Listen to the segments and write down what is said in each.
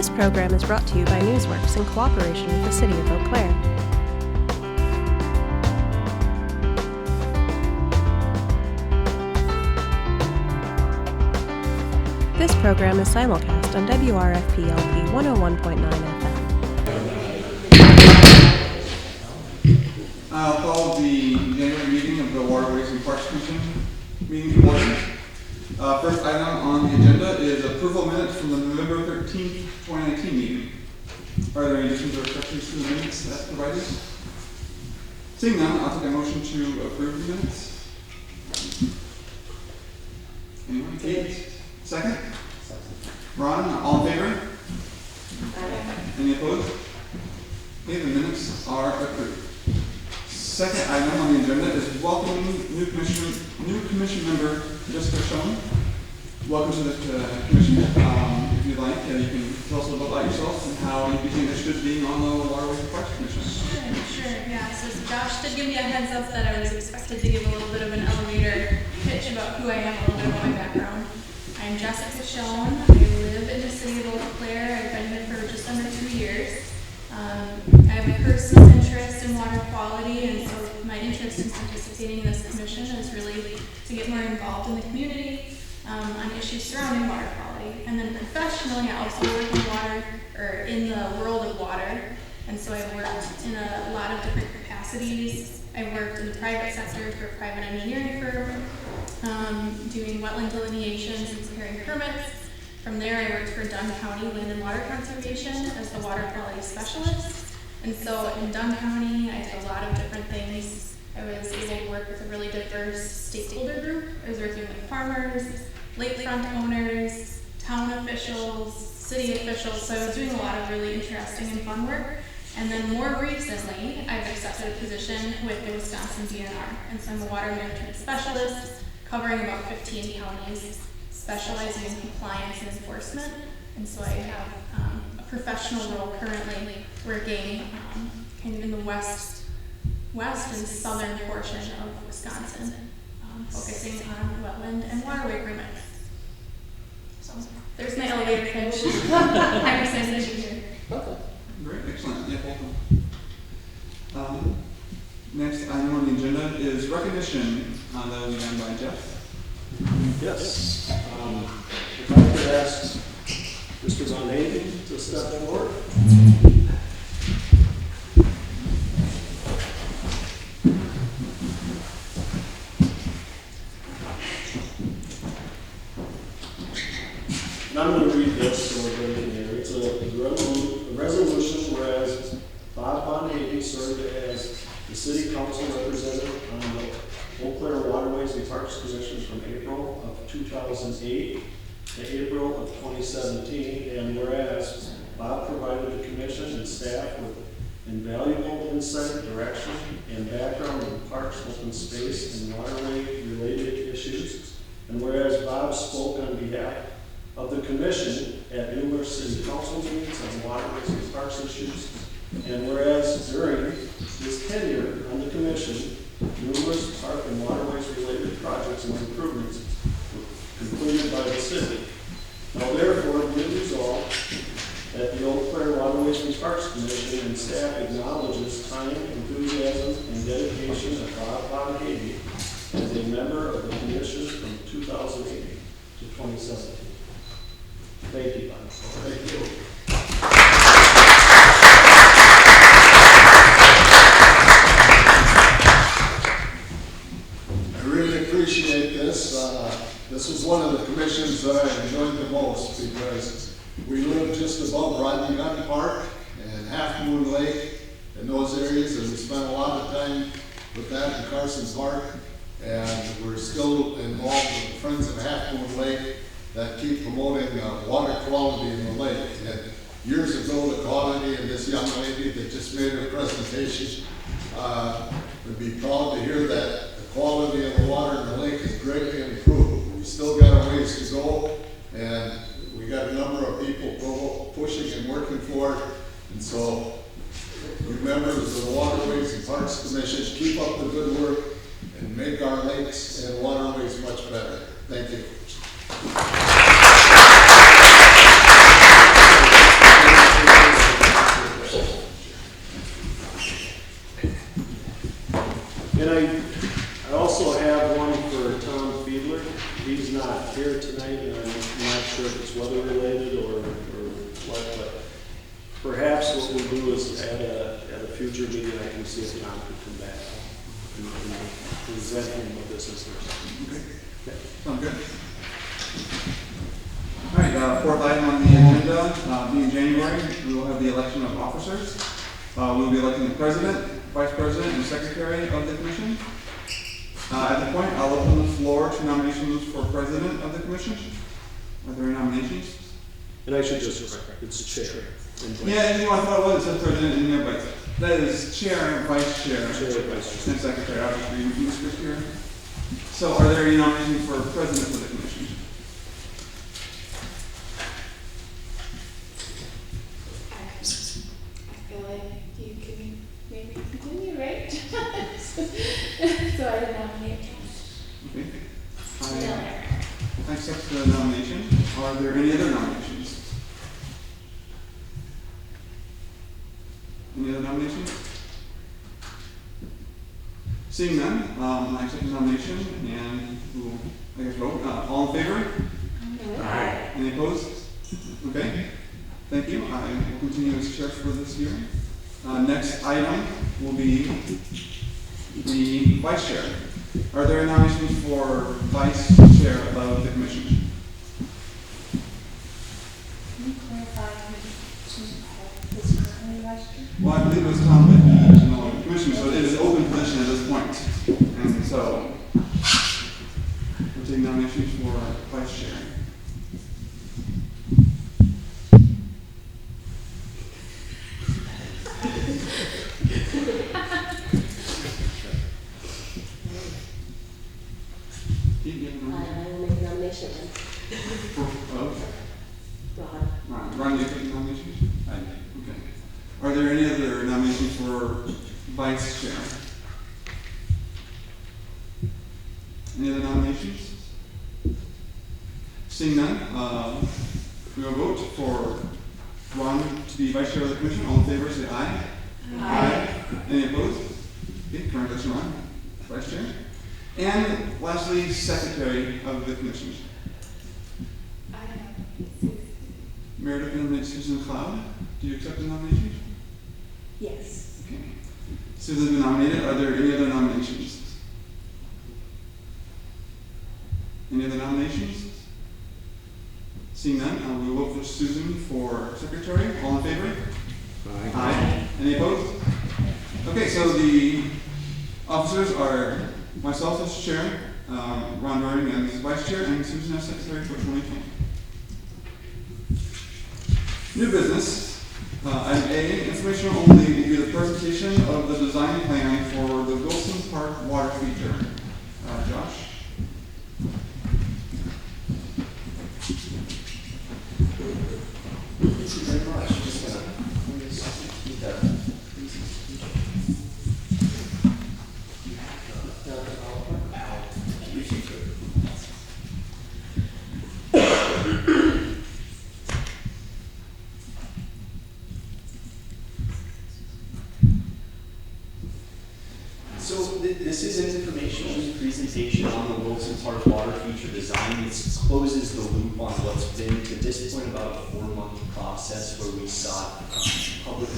This program is brought to you by Newsworks in cooperation with the City of Eau Claire. This program is simulcast on WRFP-LP 101.9 FM. I'll call the January meeting of the Waterways and Parks Commission meeting to order. First item on the agenda is approval minutes from the November 13th, 2019 meeting. Are there any additions or corrections to the minutes as provided? Seeing none, I'll take a motion to approve the minutes. Anyone? Kate? Second? Ron, all in favor? Aye. Any opposed? Okay, the minutes are approved. Second item on the agenda is welcoming new commission member Jessica Schoen. Welcome to the commission. If you'd like, you can tell us a little bit about yourself and how you became interested in being on the Waterways and Parks Commission. Sure. Yeah, so Josh did give me a heads up that I was expected to give a little bit of an elevator pitch about who I am, a little bit about my background. I'm Jessica Schoen. I live in the city of Eau Claire. I've been here for just under 2 years. I have a personal interest in water quality, and so my interest in participating in this commission is really to get more involved in the community on issues surrounding water quality. And then professionally, I also work in the world of water, and so I've worked in a lot of different capacities. I've worked in the private sector for a private engineering firm, doing wetland delineations and preparing permits. From there, I worked for Dunn County Land and Water Conservation as the water quality specialist. And so in Dunn County, I did a lot of different things. I was able to work with a really diverse stakeholder group. I was working with farmers, lakefront owners, town officials, city officials. So I was doing a lot of really interesting and fun work. And then more recently, I've accepted a position with the Wisconsin DNR. And so I'm a water management specialist covering about 15 counties, specializing in compliance and enforcement. And so I have a professional role currently working kind of in the west and southern portion of Wisconsin, focusing on wetland and waterway agreements. So there's my elevator pitch. I'm excited to be here. Okay. Great, excellent. Yeah, welcome. Next item on the agenda is recognition. That will be done by Jeff. Yes. If I could ask Mr. Von Hayden to step forward. And I'm going to read this so we're going to hear. It's a resolution whereas Bob Von Hayden served as the City Council representative on the Eau Claire Waterways and Parks Commission from April of 2008 to April of 2017, and whereas Bob provided the Commission and staff with invaluable insight, direction, and background in parks, open space, and waterway-related issues, and whereas Bob spoke on behalf of the Commission at numerous City Council meetings on waterways and parks issues, and whereas during his tenure on the Commission, numerous park and waterways-related projects and improvements were completed by the city. Now therefore, be it resolved that the Eau Claire Waterways and Parks Commission and staff acknowledges time, enthusiasm, and dedication of Bob Von Hayden as a member of the Commission from 2008 to 2017. Thank you, Bob. Thank you. Appreciate this. This was one of the commissions that I enjoyed the most because we live just above Rodney Gun Park and Half Moon Lake in those areas, and we spent a lot of time with that in Carson Park, and we're still involved with the Friends of Half Moon Lake that keep promoting water quality in the lake. And years ago, the quality of this young lady that just made her presentation would be proud to hear that quality of the water in the lake is greatly improved. We still got a ways to go, and we got a number of people pushing and working for it. And so, you members of the Waterways and Parks Commission, keep up the good work and make our lakes and waterways much better. Thank you. I also have one for Tom Fiedler. He's not here tonight, and I'm not sure if it's weather related or what, but perhaps what we'll do is at a future meeting, I can see if Tom could come back and present him with this information. Okay. Sounds good. All right, fourth item on the agenda, being January, we will have the election of officers. We will be electing the president, vice president, and secretary of the commission. At the point, I'll open the floor to nominations for president of the commission. Are there any nominations? And I should just correct, it's chair. Yeah, you know, I thought it was, it said president in there, but that is chair, vice chair, Chair, vice chair. and secretary. I'll just read the script here. So are there any nominations for president of the commission? I feel like you can maybe continue, right? So I nominate Okay. Miller. I accept the nomination. Are there any other nominations? Any other nominations? Seeing none, I accept the nomination and we'll, I guess, vote. All in favor? Aye. Any opposed? Okay. Thank you. I will continue as chair for this hearing. Next item will be the vice chair. Are there nominations for vice chair of the commission? Can you clarify who's currently vice chair? Well, I believe it was Tom, but he is no longer commission, so it is an open position at this point. And so, we'll take nominations for vice chair. Keep giving I nominations. will make a nomination then. Okay. Ron. Ron, you take nominations? Okay. Are there any other nominations for vice chair? Any other nominations? Seeing none, we will vote for Ron to be vice chair of the commission. All in favor, say aye. Aye. Any opposed? Okay, congratulations, Ron, vice chair. And lastly, secretary of the commission. I nominate Meredith nominates Susan Cloud. Do you accept the nomination? Yes. Okay. Susan's been nominated. Are there any other nominations? Any other nominations? Seeing none, we will vote for Susan for secretary. All in favor? Aye. Any opposed? Okay, so the officers are myself as chair, Ron Doring as vice chair, and Susan as secretary for 2020. New business. Item A, informational only, will be the presentation of the design plan for the Wilson Park water feature. Josh? Thank you very much. Just gonna keep that. So this is an informational presentation on the Wilson Park water feature design. It closes the loop on what's been to this point about a 4-month process where we sought public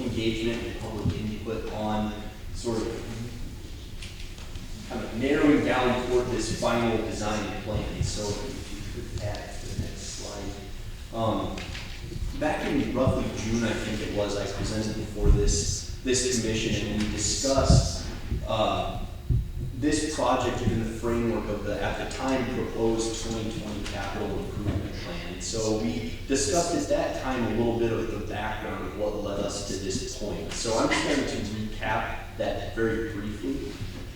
engagement and public input on sort of kind of narrowing down toward this final design plan. So if you could add to the next slide. Back in roughly June, I think it was, I presented before this commission and we discussed this project within the framework of the, at the time, proposed 2020 capital improvement plan. So we discussed at that time a little bit of the background of what led us to this point. So I'm just going to recap that very briefly.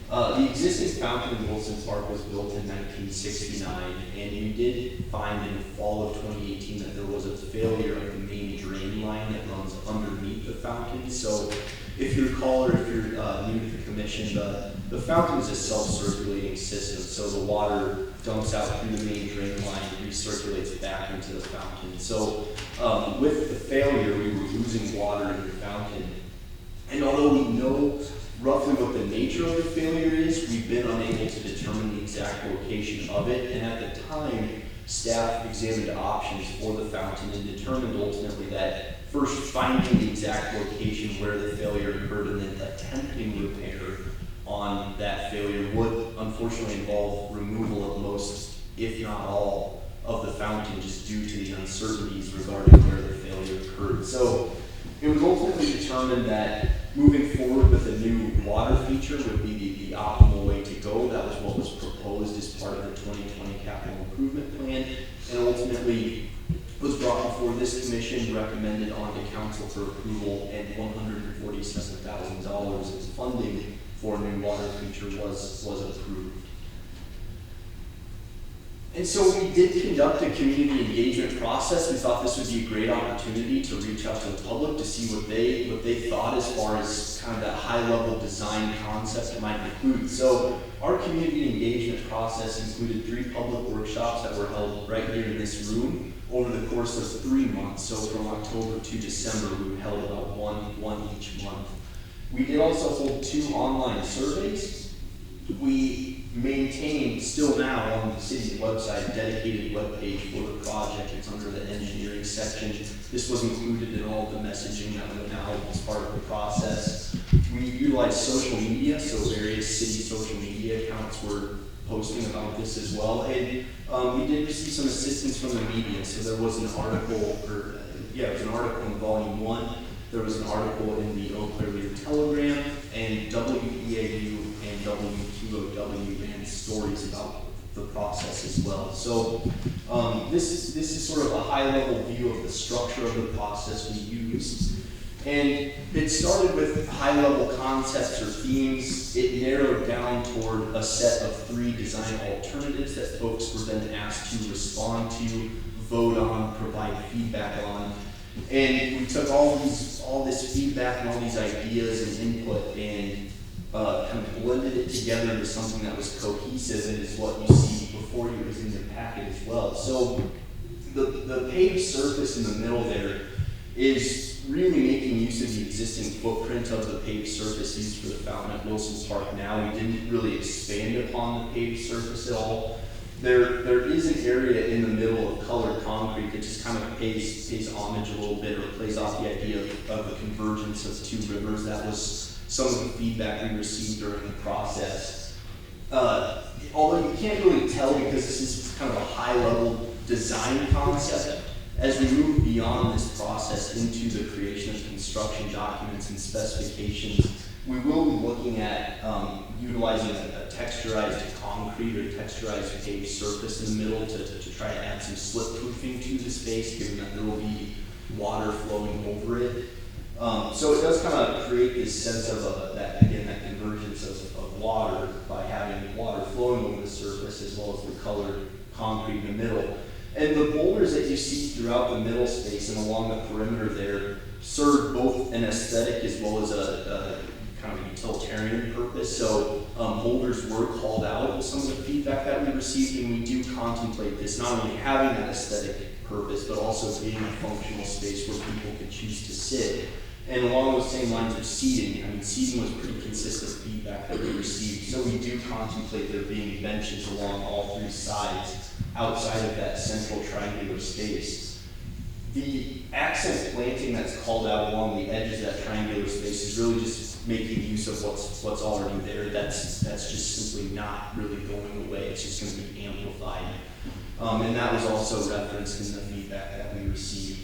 The existing fountain in Wilson Park was built in 1969, and you did find in the fall of 2018 that there was a failure of the main drain line that runs underneath the fountain. So if you recall, or if you're new to the commission, the fountain is a self-circulating system, so the water dumps out through the main drain line and recirculates back into the fountain. So with the failure, we were losing water in the fountain. And although we know roughly what the nature of the failure is. We've been unable to determine the exact location of it, and at the time, staff examined options for the fountain and determined ultimately that first finding the exact location where the failure occurred and then attempting repair on that failure would unfortunately involve removal of most, if not all, of the fountain just due to the uncertainties regarding where the failure occurred. So it was ultimately determined that moving forward with a new water feature would be the optimal way to go. That was what was proposed as part of the 2020 capital improvement plan, and ultimately was brought before this commission, recommended onto council for approval, and $147,000 in funding for a new water feature was approved. And so we did conduct a community engagement process. We thought this would be a great opportunity to reach out to the public to see what they thought as far as kind of that high level design concept it might include. So our community engagement process included 3 public workshops that were held right here in this room over the course of 3 months. So from October to December, we held about one each month. We did also hold 2 online surveys. We maintain, still now on the city's website, a dedicated webpage for the project. It's under the engineering section. This was included in all the messaging that went out as part of the process. We utilized social media, so various city social media accounts were posting about this as well. And we did receive some assistance from the media. So there was an article, it was an article in Volume 1. There was an article in the Eau Claire Leader Telegram, and WEAU and WQOW ran stories about the process as well. So this is sort of a high-level view of the structure of the process we used. And it started with high-level concepts or themes. It narrowed down toward a set of 3 design alternatives that folks were then asked to respond to, vote on, provide feedback on. And we took all this feedback and all these ideas and input and kind of blended it together into something that was cohesive, and is what you see before you. It was in your packet as well. So the paved surface in the middle there is really making use of the existing footprint of the paved surface used for the fountain at Wilson Park now. We didn't really expand upon the paved surface at all. There is an area in the middle of colored concrete that just kind of pays homage a little bit, or plays off the idea of the convergence of 2 rivers. That was some of the feedback we received during the process. Although you can't really tell because this is kind of a high-level design concept, as we move beyond this process into the creation of construction documents and specifications, we will be looking at utilizing a texturized concrete or texturized paved surface in the middle to try to add some slip proofing to the space, given that there will be water flowing over it. So it does kind of create this sense of that convergence of water by having water flowing over the surface as well as the colored concrete in the middle. And the boulders that you see throughout the middle space and along the perimeter there serve both an aesthetic as well as a kind of utilitarian purpose. So boulders were called out with some of the feedback that we received, and we do contemplate this not only having that aesthetic purpose, but also being a functional space where people could choose to sit. And along those same lines of seating, I mean, seating was pretty consistent feedback that we received. So we do contemplate there being benches along all 3 sides outside of that central triangular space. The accent planting that's called out along the edges of that triangular space is really just making use of what's already there. That's just simply not really going away. It's just going to be amplified. And that was also referenced in the feedback that we received.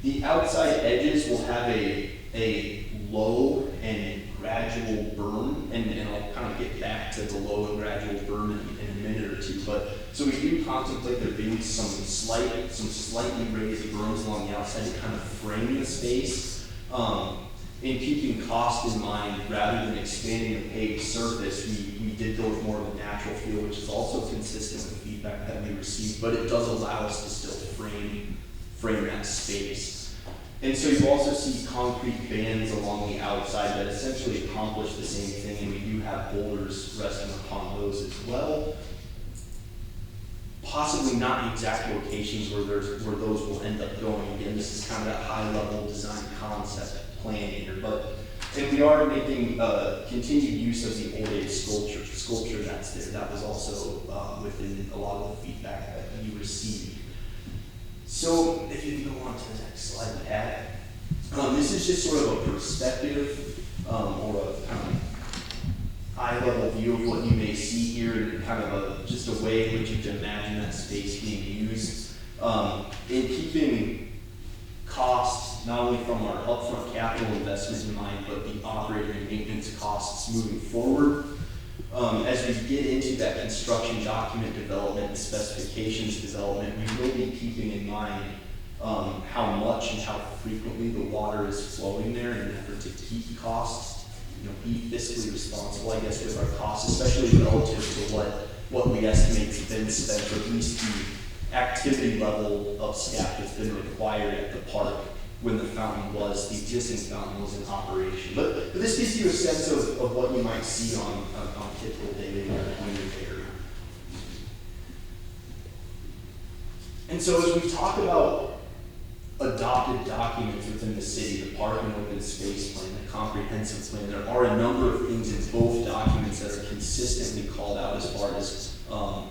The outside edges will have a low and gradual burn, and I'll kind of get back to the low and gradual burn in a minute or 2. But so we do contemplate there being some slightly raised berms along the outside to kind of frame the space. In keeping cost in mind, rather than expanding the paved surface, we did go with more of a natural feel, which is also consistent with the feedback that we received, but it does allow us to still frame that space. And so you also see concrete bands along the outside that essentially accomplish the same thing, and we do have boulders resting upon those as well. Possibly not the exact locations where those will end up going. Again, this is kind of that high-level design concept plan here, but And we are making continued use of the old age sculpture that's there. That was also within a lot of the feedback that you received. So if you can go on to the next slide, Pat. This is just sort of a perspective or a kind of eye-level view of what you may see here, and kind of just a way in which you can imagine that space being used. In keeping costs, not only from our upfront capital investment in mind, but the operating and maintenance costs moving forward. As we get into that construction document development and specifications development, we will be keeping in mind how much and how frequently the water is flowing there in an effort to keep costs, be fiscally responsible, I guess, with our costs, especially relative to what we estimate has been spent, or at least the activity level of staff that's been required at the park when the existing fountain was in operation. But this gives you a sense of what you might see on a typical day in your area. And so as we talk about adopted documents within the city, the park and open space plan, the comprehensive plan, there are a number of things in both documents that are consistently called out as far as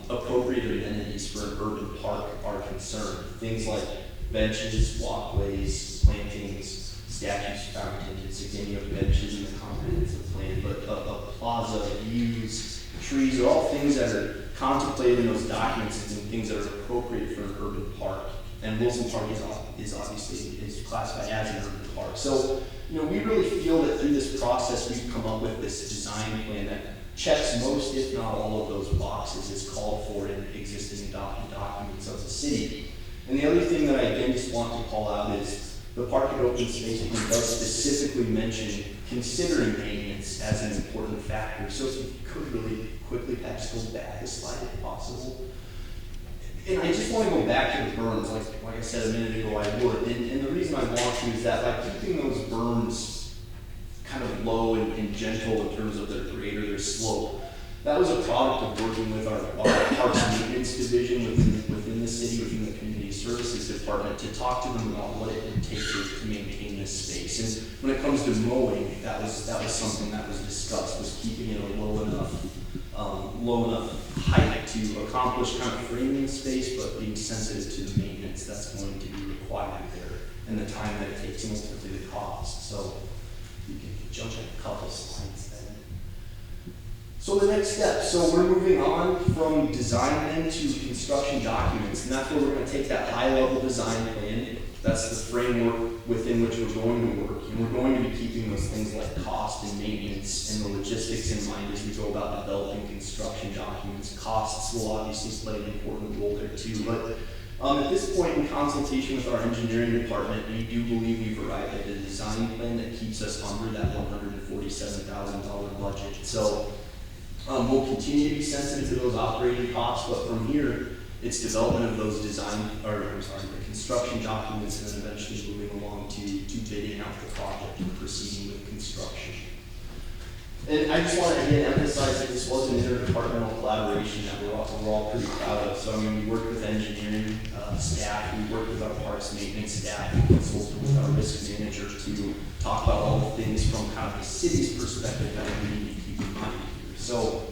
appropriate amenities for an urban park are concerned. Things like benches, walkways, plantings, statues, fountains. Again, you have benches in the comprehensive plan, but a plaza, views, trees are all things that are contemplated in those documents and things that are appropriate for an urban park. And Wilson Park is obviously classified as an urban park. So, we really feel that through this process we've come up with this design plan that checks most, if not all, of those boxes as called for in existing adopted documents of the city. And the other thing that I again just want to call out is the park and open space plan does specifically mention considering maintenance as an important factor. So if you could really quickly, perhaps go back a slide if possible. And I just want to go back to the berms, like I said a minute ago I would. And the reason I want to is that by keeping those berms kind of low and gentle in terms of their grade or their slope, that was a product of working with our parks maintenance division within the city, within the community services department, to talk to them about what it would take to maintain this space. And when it comes to mowing, that was something that was discussed, was keeping it a low enough height to accomplish kind of framing space, but being sensitive to the maintenance that's going to be required there and the time that it takes and ultimately the cost. So you can jump at a couple slides then. So the next step, so we're moving on from design then to construction documents, and that's where we're going to take that high-level design plan. That's the framework within which we're going to work, and we're going to be keeping those things like cost and maintenance and the logistics in mind as we go about developing construction documents. Costs will obviously play an important role there too, but at this point in consultation with our engineering department, we do believe we've arrived at a design plan that keeps us under that $147,000 budget. So we'll continue to be sensitive to those operating costs, but from here, it's development of those the construction documents, and then eventually moving along to bidding out the project and proceeding with construction. And I just want to again emphasize that this was an interdepartmental collaboration that we're all pretty proud of. So we worked with engineering staff, we worked with our parks maintenance staff, we consulted with our risk manager to talk about all the things from kind of the city's perspective that we need to keep in mind here. So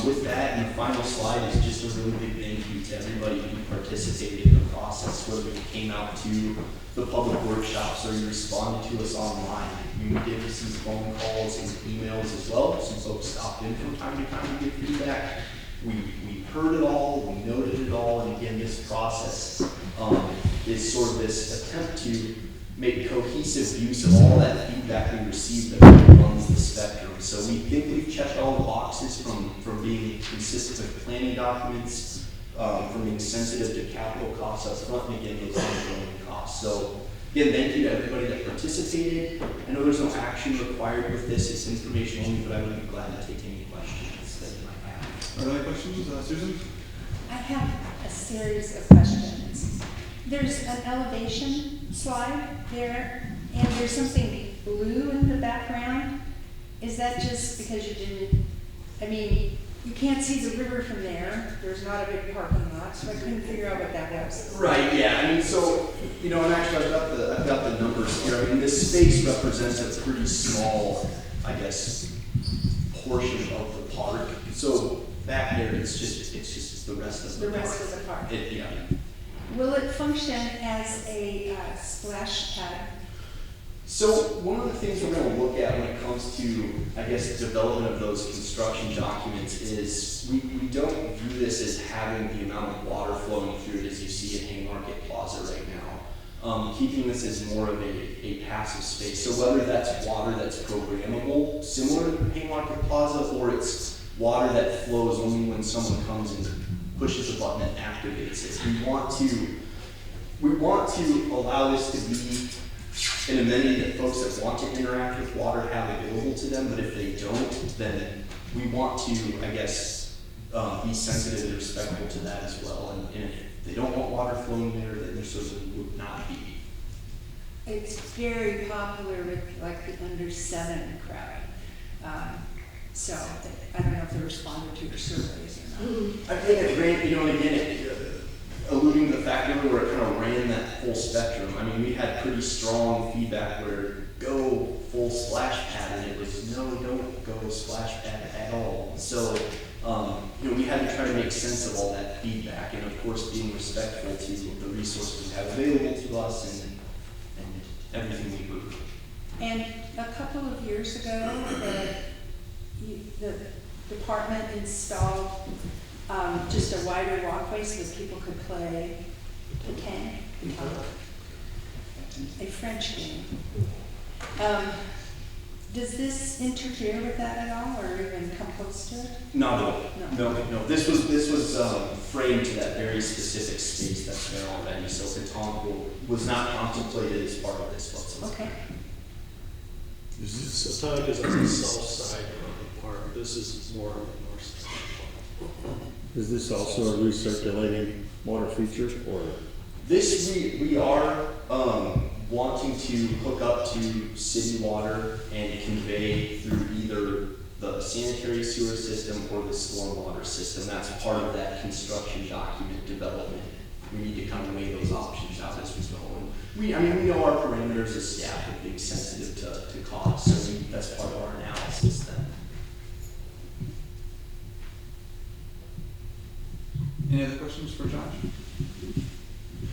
with that, and the final slide is just a really big thank you to everybody who participated in the process, whether you came out to the public workshops or you responded to us online. We did receive phone calls and emails as well. Some folks stopped in from time to time to give feedback. We heard it all, we noted it all, and again, this process is sort of this attempt to make cohesive use of all that feedback we received that really runs the spectrum. So we think we've checked all the boxes from being consistent with planning documents, from being sensitive to capital costs up front, and again, those ongoing costs. So again, thank you to everybody that participated. I know there's no action required with this, it's information only, but I would be glad to take any questions that you might have. Are there any questions, Susan? I have a series of questions. There's an elevation slide there, and there's something blue in the background. Is that just because you didn't, you can't see the river from there. There's not a big parking lot, so I couldn't figure out what that was. Right, yeah, I mean, so, you know, and actually I've got the numbers here. I mean, this space represents a pretty small, I guess, portion of the park. So back there, it's just the rest of the park. The rest of the park. Yeah. Will it function as a splash pad? So one of the things we're going to look at when it comes to, I guess, development of those construction documents is we don't view this as having the amount of water flowing through it as you see at Haymarket Plaza right now. Keeping this as more of a passive space. So whether that's water that's programmable, similar to Haymarket Plaza, or it's water that flows only when someone comes and pushes a button and activates it. We want to allow this to be an amenity that folks that want to interact with water have available to them, but if they don't, then we want to, I guess, be sensitive and respectful to that as well. And if they don't want water flowing there certainly would not be. It's very popular with like the under 7 crowd. So I don't know if they responded to your surveys or not. I think it ran, you know, and again, alluding to the fact that where it kind of ran that full spectrum. I mean, we had pretty strong feedback where go full splash pad, and it was no, don't go splash pad at all. So, you know, we had to try to make sense of all that feedback, and of course, being respectful to the resources we have available to us and everything we do. And a couple of years ago, the department installed just a wider walkway so that people could play petanque, a French game. Does this interfere with that at all, or even come close to it? No. This was framed to that very specific space that's there already. So petanque was not contemplated as part of this whatsoever. Okay. This time is on the south side of the park. This is more on the north side. Is this also a recirculating water feature, or? This we are wanting to hook up to city water and convey through either the sanitary sewer system or the stormwater system. That's part of that construction document development. We need to kind of weigh those options out as we go. And we know our parameters as staff are being sensitive to cost, so that's part of our analysis then. Any other questions for Josh?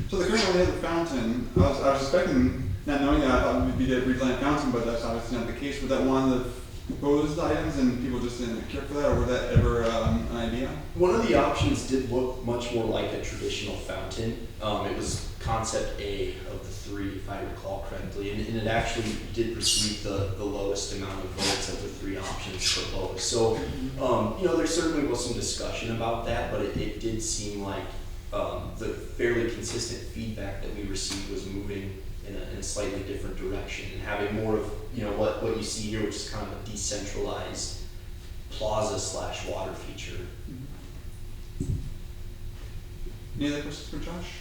So the current only has a fountain. I was expecting, not knowing that, I thought we'd be to redesign a fountain, but that's obviously not the case. Was that one of the proposed items and people just didn't care for that, or was that ever an idea? One of the options did look much more like a traditional fountain. It was concept A of the 3, if I recall correctly, and it actually did receive the lowest amount of votes of the 3 options proposed. So, you know, there certainly was some discussion about that, but it did seem like the fairly consistent feedback that we received was moving in a slightly different direction and having more of, you know, what you see here, which is kind of a decentralized plaza/water feature. Any other questions for Josh?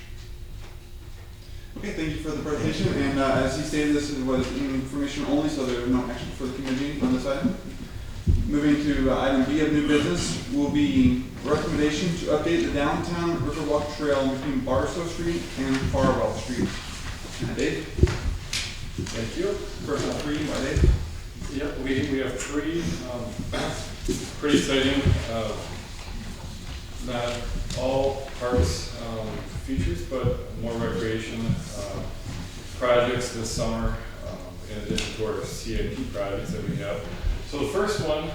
Okay, thank you for the presentation. And as he stated, this was information only, so there was no action for the committee on this item. Moving to item B of new business will be recommendation to update the downtown Riverwalk Trail between Barstow Street and Farwell Street. Dave? Thank you. First of 3 by Dave. Yep, we have 3 pretty exciting, not all parks features, but more recreation projects this summer in addition to our CIP projects that we have. So the first one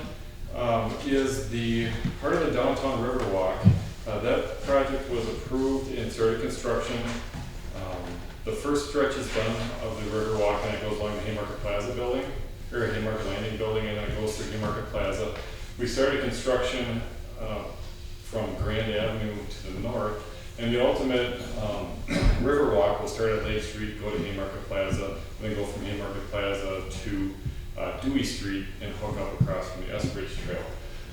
is the part of the downtown Riverwalk. That project was approved and started construction. The first stretch is done of the Riverwalk, and it goes along the Haymarket Plaza building, or Haymarket Landing building, and then it goes through Haymarket Plaza. We started construction from Grand Avenue to the north, and the ultimate Riverwalk will start at Lake Street, go to Haymarket Plaza, and then go from Haymarket Plaza to Dewey Street and hook up across from the Eskridge Trail.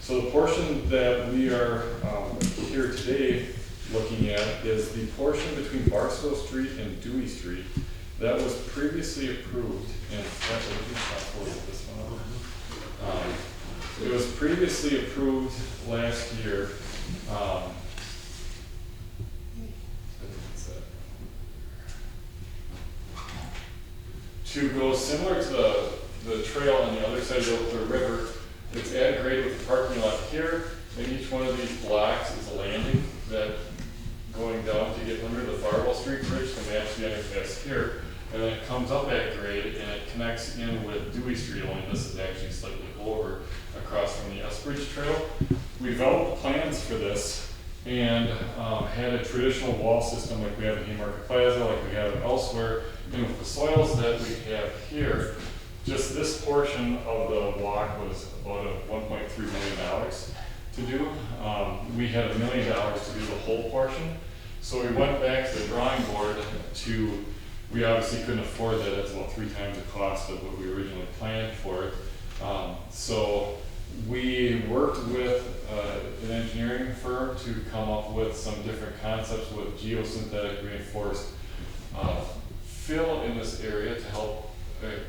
So the portion that we are here today looking at is the portion between Barstow Street and Dewey Street that was previously approved, and this one It was previously approved last year. To go similar to the trail on the other side of the river. It's at grade with the parking lot here, and each one of these blocks is a landing that going down to get under the Farwell Street Bridge to match the underpass here, and then it comes up at grade and it connects in with Dewey Street, only this is actually slightly over across from the S Bridge Trail. We developed plans for this and had a traditional wall system like we have in Haymarket Plaza, like we have elsewhere. And with the soils that we have here, just this portion of the walk was about $1.3 million to do. We had $1 million to do the whole portion. So we went back to the drawing board we obviously couldn't afford that. That's about 3 times the cost of what we originally planned for it. So we worked with an engineering firm to come up with some different concepts with geosynthetic reinforced fill in this area to help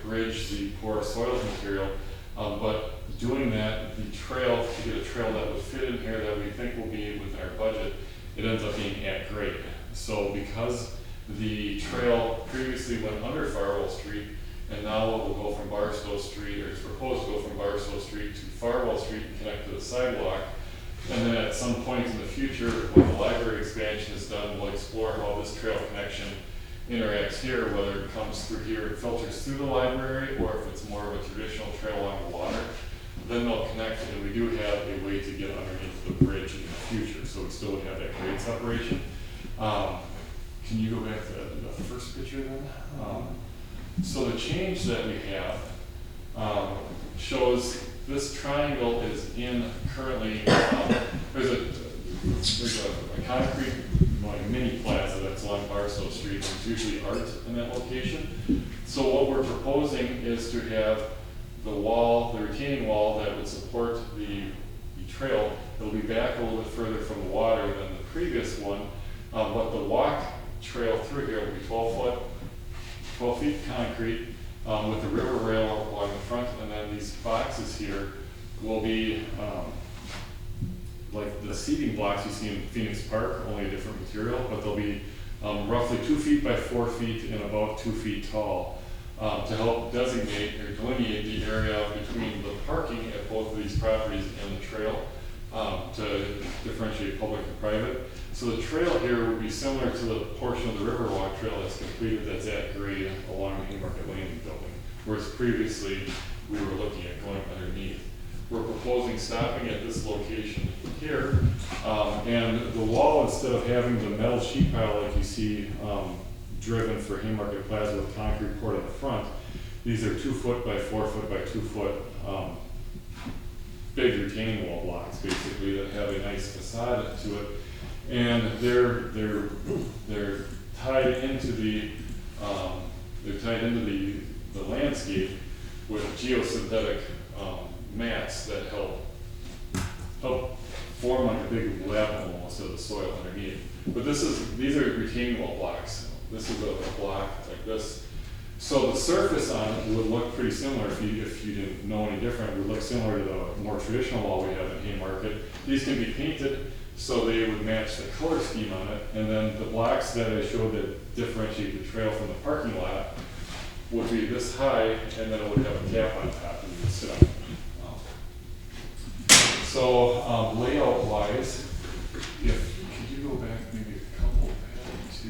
bridge the porous soils material. But doing that, the trail, to get a trail that would fit in here that we think will be within our budget, it ends up being at grade. So because the trail previously went under Farwell Street, and now it will go from Barstow Street, or it's proposed to go from Barstow Street to Farwell Street and connect to the sidewalk. And then at some point in the future, when the library expansion is done, we'll explore how this trail connection interacts here, whether it comes through here and filters through the library, or if it's more of a traditional trail along the water. Then they'll connect, and we do have a way to get underneath the bridge in the future, so we still would have that grade separation. Can you go back to the first picture then? So the change that we have shows this triangle is in currently, there's a concrete mini plaza that's along Barstow Street. There's usually art in that location. So what we're proposing is to have the wall, the retaining wall that would support the trail. It'll be back a little bit further from the water than the previous one, but the walk trail through here will be 12 feet concrete with the river rail along the front, and then these boxes here will be like the seating blocks you see in Phoenix Park, only a different material, but they'll be roughly 2 feet by 4 feet and about 2 feet tall to help designate or delineate the area between the parking at both of these properties and the trail to differentiate public and private. So the trail here would be similar to the portion of the Riverwalk Trail that's completed that's at grade along the Haymarket Landing building, whereas previously we were looking at going underneath. We're proposing stopping at this location here, and the wall, instead of having the metal sheet pile like you see driven for Haymarket Plaza with concrete poured in the front, these are 2 foot by 4 foot by 2 foot big retaining wall blocks basically that have a nice facade to it. And they're tied into the landscape with geosynthetic mats that help form like a big lab almost of the soil underneath. But these are retaining wall blocks. This is a block like this. So the surface on it would look pretty similar if you didn't know any different. It would look similar to the more traditional wall we have in Haymarket. These can be painted so they would match the color scheme on it, and then the blocks that I showed that differentiate the trail from the parking lot would be this high, and then it would have a cap on top and you would sit on it. So layout wise, could you go back maybe a couple back to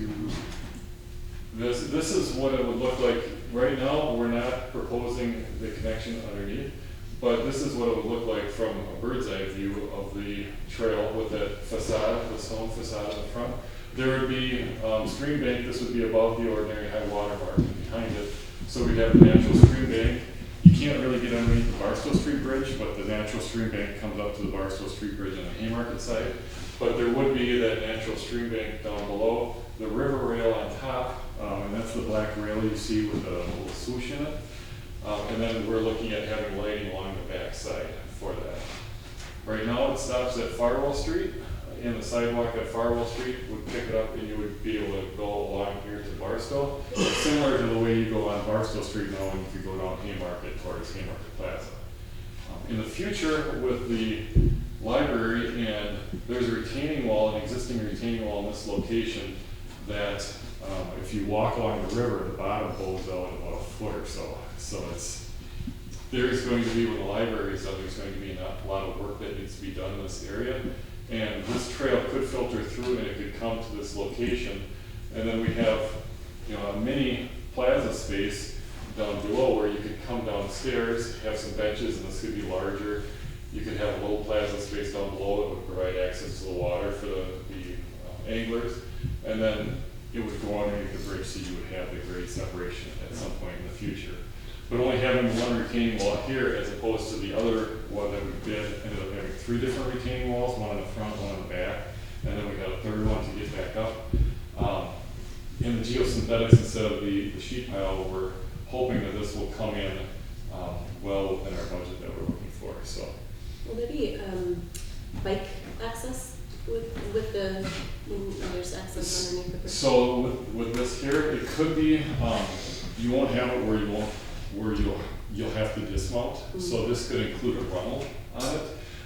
this is what it would look like. Right now we're not proposing the connection underneath, but this is what it would look like from a bird's eye view of the trail with that facade, the stone facade in the front. There would be stream bank. This would be above the ordinary high water mark, and behind it, so we'd have a natural stream bank. You can't really get underneath the Barstow Street Bridge, but the natural stream bank comes up to the Barstow Street Bridge on the Haymarket side. But there would be that natural stream bank down below, the river rail on top, and that's the black rail you see with a little swoosh in it. And then we're looking at having lighting along the back side for that. Right now it stops at Farwell Street, and the sidewalk at Farwell Street would pick it up and you would be able to go along here to Barstow, similar to the way you go on Barstow Street now if you go down Haymarket towards Haymarket Plaza. In the future, with the library, and there's a retaining wall, an existing retaining wall in this location that if you walk along the river, the bottom goes out about a foot or so. So there's going to be, when the library is done, there's going to be a lot of work that needs to be done in this area. And this trail could filter through and it could come to this location. And then we have, a mini plaza space down below where you could come downstairs, have some benches, and this could be larger. You could have a little plaza space down below that would provide access to the water for the anglers. And then it would go underneath the bridge, so you would have the grade separation at some point in the future. But only having one retaining wall here as opposed to the other one that we did, ended up having 3 different retaining walls, one in the front, one in the back, and then we got a third one to get back up. In the geosynthetics instead of the sheet pile, we're hoping that this will come in well within our budget that we're looking for. So, will there be bike access with the when there's access underneath the bridge? So with this here, it could be you won't have it where you'll have to dismount. Mm-hmm. So this could include a runnel on it,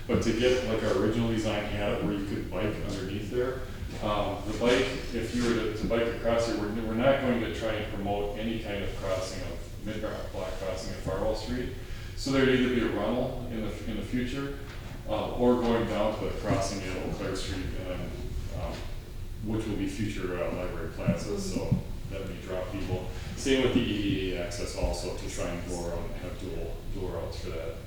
but to get like our original design had it where you could bike underneath there. The bike, if you were to bike across here, we're not going to try and promote any kind of crossing of mid-block crossing at Farwell Street. So there'd either be a runnel in the future, or going down to the crossing at Eau Claire Street, and which will be future library plazas. So that would be drop people. Same with the EDA access also, to try and go around and have dual routes for that.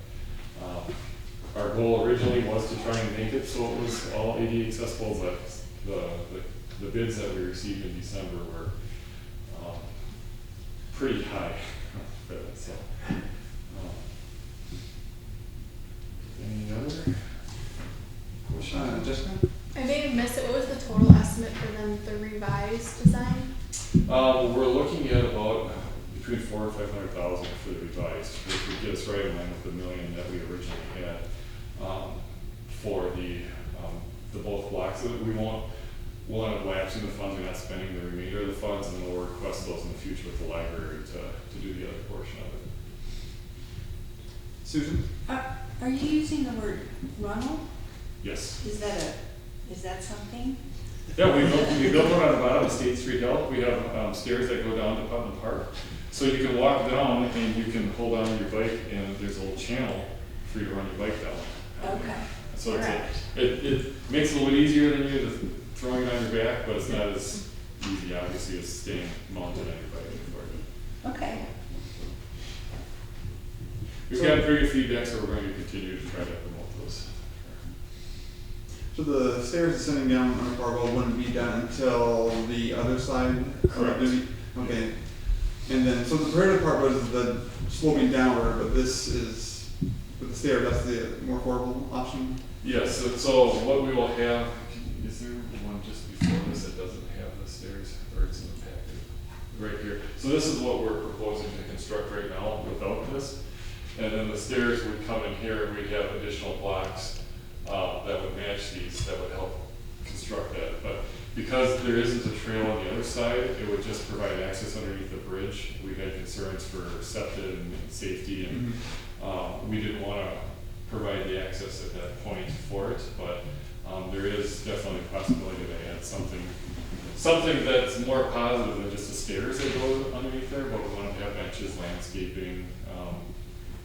Our goal originally was to try and make it so it was all ADA accessible, but the bids that we received in December were pretty high for that. So, any other questions? Jessica? I may have missed it. What was the total estimate for them, the revised design? We're looking at about between $400,000 and $500,000 for the revised, which would get us right in line with the $1 million that we originally had for the both blocks. We'll end up lapsing the funds. We're not spending the remainder of the funds, and then we'll request those in the future with the library to do the other portion of it. Susan? Are you using the word runnel? Yes. Is that something? Yeah, we built one on the bottom of State Street Hill. We have stairs that go down to Putnam Park. So you can walk down and you can hold on your bike, and there's a little channel for you to run your bike down. Okay. So it makes it a little bit easier than you just throwing it on your back, but it's not as easy, obviously, as staying mounted on your bike. Okay. We've got pretty good feedback, so we're going to continue to try to promote those. So the stairs descending down on Farwell wouldn't be done until the other side? Correct. Okay. And then, so the prohibited part was the sloping downward, but this is, with the stair, that's the more affordable option? Yes, so what we will have, is there one just before this that doesn't have the stairs, or it's in the packet? Right here. So this is what we're proposing to construct right now without this. And then the stairs would come in here, and we'd have additional blocks that would match these, that would help construct that. But because there isn't a trail on the other side, it would just provide access underneath the bridge. We had concerns for septic and safety, and we didn't want to provide the access at that point for it, but there is definitely a possibility to add something that's more positive than just the stairs that go underneath there, but we want to have benches, landscaping,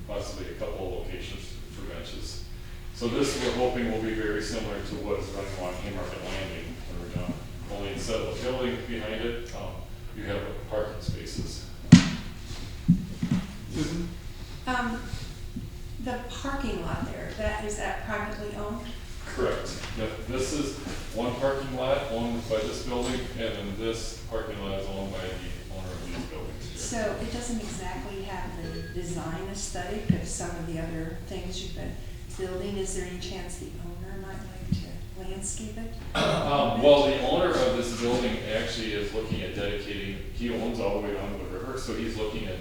possibly a couple of locations for benches. So this we're hoping will be very similar to what is running along Haymarket Landing when we're done. Only instead of a building behind it, you have parking spaces. Susan? The parking lot there, is that privately owned? Correct. Yep. This is one parking lot owned by this building, and then this parking lot is owned by the owner of these buildings here. So it doesn't exactly have the design aesthetic of some of the other things you've been building. Is there any chance the owner might like to landscape it? Well, the owner of this building actually is looking at dedicating, he owns all the way down to the river, so he's looking at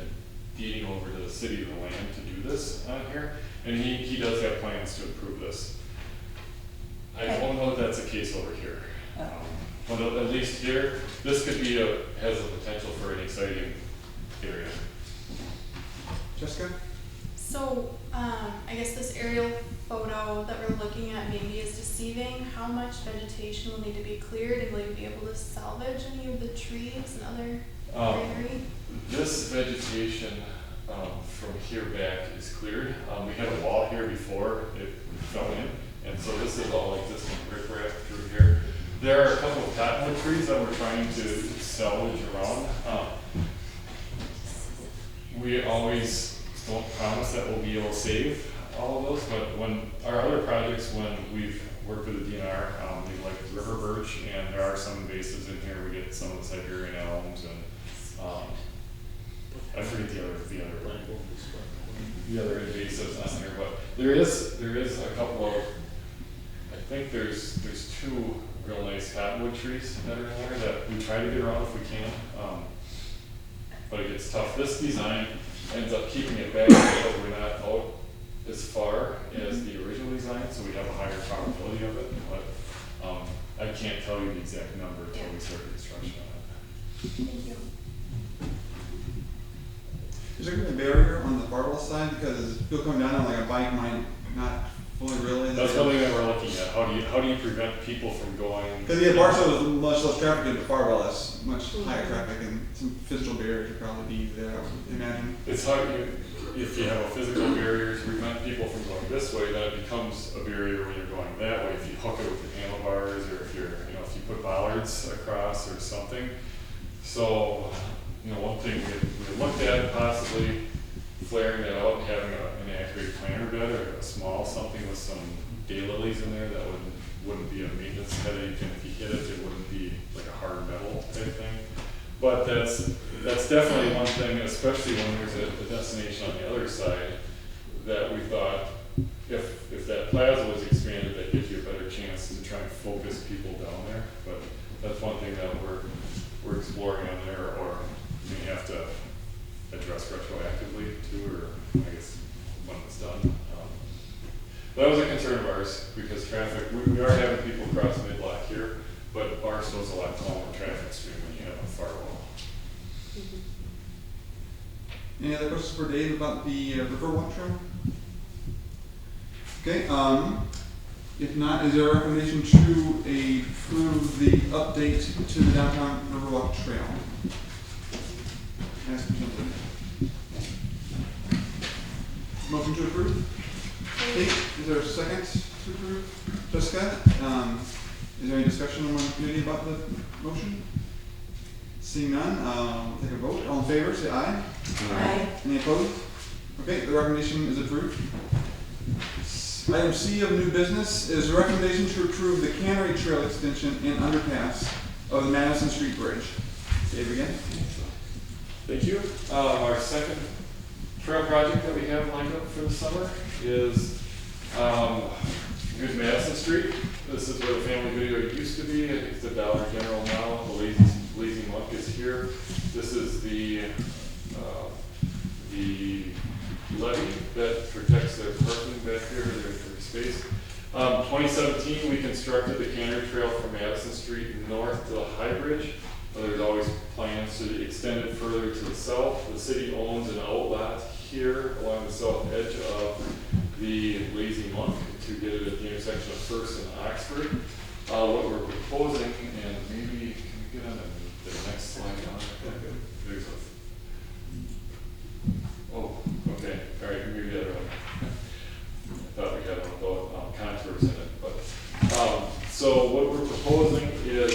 deeding over to the city of the land to do this on here, and he does have plans to improve this. I don't know if that's the case over here. But at least here, this could be has the potential for an exciting area. Jessica? So, I guess this aerial photo that we're looking at maybe is deceiving. How much vegetation will need to be cleared, and will you be able to salvage any of the trees and other greenery? This vegetation from here back is cleared. We had a wall here before it fell in, and so this is all existing riprap through here. There are a couple of cottonwood trees that we're trying to salvage around. We always don't promise that we'll be able to save all of those, but when our other projects, when we've worked with the DNR, we like river birch, and there are some invasives in here. We get some of the Siberian elms and I forget the other invasives on here, but there is a couple of, I think there's two real nice cottonwood trees that are in there that we try to get around if we can, but it gets tough. This design ends up keeping it back because we're not out as far as the original design, so we have a higher probability of it, but I can't tell you the exact number until we start construction on it. Thank you. Is there gonna be a barrier on the firewall side, because people coming down on like a bike might not fully realize? That's something that we're looking at. How do you prevent people from going? Because yeah, Barstow is much less traffic, and the firewall has much higher traffic, and some physical barriers would probably be there, I would imagine. It's hard, if you have a physical barrier to prevent people from going this way, then it becomes a barrier when you're going that way. If you hook it with the handlebars, or if you put bollards across or something. So, one thing we looked at possibly flaring that out and having an accurate planter bed or a small something with some daylilies in there that wouldn't be a maintenance headache, and if you hit it, it wouldn't be like a hard metal type thing. But that's definitely one thing, especially when there's a destination on the other side, that we thought if that plaza was expanded, that gives you a better chance to try and focus people down there. But that's one thing that we're exploring on there, or we have to address retroactively too, or I guess when it's done. That was a concern of ours, because traffic, we are having people cross mid-block here, but Barstow's a lot calmer traffic stream when you have a firewall. Any other questions for Dave about the river walk trail? Okay, if not, is there a recommendation to approve the update to the downtown Riverwalk Trail? As presented. Motion to approve? Kate, is there a second to approve? Jessica, is there any discussion among the community about the motion? Seeing none, we'll take a vote. All in favor, say aye. Aye. Any opposed? Okay, the recommendation is approved. Item C of new business is a recommendation to approve the Cannery Trail extension and underpass of the Madison Street Bridge. Dave again. Thank you. Our second trail project that we have lined up for the summer is here's Madison Street. This is where the Family Video used to be. It's the Dollar General now. The Lazy Monk is here. This is the levee that protects their parking back here, their space. 2017, we constructed the Cannery Trail from Madison Street north to the High Bridge. There's always plans to extend it further to the south. The city owns an outlet here along the south edge of the Lazy Monk to get it at the intersection of First and Oxford. What we're proposing, and maybe, can we get on the next slide on it? There's a, oh, okay, all right, maybe the other one. I thought we had one about contours in it, but, so what we're proposing is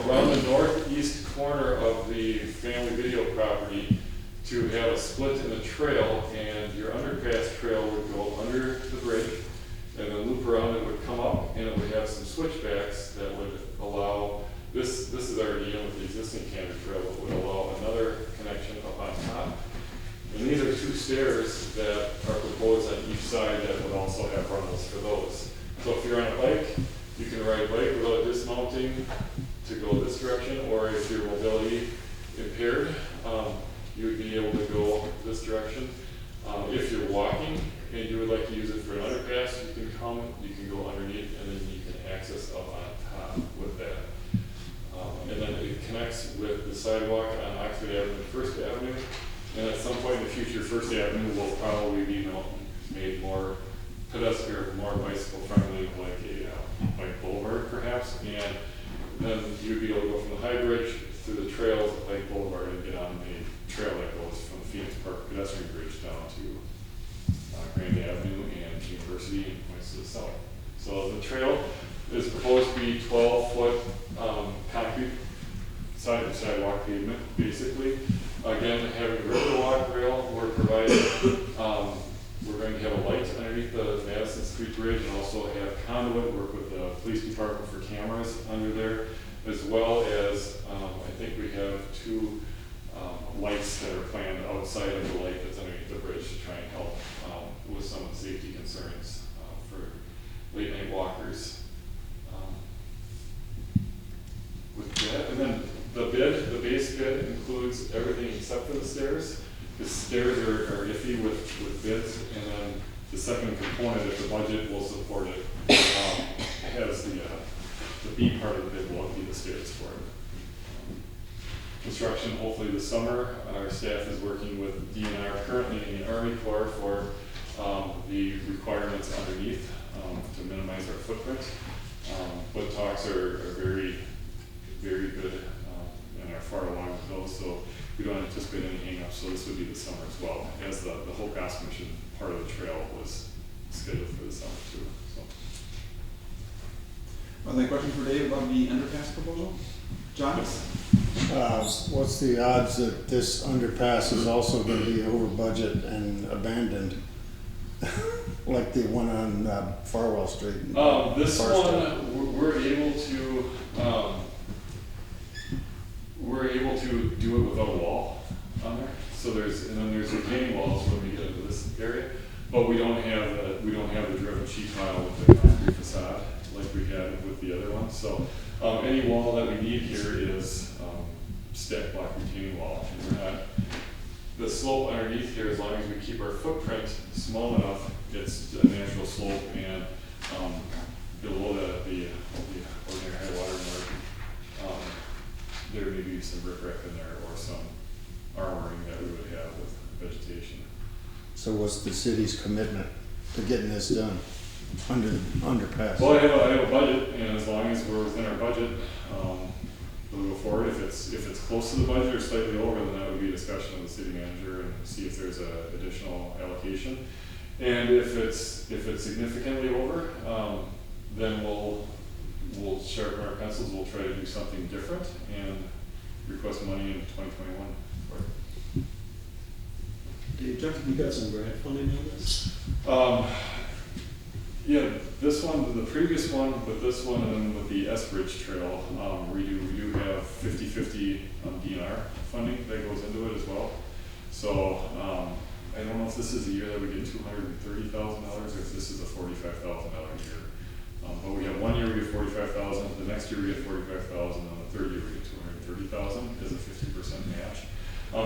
around the northeast corner of the Family Video property to have a split in the trail, and your underpass trail would go under the bridge, and the loop around it would come up, and it would have some switchbacks that would allow, this is already in with the existing Cannery Trail, but would allow another connection up on top. And these are two stairs that are proposed on each side that would also have runnels for those. So if you're on a bike, you can ride a bike without dismounting to go this direction, or if you're mobility impaired, you would be able to go this direction. If you're walking and you would like to use it for an underpass, you can go underneath, and then you can access up on top with that. And then it connects with the sidewalk on Oxford Avenue and First Avenue. And at some point in the future, First Avenue will probably be made more pedestrian, more bicycle friendly, like a bike boulevard perhaps. And then you'd be able to go from the High Bridge through the trails of Lake Boulevard and get on the trail that goes from the Phoenix Park pedestrian bridge down to Grand Avenue and University and points to the south. So the trail is proposed to be 12-foot concrete sidewalk pavement, basically. Again, having a river walk rail, we're providing, we're going to have a light underneath the Madison Street Bridge and also have conduit, work with the police department for cameras under there, as well as, I think we have 2 lights that are planned outside of the light that's underneath the bridge to try and help with some of the safety concerns for late night walkers. With that, and then the base bid includes everything except for the stairs. The stairs are iffy with bids, and then the second component, if the budget will support it, has the B part of the bid will be the stairs for it. Construction hopefully this summer. Our staff is working with DNR currently in the Army Corps for the requirements underneath to minimize our footprint. But talks are very, very good and are far along with those, so we don't anticipate any hang-ups, so this would be the summer as well, as the whole gas mission part of the trail was scheduled for the summer too. So. Are there any questions for Dave about the underpass proposal? John? What's the odds that this underpass is also going to be over budget and abandoned, like the one on Farwell Street? This one, we're able to do it without a wall on there. So there's retaining walls when we get into this area, but we don't have the driven sheet tile with the concrete facade like we had with the other one. So any wall that we need here is stacked block retaining wall. And we're not, the slope underneath here, as long as we keep our footprint small enough, it's a natural slope, and below that, the ordinary high water mark, there may be some riprap in there or some armoring that we would have with vegetation. So what's the city's commitment to getting this done under the underpass? Well, I have a budget, and as long as we're within our budget, we'll go forward. If it's close to the budget or slightly over, then that would be a discussion with the city manager and see if there's an additional allocation. And if it's significantly over, then we'll sharpen our pencils. We'll try to do something different and request money in 2021 for it. Dave, Jeff, you got some grant funding on this? Yeah, this one, the previous one, with this one, and then with the S Bridge Trail we do have 50/50 DNR funding that goes into it as well. So I don't know if this is a year that we get $230,000 or if this is a $45,000 year. But we have 1 year we get $45,000, the next year we get $45,000, and the third year we get $230,000 as a 50% match.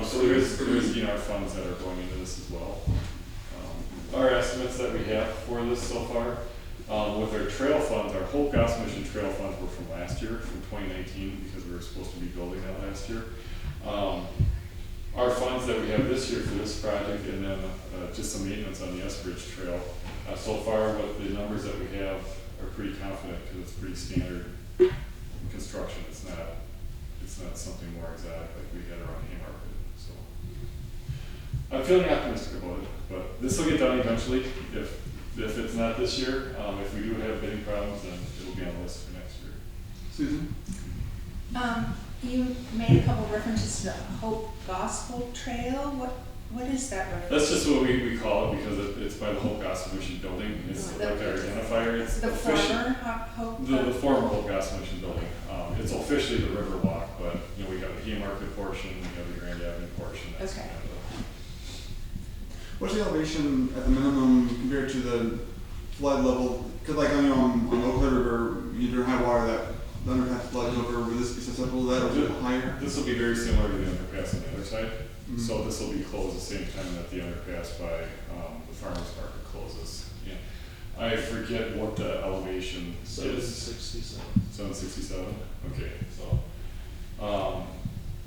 So there's DNR funds that are going into this as well. Our estimates that we have for this so far, with our trail funds, our whole gas mission trail funds were from last year, from 2019, because we were supposed to be building that last year. Our funds that we have this year for this project, and then just some maintenance on the S Bridge Trail, so far with the numbers that we have are pretty confident, because it's pretty standard construction. It's not something more exotic like we had around Haymarket. So I'm feeling optimistic about it, but this will get done eventually. If it's not this year, if we do have bidding problems, then it'll be on the list for next year. Susan? You made a couple references to the Hope Gospel Trail. What is that reference? That's just what we call it, because it's by the Hope Gospel Mission building. It's like our identifier. It's the former Hope? The former Hope Gospel Mission building. It's officially the River Walk, but we have the Haymarket portion, we have the Grand Avenue portion. That's okay. Kind of What's the elevation at the minimum compared to the flood level? Because like on Oak Cliff River, during high water, that the underpass floods over. Will this be susceptible to that, or is it higher? This will be very similar to the underpass on the other side. Mm-hmm. So this will be closed the same time that the underpass by the farmers market closes. Yeah. I forget what the elevation is. 767. 767. Okay, so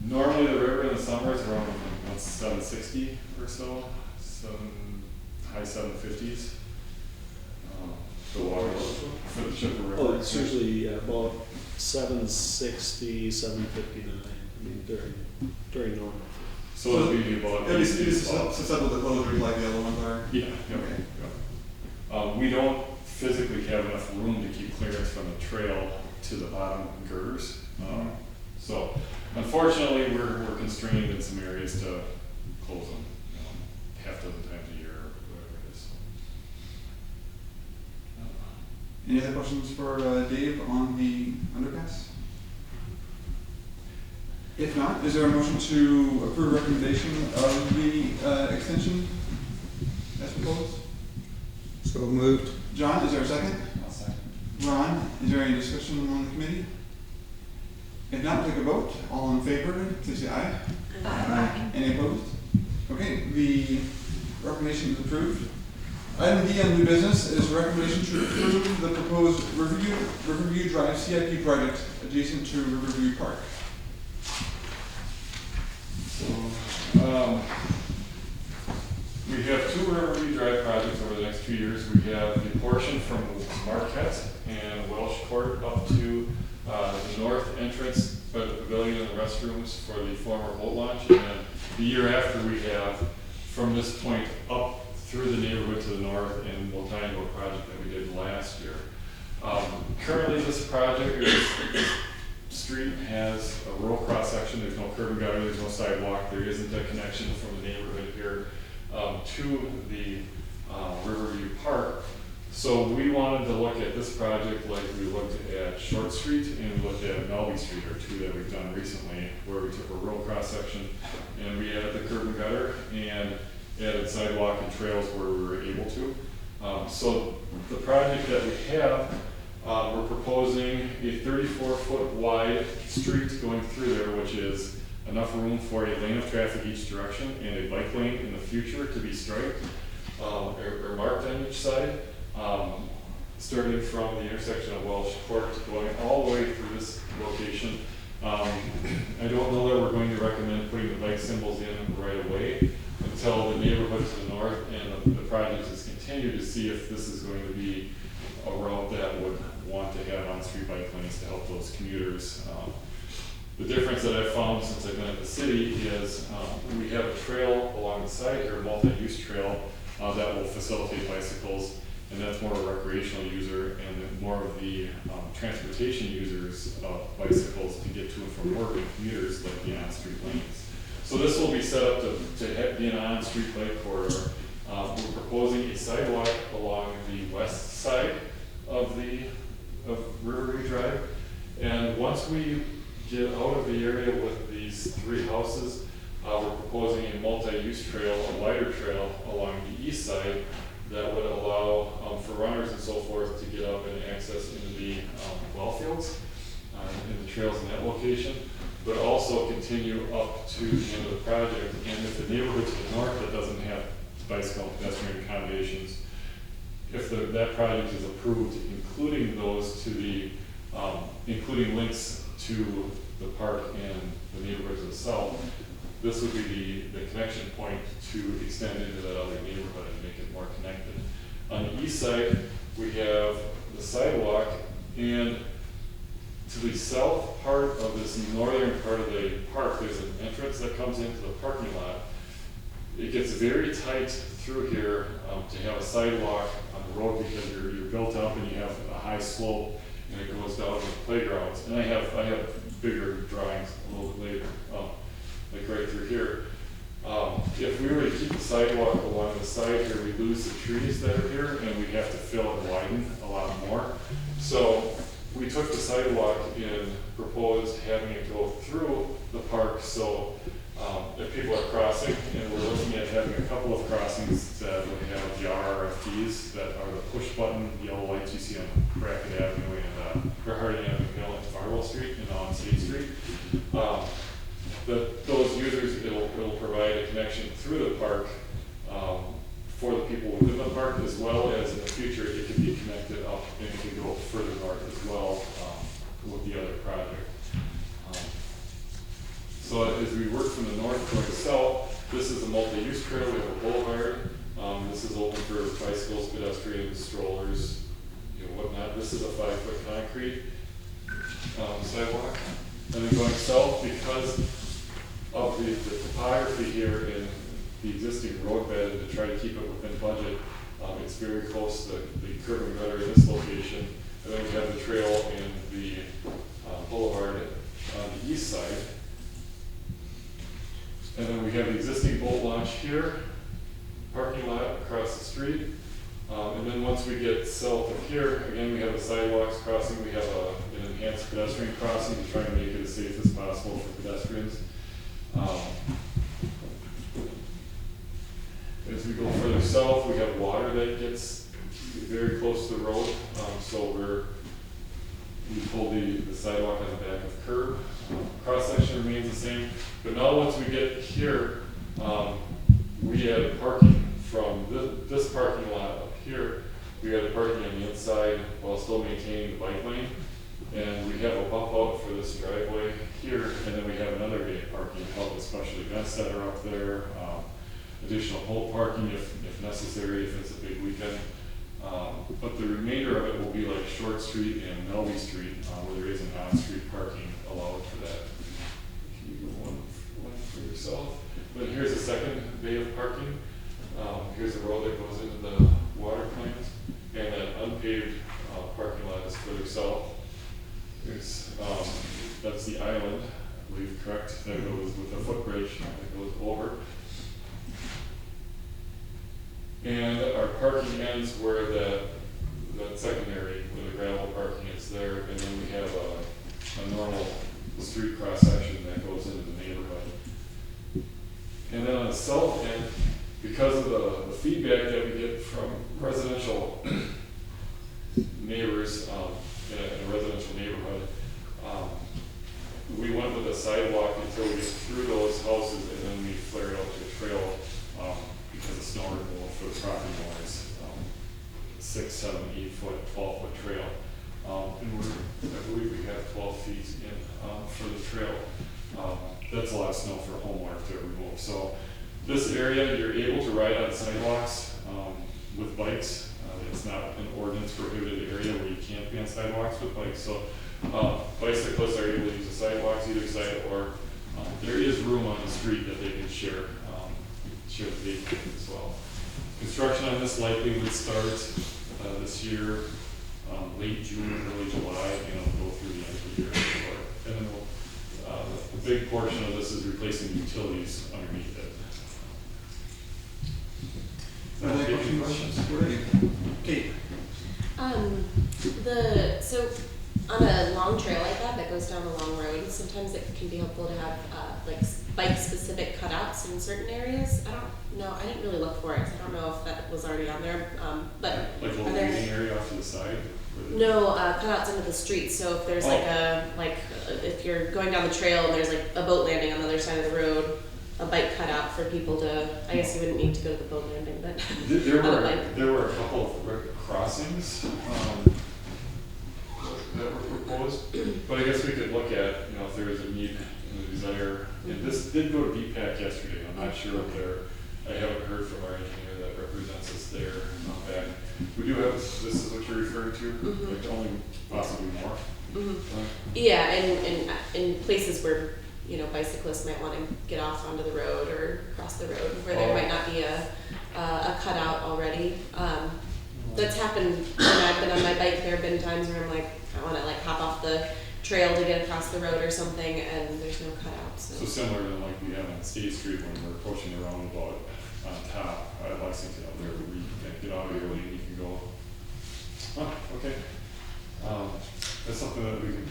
Normally the river in the summer is around 760 or so, high 750s. The water for the Chippewa River. Oh, it's usually about 760, 759, I mean, during normal. So it'll be about. It'll be susceptible to closures like the other ones are? Yeah, okay. Yeah. We don't physically have enough room to keep clearance from the trail to the bottom girders. So unfortunately, we're constrained in some areas to close them, half dozen times a year or whatever it is. Any other questions for Dave on the underpass? If not, is there a motion to approve recommendation of the extension as proposed? So moved. John, is there a second? I'll second. Ron, is there any discussion on the committee? If not, take a vote. All in favor, please say aye. Aye. Any opposed? Okay, the recommendation is approved. Item D on new business is recommendation to approve the proposed Riverview Drive CIP project adjacent to Riverview Park. We have two Riverview Drive projects over the next 2 years. We have the portion from Marquette and Welsh Court up to the north entrance by the pavilion and the restrooms for the former boat launch. And the year after, we have from this point up through the neighborhood to the north, and we'll tie into a project that we did last year. Currently, this project, this street has a rural cross section. There's no curb and gutter, there's no sidewalk. There isn't a connection from the neighborhood here to the Riverview Park. So we wanted to look at this project like we looked at Short Street and we looked at Melby Street, or two that we've done recently, where we took a rural cross section and we added the curb and gutter and added sidewalk and trails where we were able to. So the project that we have, we're proposing a 34-foot wide street going through there, which is enough room for a lane of traffic each direction and a bike lane in the future to be striped or marked on each side, starting from the intersection of Welsh Court going all the way through this location. I don't know that we're going to recommend putting the bike symbols in right away until the neighborhood to the north and the project is continued to see if this is going to be a route that would want to have on-street bike lanes to help those commuters. The difference that I've found since I've been at the city is we have a trail along the side here, a multi-use trail that will facilitate bicycles, and that's more of a recreational user, and then more of the transportation users of bicycles to get to and from work, and commuters like the on-street lanes. So this will be set up to be an on-street bike corridor. We're proposing a sidewalk along the west side of Riverview Drive, and once we get out of the area with these three houses, we're proposing a multi-use trail, a wider trail along the east side that would allow for runners and so forth to get up and access into the well fields and the trails in that location, but also continue up to the end of the project. And if the neighborhood to the north that doesn't have bicycle and pedestrian accommodations, if that project is approved, including those to the, including links to the park and the neighborhood to the south, this would be the connection point to extend into that other neighborhood and make it more connected. On the east side, we have the sidewalk, and to the south part of this northern part of the park, there's an entrance that comes into the parking lot. It gets very tight through here to have a sidewalk on the road because you're built up and you have a high slope and it goes down to the playgrounds. And I have bigger drawings a little bit later, like right through here. If we were to keep the sidewalk along the side here, we lose the trees that are here and we have to fill and widen a lot more. So we took the sidewalk and proposed having it go through the park, so if people are crossing, and we're looking at having a couple of crossings that would have the RRFDs that are the push button yellow lights you see on Brackett Avenue and Harding Avenue Hill and Farwell Street and on State Street. Those users, it'll provide a connection through the park for the people within the park, as well as in the future it can be connected up and it can go further north as well with the other project. So So as we work from the north going south, this is a multi-use trail, we have a boulevard. This is open for bicycles, pedestrians, strollers, whatnot. This is a 5-foot concrete sidewalk. And then going south, because of the topography here and the existing road bed, and to try to keep it within budget, it's very close to the curb and gutter in this location. And then we have the trail and the boulevard on the east side. And then we have the existing boat launch here, parking lot across the street. And then once we get south of here, again, we have the sidewalks crossing. We have an enhanced pedestrian crossing to try and make it as safe as possible for pedestrians. As we go further south, we have water that gets very close to the road. So we pull the sidewalk on the back of the curb. Cross section remains the same, but now once we get here, we added parking from this parking lot up here. We added parking on the inside while still maintaining the bike lane. And we have a bump out for this driveway here, and then we have another bay parking to help with special events that are up there. Additional whole parking if necessary, if it's a big weekend. But the remainder of it will be like Short Street and Melby Street, where there isn't on-street parking allowed for that. Can you go one for yourself? But here's a second bay of parking. Here's a road that goes into the water plant, and that unpaved parking lot is further south. That's the island, I believe, correct? That goes with a footbridge that goes over. And our parking ends where that secondary, where the gravel parking is there, and then we have a normal street cross section that goes into the neighborhood. And then on the south end, because of the feedback that we get from residential neighbors in a residential neighborhood, we went with a sidewalk until we get through those houses, and then we flared out to a trail because of snow removal for the property owners. 6, 7, 8 foot, 12 foot trail. And I believe we have 12 feet in for the trail. That's a lot of snow for a homeowner to remove. So this area, you're able to ride on sidewalks with bikes. It's not an ordinance prohibited area where you can't be on sidewalks with bikes. So bicyclists are able to use the sidewalks either side, or there is room on the street that they can share the pavement as well. Construction on this likely would start this year, late June, early July, and go through the end of the year. And then the big portion of this is replacing utilities underneath it. Any questions? We're ready. Kate? So on a long trail like that goes down a long road, sometimes it can be helpful to have like bike-specific cutouts in certain areas. I don't know, I didn't really look for it, so I don't know if that was already on there, but Like a little waiting area off to the side? No, cutouts into the street. So if there's if you're going down the trail and there's like a boat landing on the other side of the road, a bike cutout for people to, I guess you wouldn't need to go to the boat landing, but there were a couple of crossings that were proposed, but I guess we could look at, if there is a need and a desire. And this did go to BPAC yesterday. I'm not sure if I haven't heard from our engineer that represents us there back. We do have, this is what you're referring to, like only possibly more. Yeah, and in places where bicyclists might want to get off onto the road or cross the road where there might not be a cutout already. That's happened when I've been on my bike. There have been times where I'm like, I want to like hop off the trail to get across the road or something, and there's no cutout. So similar to like we have on State Street when we're approaching the roundabout on top at Lexington, there where you can't get out of your lane, you can go. Oh, okay. That's something that we can.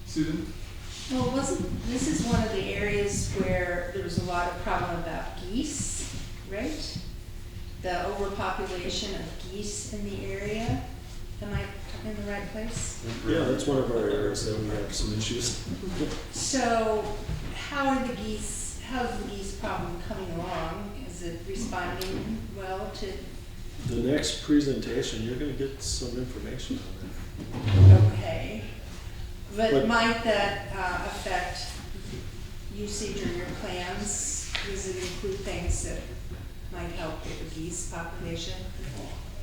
Susan? Well, this is one of the areas where there was a lot of problem about geese, right? The overpopulation of geese in the area. Am I in the right place? Yeah, that's one of our areas that we have some issues. So how's the geese problem coming along? Is it responding well to? The next presentation, you're gonna get some information on that. Okay. But might that affect usage or your plans? Does it include things that might help with the geese population?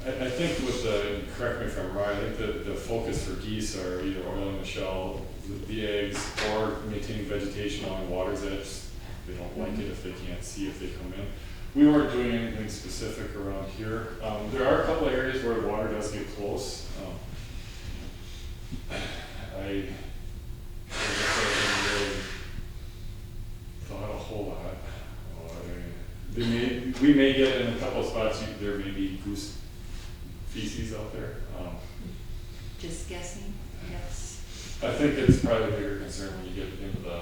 I think with the, correct me if I'm wrong, I think the focus for geese are either oiling the shell, the eggs, or maintaining vegetation along the water's edge. They don't like it if they can't see if they come in. We weren't doing anything specific around here. There are a couple of areas where the water does get close. I guess I haven't really thought a whole lot. We may get in a couple of spots, there may be goose feces out there. Just guessing, yes. I think it's probably a bigger concern when you get into the,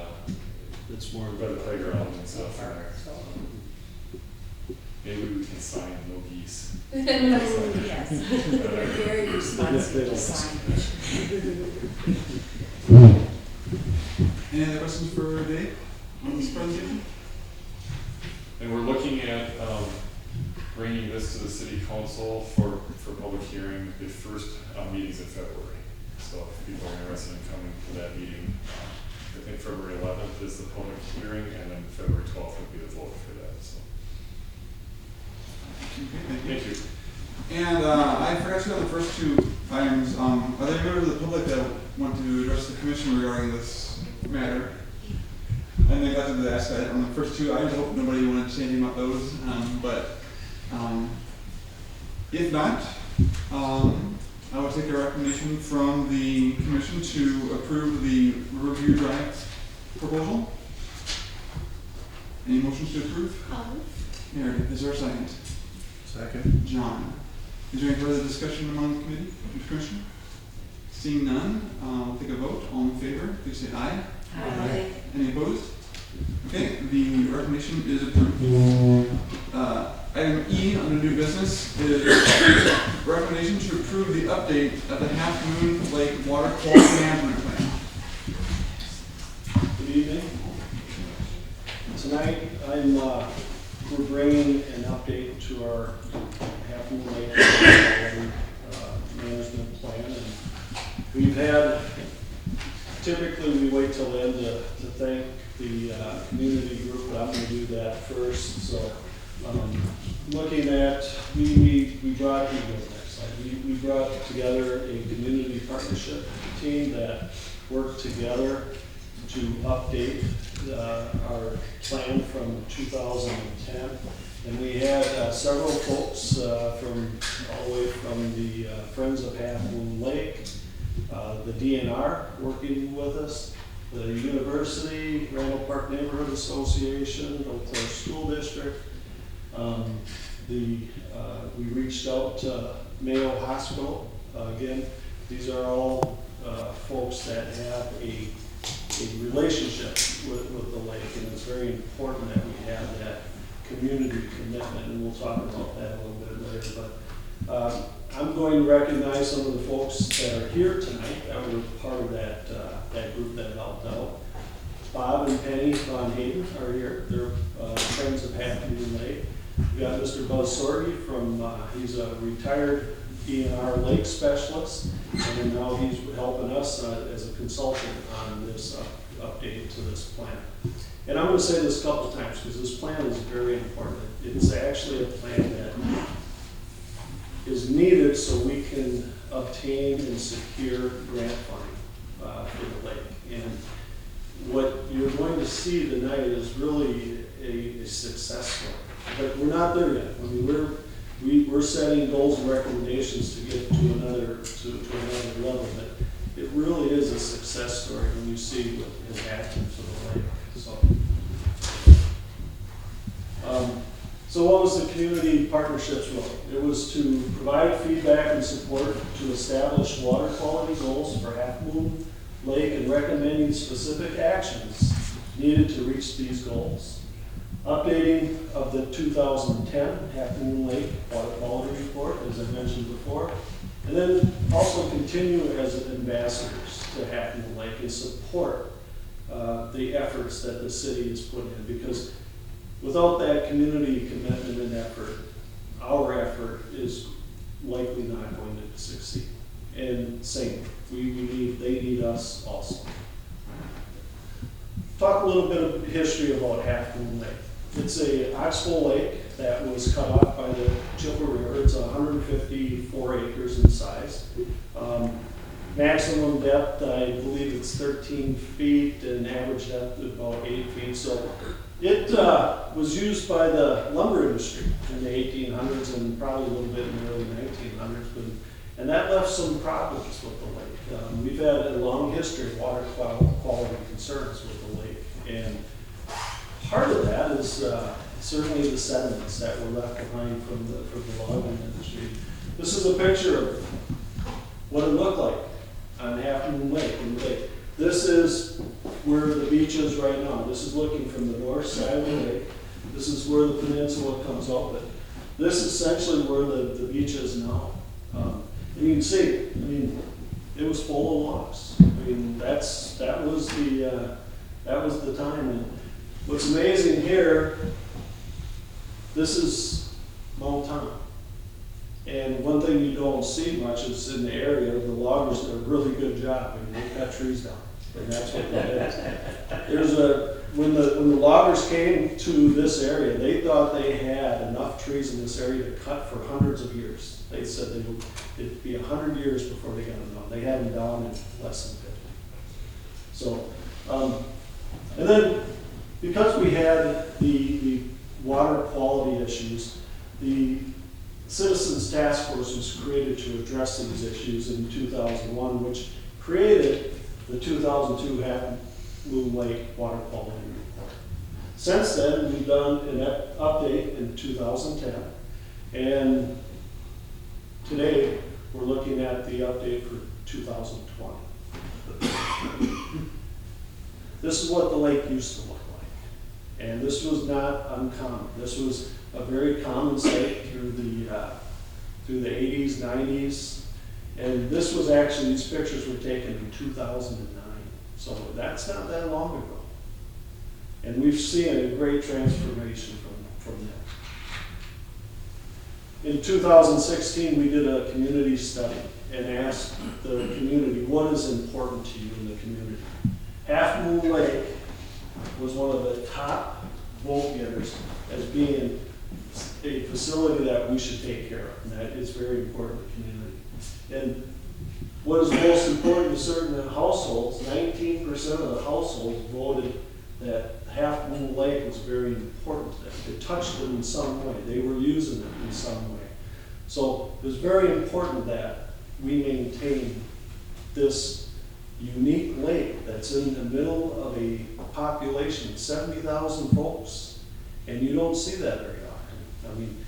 It's more by the playground and stuff. So, Maybe we can sign no geese. yes, they're very responsive to signage. Any other questions for Dave on this presentation? And we're looking at bringing this to the city council for public hearing the first meetings in February. So if people are interested in coming to that meeting, I think February 11th is the public hearing, and then February 12th would be the vote for that. So Okay, thank you. And I forgot to go on the first two items. Are there any members of the public that want to address the commission regarding this matter? I neglected to ask that on the first two items. I hope nobody wanted to say anything about those. If not, I would take a recommendation from the commission to approve the review draft proposal. Any motions to approve? Mary, is there a second? Second. John. Is there any further discussion among the committee, the commission? Seeing none, we'll take a vote. All in favor, please say aye. Aye. Any opposed? Okay, the recommendation is approved. Item E under new business is recommendation to approve the update of the Half Moon Lake Water Quality Management Plan. Good evening. Tonight, we're bringing an update to our Half Moon Lake Water Management Plan. And we've had, typically we wait till the end to thank the community group, but I'm going to do that first. So looking at, we brought, next slide, we brought together a community partnership team that worked together to update our plan from 2010. And we had several folks from all the way from the Friends of Half Moon Lake, the DNR working with us, the University, Randall Park Neighborhood Association, Eau Claire School District. We reached out to Mayo Hospital. Again, these are all folks that have a relationship with the lake, and it's very important that we have that community commitment, and we'll talk about that a little bit later. But I'm going to recognize some of the folks that are here tonight that were part of that group that helped out. Bob and Penny Von Hayden are here. They're Friends of Half Moon Lake. We got Mr. Buzz Sorge from, he's a retired DNR lake specialist, and now he's helping us as a consultant on this update to this plan. And I'm going to say this a couple times because this plan is very important. It's actually a plan that is needed so we can obtain and secure grant funding for the lake. And what you're going to see tonight is really a success story. But we're not there yet. I mean, we're setting goals and recommendations to get to another level. But it really is a success story when you see what has happened to the lake. So what was the community partnerships role? It was to provide feedback and support to establish water quality goals for Half Moon Lake and recommending specific actions needed to reach these goals. Updating of the 2010 Half Moon Lake Water Quality Report, as I mentioned before, and then also continue as ambassadors to Half Moon Lake and support the efforts that the city has put in, because without that community commitment and effort, our effort is likely not going to succeed. And same, they need us also. Talk a little bit of history about Half Moon Lake. It's a oxbow lake that was cut off by the Chippewa River. It's 154 acres in size. Maximum depth, I believe it's 13 feet, and average depth about 8 feet. So it was used by the lumber industry in the 1800s and probably a little bit in the early 1900s. And that left some problems with the lake. We've had a long history of water quality concerns with the lake. And part of that is certainly the sediments that were left behind from the logging industry. This is a picture of what it looked like on Half Moon Lake. This is where the beach is right now. This is looking from the north side of the lake. This is where the peninsula comes out. But this is essentially where the beach is now. And you can see, I mean, it was full of logs. I mean, that was the time. And what's amazing here, this is Mount Tom. And one thing you don't see much is in the area, the loggers did a really good job. I mean, they cut trees down, and that's what that is. When the loggers came to this area, they thought they had enough trees in this area to cut for hundreds of years. They said it'd be 100 years before they got them down. They had them down in less than 50. So, and then because we had the water quality issues, the Citizens Task Force was created to address these issues in 2001, which created the 2002 Half Moon Lake Water Quality Report. Since then, we've done an update in 2010, and today we're looking at the update for 2020. This is what the lake used to look like, and this was not uncommon. This was a very common sight through the 80s, 90s, and this was actually, these pictures were taken in 2009, so that's not that long ago. And we've seen a great transformation from that. In 2016, we did a community study and asked the community, what is important to you in the community? Half Moon Lake was one of the top vote getters as being a facility that we should take care of, and that is very important to the community. And what is most important to certain households, 19% of the households voted that Half Moon Lake was very important to them. It touched them in some way. They were using it in some way. So it was very important that we maintain this unique lake that's in the middle of a population of 70,000 folks, and you don't see that very often. I mean,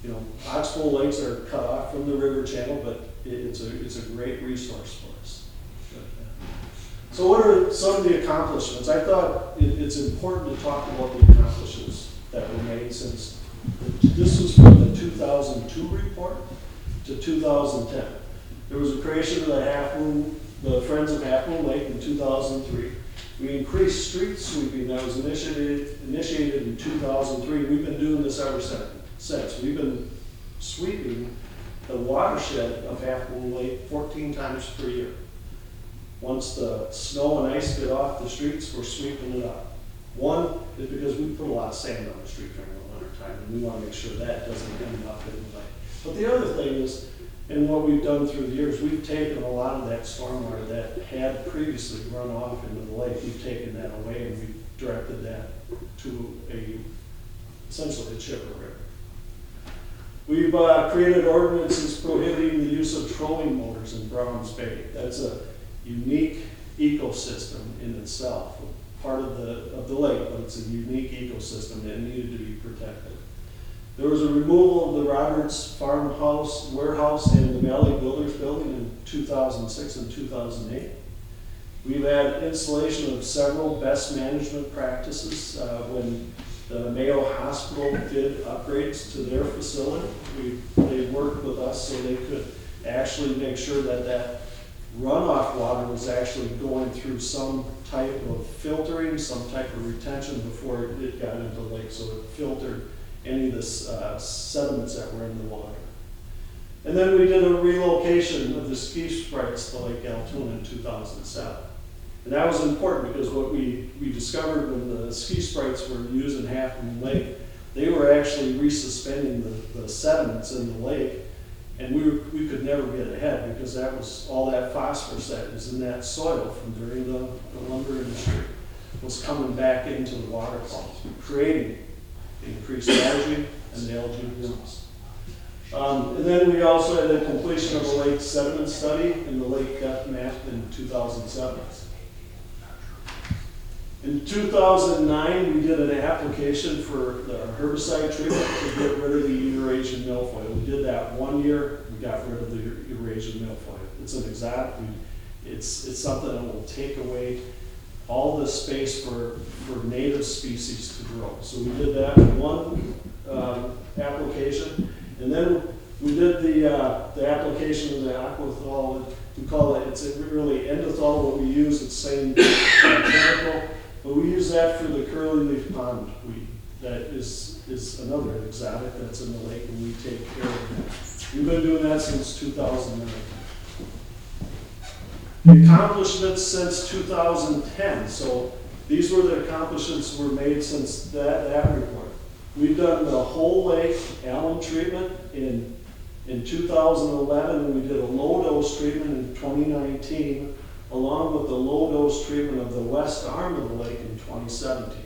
you know, oxbow lakes are cut off from the river channel, but it's a great resource for us. So what are some of the accomplishments? I thought it's important to talk about the accomplishments that were made since this was from the 2002 report to 2010. There was a creation of the Friends of Half Moon Lake in 2003. We increased street sweeping that was initiated in 2003. We've been doing this ever since. We've been sweeping the watershed of Half Moon Lake 14 times per year. Once the snow and ice get off the streets, we're sweeping it up. One is because we put a lot of sand on the street during the winter time, and we want to make sure that doesn't end up in the lake. But the other thing is, and what we've done through the years, we've taken a lot of that stormwater that had previously run off into the lake. We've taken that away, and we've directed that to essentially a Chippewa River. We've created ordinances prohibiting the use of trolling motors in Browns Bay. That's a unique ecosystem in itself, part of the lake, but it's a unique ecosystem that needed to be protected. There was a removal of the Roberts Farmhouse Warehouse and the Valley Builders Building in 2006 and 2008. We've had installation of several best management practices when the Mayo Hospital did upgrades to their facility. They worked with us so they could actually make sure that runoff water was actually going through some type of filtering, some type of retention before it got into the lake, so it filtered any of the sediments that were in the water. And then we did a relocation of the ski sprites to Lake Altoona in 2007. And that was important because what we discovered when the ski sprites were used in Half Moon Lake, they were actually resuspending the sediments in the lake, and we could never get ahead because that was all that phosphorus that was in that soil from during the lumber industry was coming back into the water columns, creating increased algae and the algae blooms. And then we also had the completion of a lake sediment study and the lake depth map in 2007. In 2009, we did an application for the herbicide treatment to get rid of the Eurasian milfoil. We did that 1 year, we got rid of the Eurasian milfoil. It's an exotic, it's something that will take away all the space for native species to grow. So we did that in one application, and then we did the application of the aquathol. We call it, it's really endotol, what we use, it's the same chemical. But we use that for the curly leaf pond weed. That is another exotic that's in the lake, and we take care of that. We've been doing that since 2009. The accomplishments since 2010. So these were the accomplishments were made since that report. We've done the whole lake alum treatment in 2011, and we did a low dose treatment in 2019. Along with the low-dose treatment of the west arm of the lake in 2017.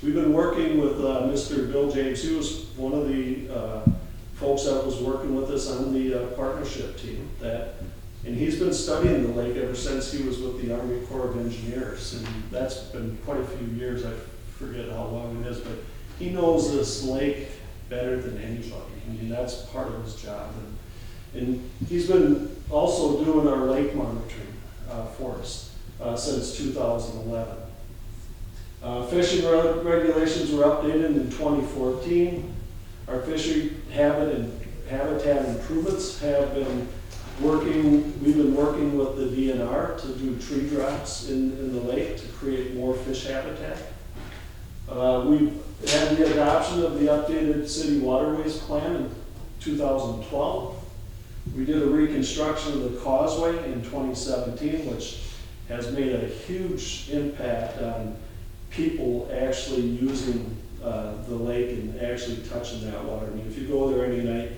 We've been working with Mr. Bill James. He was one of the folks that was working with us on the partnership team. And he's been studying the lake ever since he was with the Army Corps of Engineers. And that's been quite a few years. I forget how long it is, but he knows this lake better than anybody. I mean, that's part of his job. And he's been also doing our lake monitoring for us since 2011. Fishing regulations were updated in 2014. Our fishery habitat improvements have been working, we've been working with the DNR to do tree drops in the lake to create more fish habitat. We had the adoption of the updated city waterways plan in 2012. We did a reconstruction of the causeway in 2017, which has made a huge impact on people actually using the lake and actually touching that water. I mean, if you go there any night,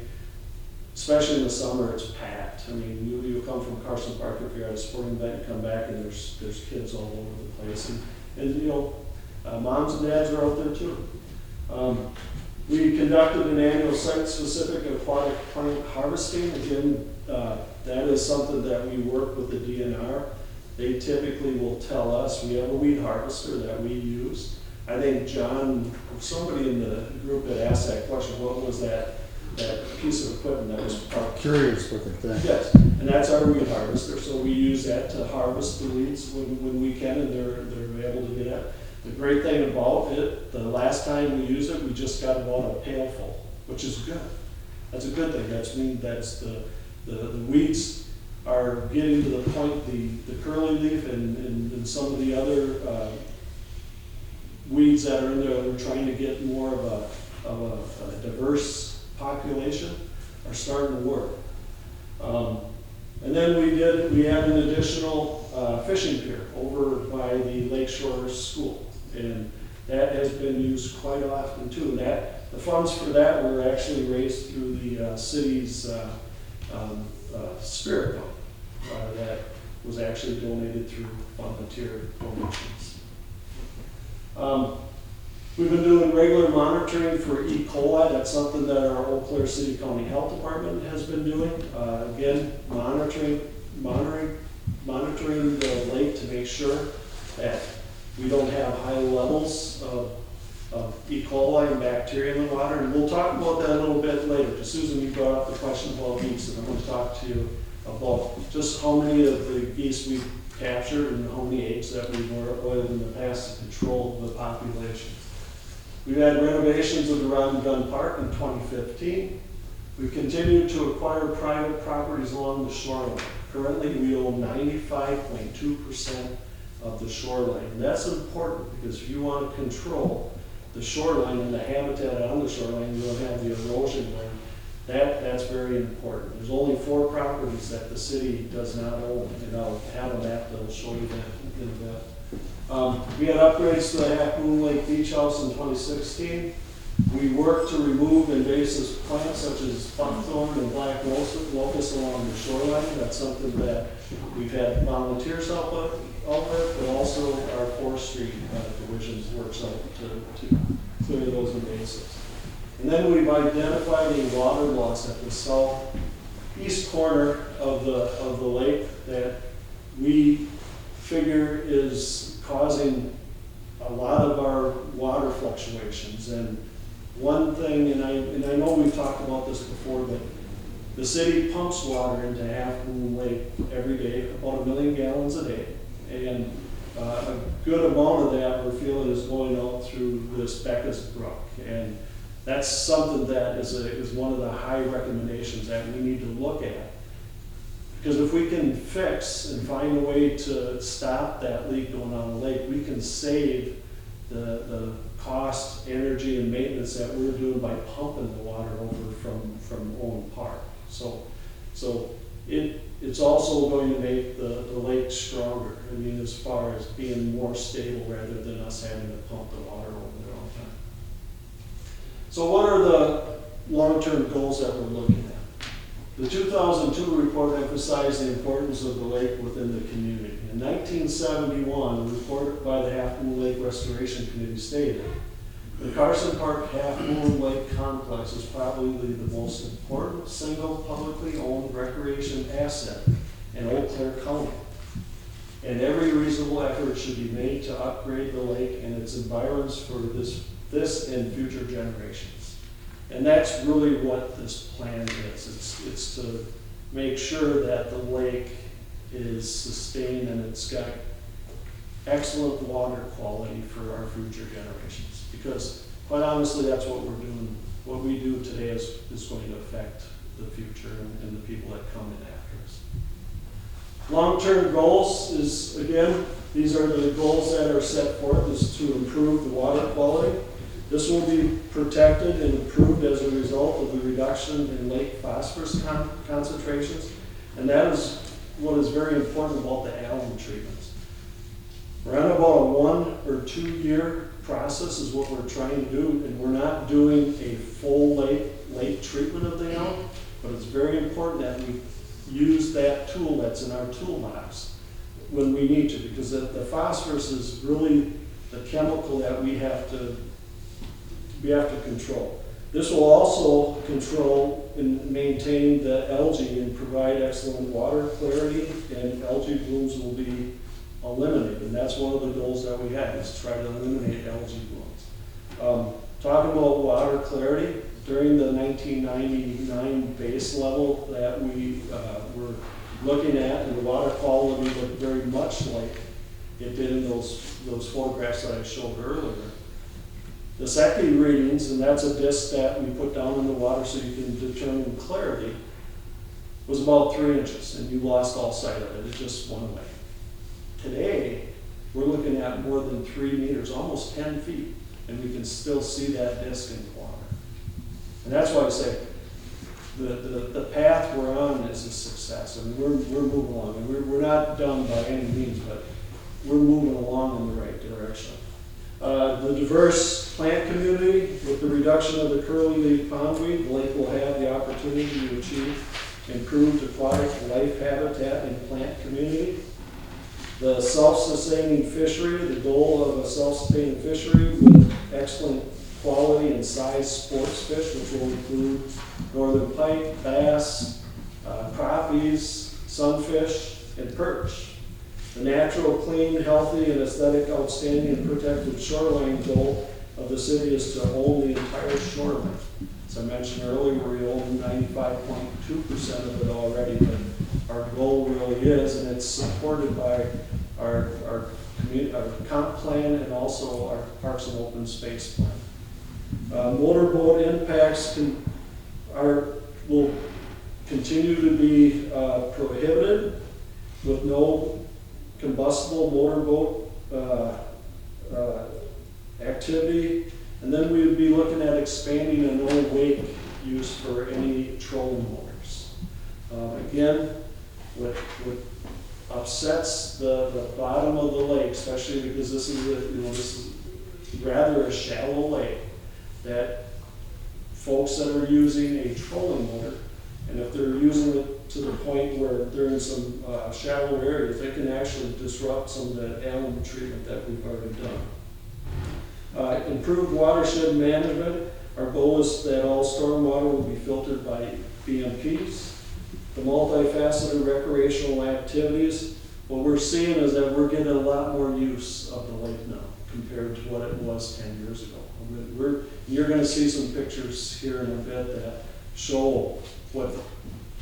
especially in the summer, it's packed. I mean, you come from Carson Park, if you're at a sporting event, you come back and there's kids all over the place. And you know, moms and dads are out there too. We conducted an annual site-specific aquatic plant harvesting. Again, that is something that we work with the DNR. They typically will tell us, we have a weed harvester that we use. I think John, somebody in the group had asked that question, what was that piece of equipment that was parked? Curious looking thing. Yes, and that's our weed harvester. So we use that to harvest the weeds when we can, and they're able to get it. The great thing about it, the last time we used it, we just got about a pail full, which is good. That's a good thing. That's the weeds are getting to the point, the curly leaf and some of the other weeds that are in there that we're trying to get more of a diverse population are starting to work. And then we had an additional fishing pier over by the Lakeshore School. And that has been used quite often too. And the funds for that were actually raised through the city's spirit fund that was actually donated through volunteer donations. We've been doing regular monitoring for E. coli. That's something that our Eau Claire City County Health Department has been doing. Again, monitoring the lake to make sure that we don't have high levels of E. coli and bacteria in the water. And we'll talk about that a little bit later. Susan, you brought up the question about geese, and I'm going to talk to you about just how many of the geese we've captured and how many eggs that we've oiled in the past to control the population. We've had renovations of the Rod and Gun Park in 2015. We continue to acquire private properties along the shoreline. Currently, we own 95.2% of the shoreline. And that's important because if you want to control the shoreline and the habitat on the shoreline, you don't have the erosion where That's very important. There's only 4 properties that the city does not own, and I'll have a map that'll show you that in a bit. We had upgrades to the Half Moon Lake Beach House in 2016. We worked to remove invasive plants such as buckthorn and black locust along the shoreline. That's something that we've had volunteers help with, but also our forestry divisions works out to clear those invasives. And then we've identified a water loss at the southeast corner of the lake that we figure is causing a lot of our water fluctuations. And one thing, and I know we've talked about this before, but the city pumps water into Half Moon Lake every day, about 1 million gallons a day. And a good amount of that we're feeling is going out through this Becca's Brook. And that's something that is one of the high recommendations that we need to look at. Because if we can fix and find a way to stop that leak going on the lake, we can save the cost, energy, and maintenance that we're doing by pumping the water over from Owen Park. So it's also going to make the lake stronger. I mean, as far as being more stable rather than us having to pump the water over there all the time. So what are the long-term goals that we're looking at? The 2002 report emphasized the importance of the lake within the community. In 1971, a report by the Half Moon Lake Restoration Committee stated, the Carson Park Half Moon Lake Complex is probably the most important single publicly owned recreation asset in Eau Claire County. And every reasonable effort should be made to upgrade the lake and its environs for this and future generations. And that's really what this plan is. It's to make sure that the lake is sustained and it's got excellent water quality for our future generations. Because quite honestly, that's what we're doing. What we do today is going to affect the future and the people that come in after us. Long-term goals is, again, these are the goals that are set forth, is to improve the water quality. This will be protected and improved as a result of the reduction in lake phosphorus concentrations. And that is what is very important about the alum treatments. We're on about a 1 or 2 year process is what we're trying to do, and we're not doing a full lake treatment of the alum, but it's very important that we use that tool that's in our toolbox when we need to, because the phosphorus is really the chemical that we have to control. This will also control and maintain the algae and provide excellent water clarity, and algae blooms will be eliminated. And that's one of the goals that we have, is try to eliminate algae blooms. Talking about water clarity, during the 1999 base level that we were looking at, and the water quality looked very much like it did in those photographs that I showed earlier. The SECI readings, and that's a disc that we put down in the water so you can determine clarity, was about 3 inches, and you lost all sight of it. It just went away. Today, we're looking at more than 3 meters, almost 10 feet, and we can still see that disc in the water. And that's why I say the path we're on is a success. I mean, we're moving along, and we're not done by any means, but we're moving along in the right direction. The diverse plant community, with the reduction of the curly-leaf pondweed, the lake will have the opportunity to achieve improved aquatic life habitat and plant community. The self-sustaining fishery, the goal of a self-sustaining fishery with excellent quality and size sports fish, which will include northern pike, bass, crappies, sunfish, and perch. The natural, clean, healthy, and aesthetic, outstanding, and protected shoreline goal of the city is to own the entire shoreline. As I mentioned earlier, we own 95.2% of it already, but our goal really is, and it's supported by our comp plan and also our parks and open space plan. Motorboat impacts will continue to be prohibited with no combustible motorboat activity, and then we would be looking at expanding a no-wake used for any trolling motors. Again, what upsets the bottom of the lake, especially because this is rather a shallow lake, that folks that are using a trolling motor, and if they're using it to the point where they're in some shallow areas, they can actually disrupt some of that alum treatment that we've already done. Improved watershed management. Our goal is that all stormwater will be filtered by BMPs. The multifaceted recreational activities. What we're seeing is that we're getting a lot more use of the lake now compared to what it was 10 years ago. You're going to see some pictures here in a bit that show what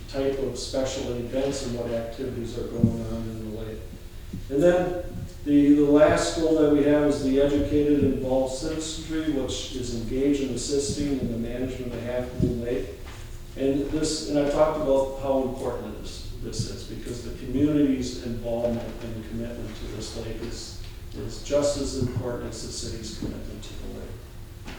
type of special events and what activities are going on in the lake. And then the last goal that we have is the educated and involved citizenry, which is engaged in assisting in the management of Half Moon Lake. And I talked about how important this is, because the community's involvement and commitment to this lake is just as important as the city's commitment to the lake.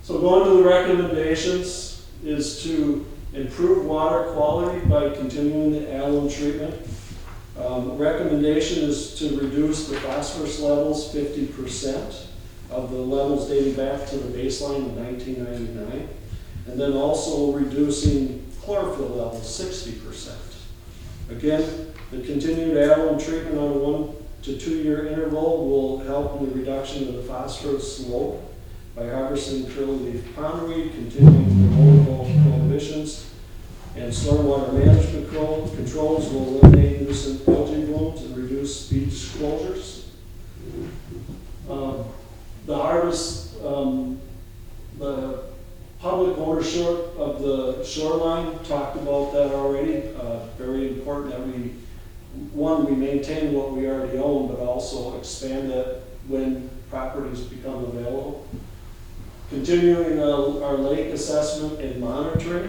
So going to the recommendations is to improve water quality by continuing the alum treatment. Recommendation is to reduce the phosphorus levels 50% of the levels dating back to the baseline of 1999. And then also reducing chlorophyll levels 60%. Again, the continued alum treatment on a 1 to 2 year interval will help in the reduction of the phosphorus load by harvesting krill leaf pondweed, continuing the local prohibitions, and stormwater management controls will eliminate nuisance algae blooms and reduce beach closures. The harvest, the public ownership of the shoreline, talked about that already. Very important that we maintain what we already own, but also expand it when properties become available. Continuing our lake assessment and monitoring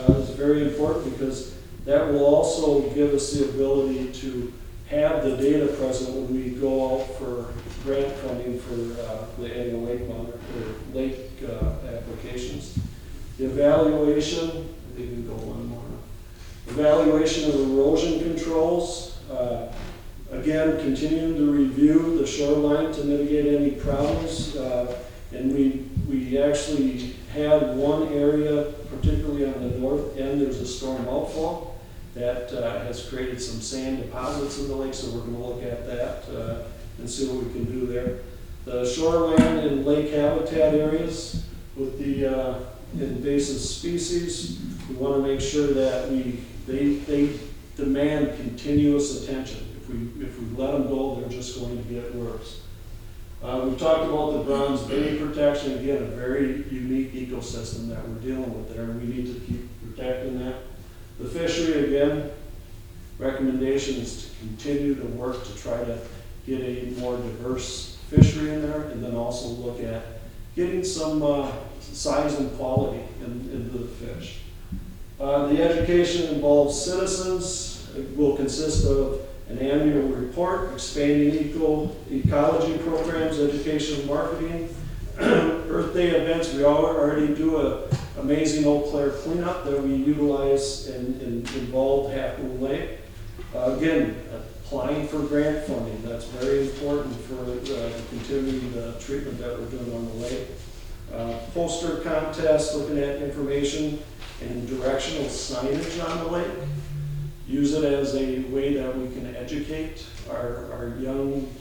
is very important, because that will also give us the ability to have the data present when we go out for grant funding for the annual lake applications. The evaluation, I think we can go one more. Evaluation of erosion controls. Again, continuing to review the shoreline to mitigate any problems. And we actually had one area, particularly on the north end, there's a storm outfall that has created some sand deposits in the lake, so we're going to look at that and see what we can do there. The shoreline and lake habitat areas with the invasive species, we want to make sure that they demand continuous attention. If we let them go, they're just going to get worse. We talked about the Bronze Bay protection. Again, a very unique ecosystem that we're dealing with there, and we need to keep protecting that. The fishery, again, recommendation is to continue to work to try to get a more diverse fishery in there, and then also look at getting some size and quality into the fish. The education involves citizens. It will consist of an annual report, expanding ecology programs, education and marketing, Earth Day events. We already do an amazing Eau Claire cleanup that we utilize and involve Half Moon Lake. Again, applying for grant funding. That's very important for continuing the treatment that we're doing on the lake. Poster contest, looking at information and directional signage on the lake. Use it as a way that we can educate our young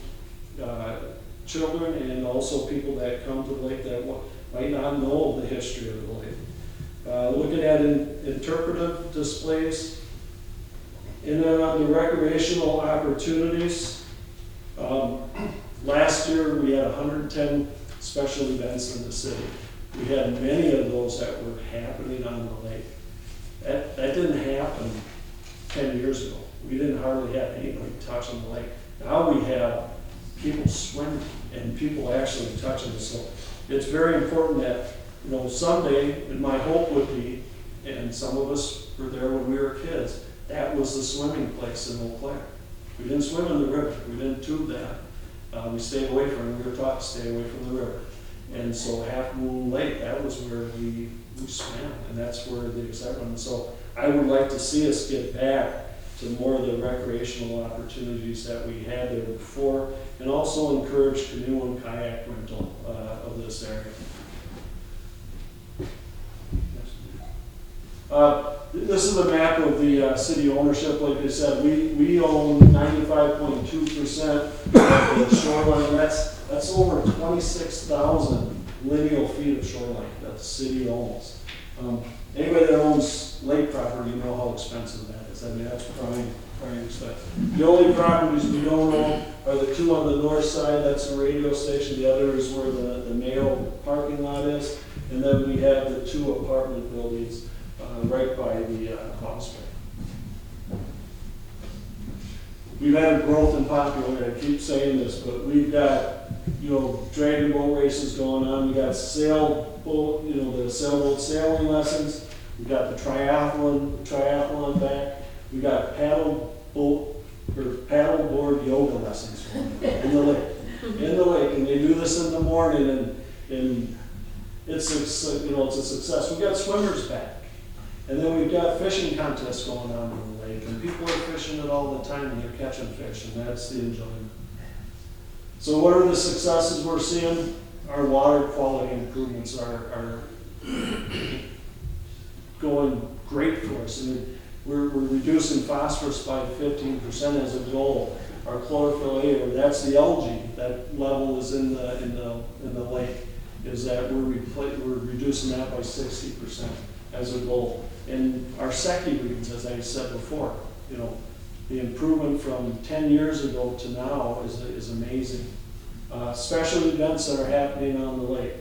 children and also people that come to the lake that might not know the history of the lake. Looking at interpretive displays. And then on the recreational opportunities, last year we had 110 special events in the city. We had many of those that were happening on the lake. That didn't happen 10 years ago. We didn't hardly have anybody touching the lake. Now we have people swimming and people actually touching it. So it's very important that, someday, and my hope would be, and some of us were there when we were kids, that was the swimming place in Eau Claire. We didn't swim in the river. We didn't tube that. We stayed away from it. We were taught to stay away from the river. And so Half Moon Lake, that was where we we swam, and that's where the excitement. So I would like to see us get back to more of the recreational opportunities that we had there before, and also encourage canoe and kayak rental of this area. This is a map of the city ownership. Like I said, we own 95.2% of the shoreline. That's over 26,000 lineal feet of shoreline that the city owns. Anybody that owns lake property, you know how expensive that is. I mean, that's prime expensive. The only properties we don't own are the two on the north side. That's the radio station. The other is where the Mayo parking lot is. And then we have the two apartment buildings right by the causeway. We've had a growth in popularity. I keep saying this, but we've got, dragon boat races going on. We got sailboat, the sailboat sailing lessons. We got the triathlon back. We got paddleboard yoga lessons going on in the lake. And they do this in the morning, and it's a success. We got swimmers back. And then we've got fishing contests going on in the lake, and people are fishing it all the time, and they're catching fish, and that's the enjoyment. So what are the successes we're seeing? Our water quality improvements are going great for us. I mean, we're reducing phosphorus by 15% as a goal. Our chlorophyll A, or that's the algae, that level is in the lake, is that we're reducing that by 60% as a goal. And our SECI readings, as I said before, the improvement from 10 years ago to now is amazing. Special events that are happening on the lake.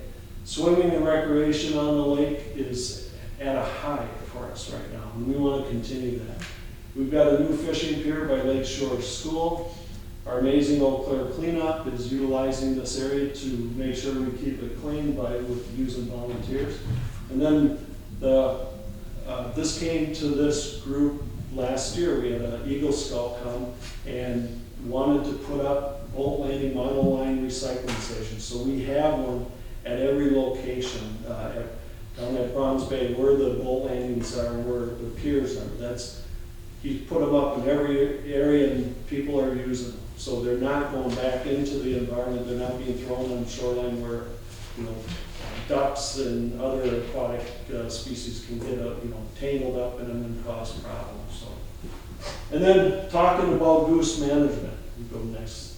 Swimming and recreation on the lake is at a high for us right now, and we want to continue that. We've got a new fishing pier by Lakeshore School. Our amazing Eau Claire cleanup is utilizing this area to make sure we keep it clean with using volunteers. And then this came to this group last year. We had an Eagle Scout come and wanted to put up boat landing monoline recycling stations. So we have one at every location down at Bronze Bay, where the boat landings are, where the piers are. He put them up in every area, and people are using them. So they're not going back into the environment. They're not being thrown on the shoreline where ducks and other aquatic species can get tangled up in them and cause problems. So, and then talking about goose management. We go the next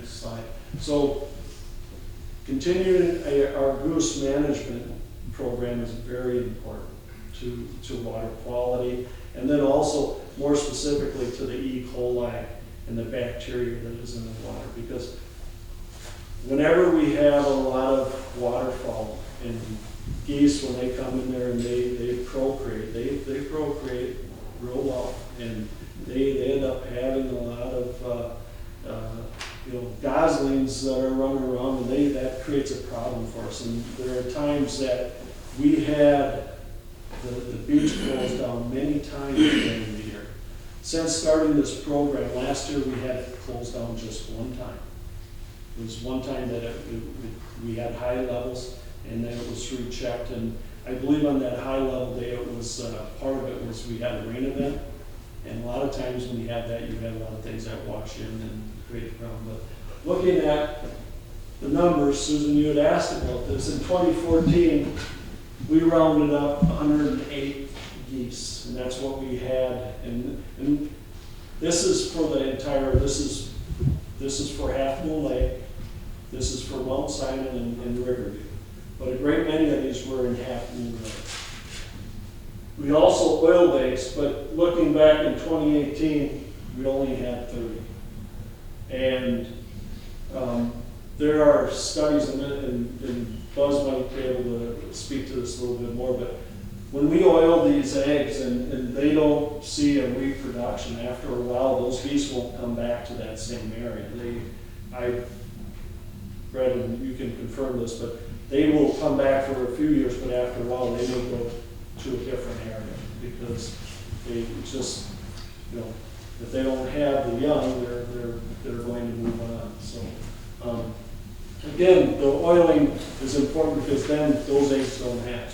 slide. So, continuing our goose management program is very important to water quality, and then also more specifically to the E. coli and the bacteria that is in the water, because whenever we have a lot of waterfowl and geese, when they come in there and they procreate, they procreate real well, and they end up having a lot of goslings that are running around, and that creates a problem for us. And there are times that we had the beach closed down many times during the year. Since starting this program last year, we had it closed down just one time. It was one time that we had high levels, and then it was rechecked. And I believe on that high level day, it was part of it was we had a rain event, and a lot of times when you have that, you have a lot of things that wash in and create a problem. But looking at the numbers, Susan, you had asked about this. In 2014, we rounded up 108 geese, and that's what we had. And this is for the entire. This is for Half Moon Lake. This is for Mount Simon and Riverview. But a great many of these were in Half Moon Lake. We also oil-based, but looking back in 2018, we only had 30. And there are studies in it, and Buzz might be able to speak to this a little bit more, but when we oil these eggs and they don't see a reproduction, after a while, those geese won't come back to that same area. I read, and you can confirm this, but they will come back for a few years, but after a while, they will go to a different area, because they just, if they don't have the young, they're going to move on. So again, the oiling is important, because then those eggs don't hatch.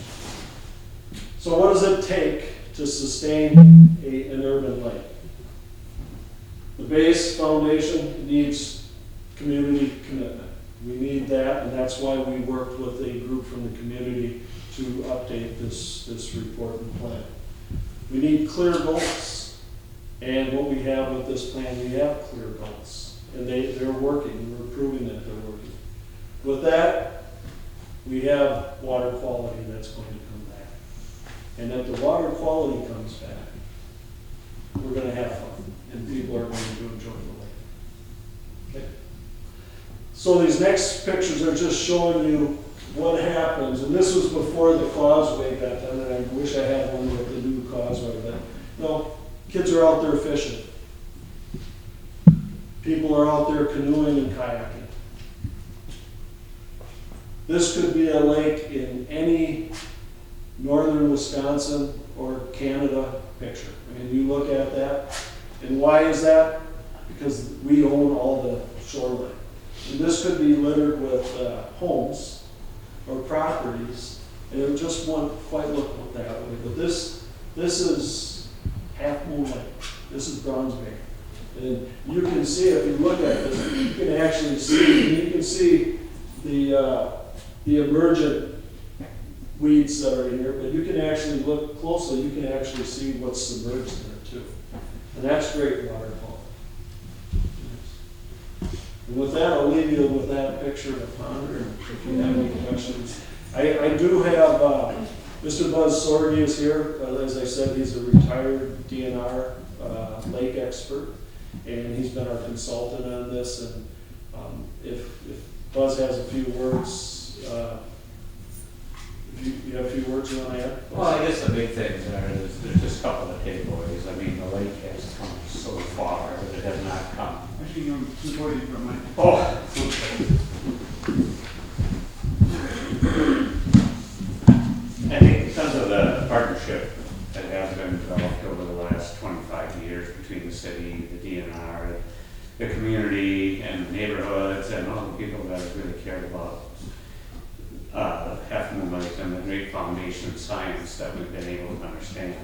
So what does it take to sustain an urban lake? The base foundation needs community commitment. We need that, and that's why we worked with a group from the community to update this report and plan. We need clear goals, and what we have with this plan, we have clear goals, and they're working. We're proving that they're working. With that, we have water quality that's going to come back. And if the water quality comes back, we're going to have fun, and people are going to enjoy the lake. Okay. So these next pictures are just showing you what happens, and this was before the causeway got done, and I wish I had one with the new causeway, but no, kids are out there fishing. People are out there canoeing and kayaking. This could be a lake in any northern Wisconsin or Canada picture. I mean, you look at that, and why is that? Because we own all the shoreline. And this could be littered with homes or properties, and it just won't quite look that way. But this is Half Moon Lake. This is Bronze Bay. And you can see, if you look at this, you can actually see the emergent weeds that are in here, but you can actually look closely, you can actually see what's submerged there too. And that's great water quality. And with that, I'll leave you with that picture to ponder, and if you have any questions. I do have, Mr. Buzz Sorge is here. As I said, he's a retired DNR lake expert, and he's been our consultant on this. And if Buzz has a few words, you have a few words you want to add? Well, I guess the big things there's just a couple of takeaways. I mean, the lake has come so far, but it has not come. Actually, you're supporting for mine. Oh, I think because of the partnership that has been developed over the last 25 years between the city, the DNR, the community, and the neighborhoods, and all the people that have really cared about Half Moon Lake and the great foundation of science that we've been able to understand.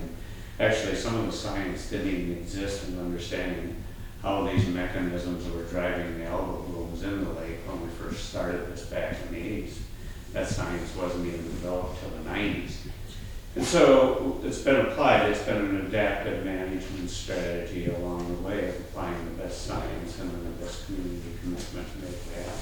Actually, some of the science didn't even exist in understanding how these mechanisms were driving the algal blooms in the lake when we first started this back in the 80s. That science wasn't even developed till the 90s. And so it's been applied, it's been an adaptive management strategy along the way of applying the best science and the best community commitment to make that happen.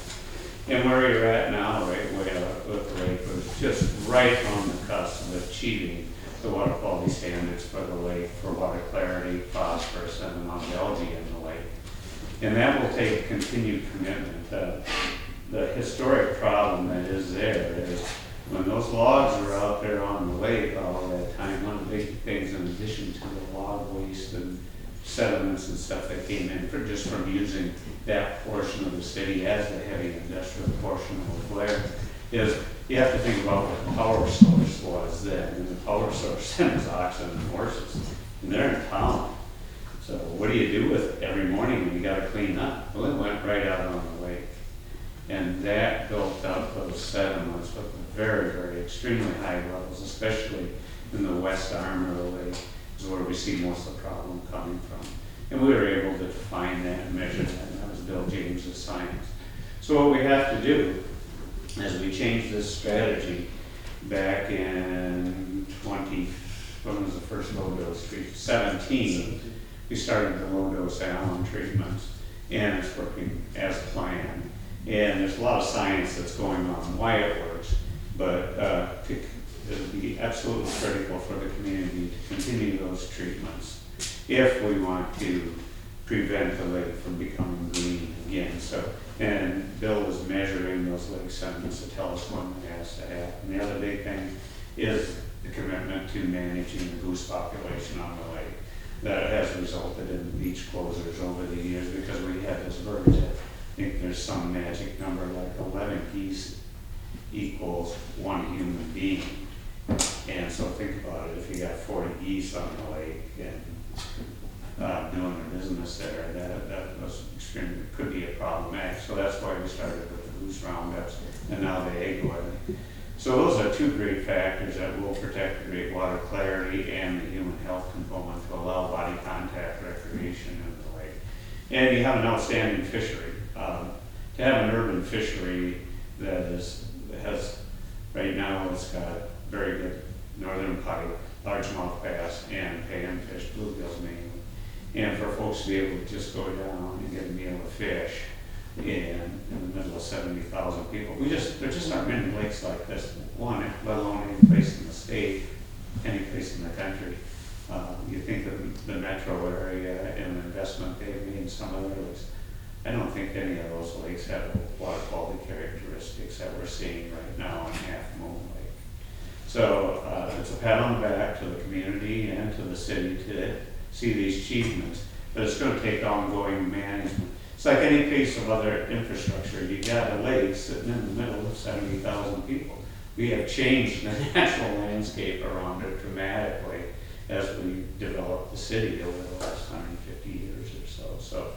And where you're at now, right, way out with the lake was just right on the cusp of achieving the water quality standards for the lake, for water clarity, phosphorus, and the amount of algae in the lake. And that will take continued commitment. The historic problem that is there is when those logs were out there on the lake all that time, one of the big things in addition to the log waste and sediments and stuff that came in just from using that portion of the city as the heavy industrial portion of Blair is you have to think about what the power source was then. And the power source then was oxen and horses. And they're in town. So what do you do with it every morning when you got to clean up? Well, it went right out on the lake. And that built up those sediments with very, very extremely high levels, especially in the west arm of the lake, is where we see most of the problem coming from. And we were able to define that and measure that, and that was Bill James's science. So what we have to do as we change this strategy back in when was the first low dose treatment? 17. We started the low dose alum treatments, and it's working as planned. And there's a lot of science that's going on why it works, but it'll be absolutely critical for the community to continue those treatments if we want to prevent the lake from becoming green again. So, and Bill was measuring those lake sediments to tell us when it has to happen. The other big thing is the commitment to managing the goose population on the lake. That has resulted in beach closures over the years because we have this verge. I think there's some magic number like 11 geese equals one human being. And so think about it, if you got 40 geese on the lake and doing their business there, that was extremely, could be a problematic. So that's why we started with the goose roundups and now the egg oil. So those are two great factors that will protect the great water clarity and the human health component to allow body contact recreation in the lake. And you have an outstanding fishery. To have an urban fishery that has, right now it's got very good northern pike, largemouth bass, and panfish, bluegills mainly. And for folks to be able to just go down and get a meal of fish in the middle of 70,000 people. There just aren't many lakes like this, one, let alone any place in the state, any place in the country. You think of the metro area and the investment they've made in some other lakes. I don't think any of those lakes have the water quality characteristics that we're seeing right now on Half Moon Lake. So it's a pat on the back to the community and to the city to see these achievements, but it's going to take ongoing management. It's like any piece of other infrastructure. You got a lake sitting in the middle of 70,000 people. We have changed the natural landscape around it dramatically as we developed the city over the last 150 years or so. So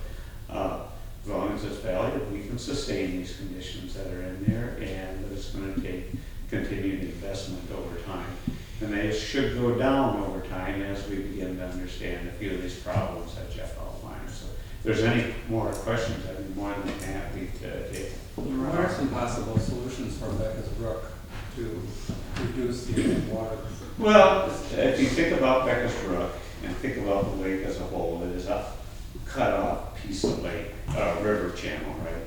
as long as it's valid, we can sustain these conditions that are in there, and it's going to take continued investment over time. And they should go down over time as we begin to understand a few of these problems that Jeff outlined. So if there's any more questions, I'd be more than happy to take. What are some possible solutions for Becca's Brook to reduce the amount of water? Well, if you think about Becca's Brook and think about the lake as a whole, it is a cut off piece of lake, river channel, right?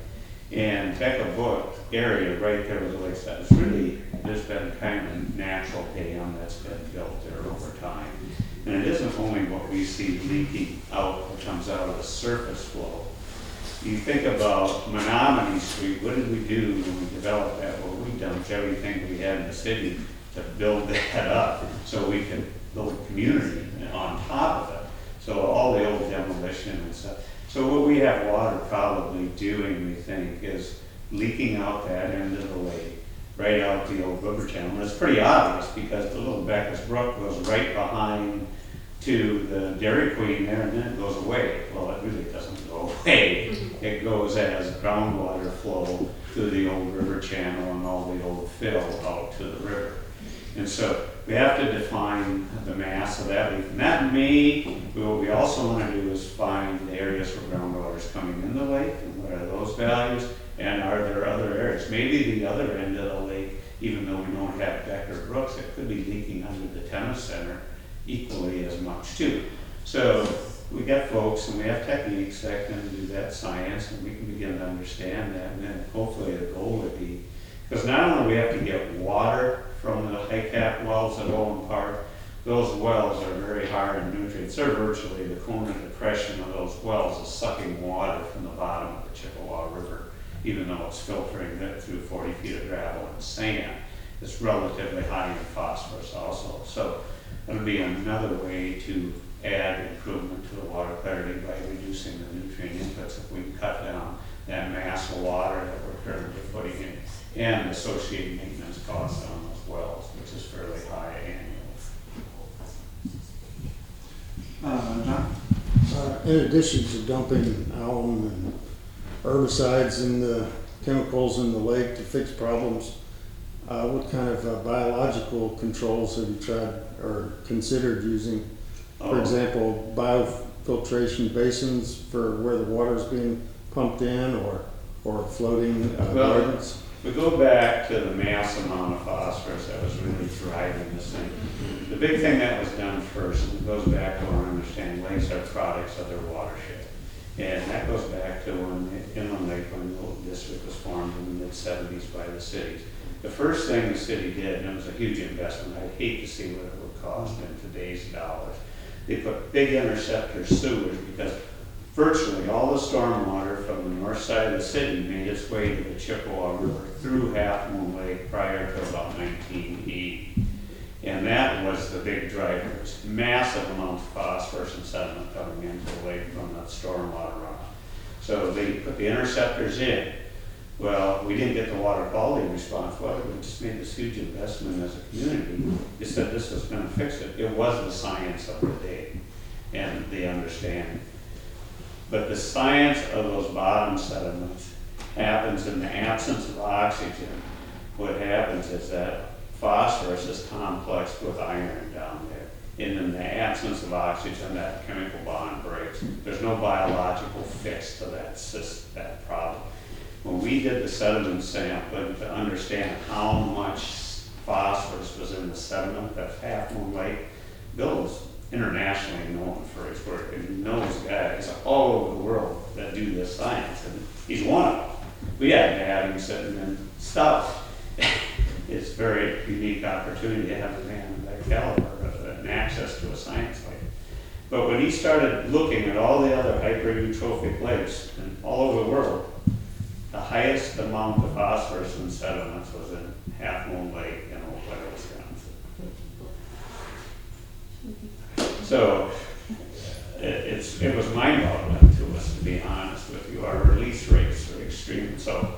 And Becca Brook area right there with the lakes, that is really, there's been kind of a natural dam that's been built there over time. And it isn't only what we see leaking out, what comes out of the surface flow. You think about Menominee Street, what did we do when we developed that? Well, we dumped everything we had in the city to build that up so we could build a community on top of it. So all the old demolition and stuff. So what we have water probably doing, we think, is leaking out that end of the lake, right out the old river channel. And it's pretty obvious because the little Becca's Brook goes right behind to the Dairy Queen there, and then it goes away. Well, it really doesn't go away. It goes as groundwater flow through the old river channel and all the old fill out to the river. And so we have to define the mass of that leak. And that may, what we also want to do is find the areas where groundwater is coming in the lake and what are those values, and are there other areas? Maybe the other end of the lake, even though we don't have Becker Brooks, it could be leaking under the tennis center equally as much too. So we got folks and we have techniques that can do that science, and we can begin to understand that, and then hopefully the goal would be, because not only do we have to get water from the high cap wells at Owen Park, those wells are very high in nutrients. They're virtually, the Kona depression of those wells is sucking water from the bottom of the Chippewa River, even though it's filtering it through 40 feet of gravel and sand. It's relatively high in phosphorus also. So it'll be another way to add improvement to the water clarity by reducing the nutrient inputs if we can cut down that mass of water that we're currently putting in and associated maintenance costs on those wells, which is fairly high annually. John? In addition to dumping alum and herbicides and the chemicals in the lake to fix problems, what kind of biological controls have you tried or considered using? For example, biofiltration basins for where the water is being pumped in, or floating gardens? We go back to the mass amount of phosphorus that was really driving this thing. The big thing that was done first, and it goes back to our understanding, lakes are products of their watershed. And that goes back to when the Inland Lake Renewal District was formed in the mid-70s by the cities. The first thing the city did, and it was a huge investment, I'd hate to see what it would cost in today's dollars. They put big interceptor sewers because virtually all the stormwater from the north side of the city made its way to the Chippewa River through Half Moon Lake prior to about 1980. And that was the big driver. It was massive amounts of phosphorus and sediment coming into the lake from that stormwater runoff. So they put the interceptors in. Well, we didn't get the water quality response. Well, we just made this huge investment as a community. They said this was going to fix it. It was the science of the day and the understanding. But the science of those bottom sediments happens in the absence of oxygen. what happens is that phosphorus is complexed with iron down there. And in the absence of oxygen, that chemical bond breaks. There's no biological fix to that problem. When we did the sediment sampling to understand how much phosphorus was in the sediment of Half Moon Lake, Bill is internationally known for his work, and he knows guys all over the world that do this science, and he's one of them. We had to have him sitting in stuff. It's a very unique opportunity to have a man of that caliber and access to a science like it. But when he started looking at all the other hypereutrophic lakes and all over the world, the highest amount of phosphorus in sediments was in Half Moon Lake in Eau Claire, Wisconsin. So it was mind-boggling to us, to be honest with you. Our release rates are extreme. So,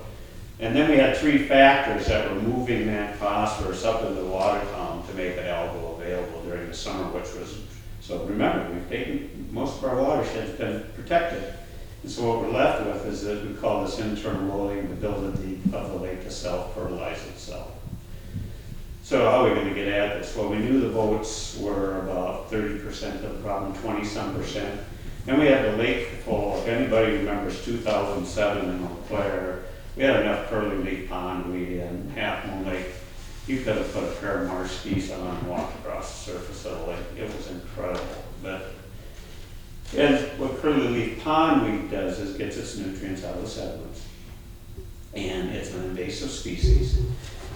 and then we had 3 factors that were moving that phosphorus up into the water column to make the algal available during the summer, which was, so remember, we've taken, most of our watershed's been protected. And so what we're left with is that we call this internal loading, the ability of the lake to self-fertilize itself. So how are we going to get at this? Well, we knew the boats were about 30% of the problem, 20-some%. Then we had the lake full. If anybody remembers 2007 in Eau Claire, we had enough curly leaf pondweed in Half Moon Lake. You could have put a pair of marsh skis on and walked across the surface of the lake. It was incredible. And what curly leaf pondweed does is gets its nutrients out of the sediments. And it's an invasive species.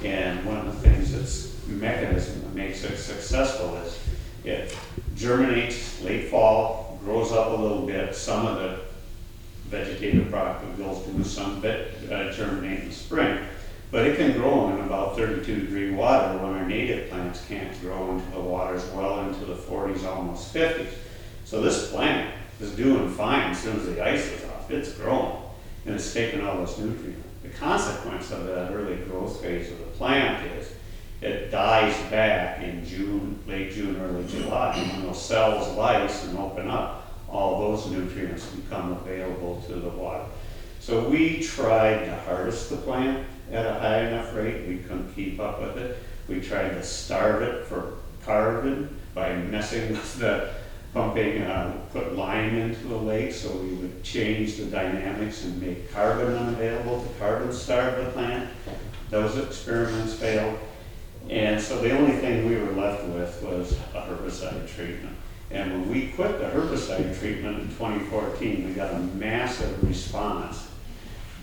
And one of the things that's mechanism that makes it successful is it germinates late fall, grows up a little bit. Some of the vegetative propagals do, some germinate in the spring. But it can grow in about 32-degree water when our native plants can't grow into the waters well into the 40s, almost 50s. So this plant is doing fine as soon as the ice is off. It's growing, and it's taking all this nutrient. The consequence of that early growth phase of the plant is it dies back in June, late June, early July. And when those cells lyse and open up, all those nutrients become available to the water. So we tried to harvest the plant at a high enough rate. We couldn't keep up with it. We tried to starve it for carbon by messing with the pumping, put lime into the lake so we would change the dynamics and make carbon unavailable to carbon starve the plant. Those experiments failed. And so the only thing we were left with was a herbicide treatment. And when we quit the herbicide treatment in 2014, we got a massive response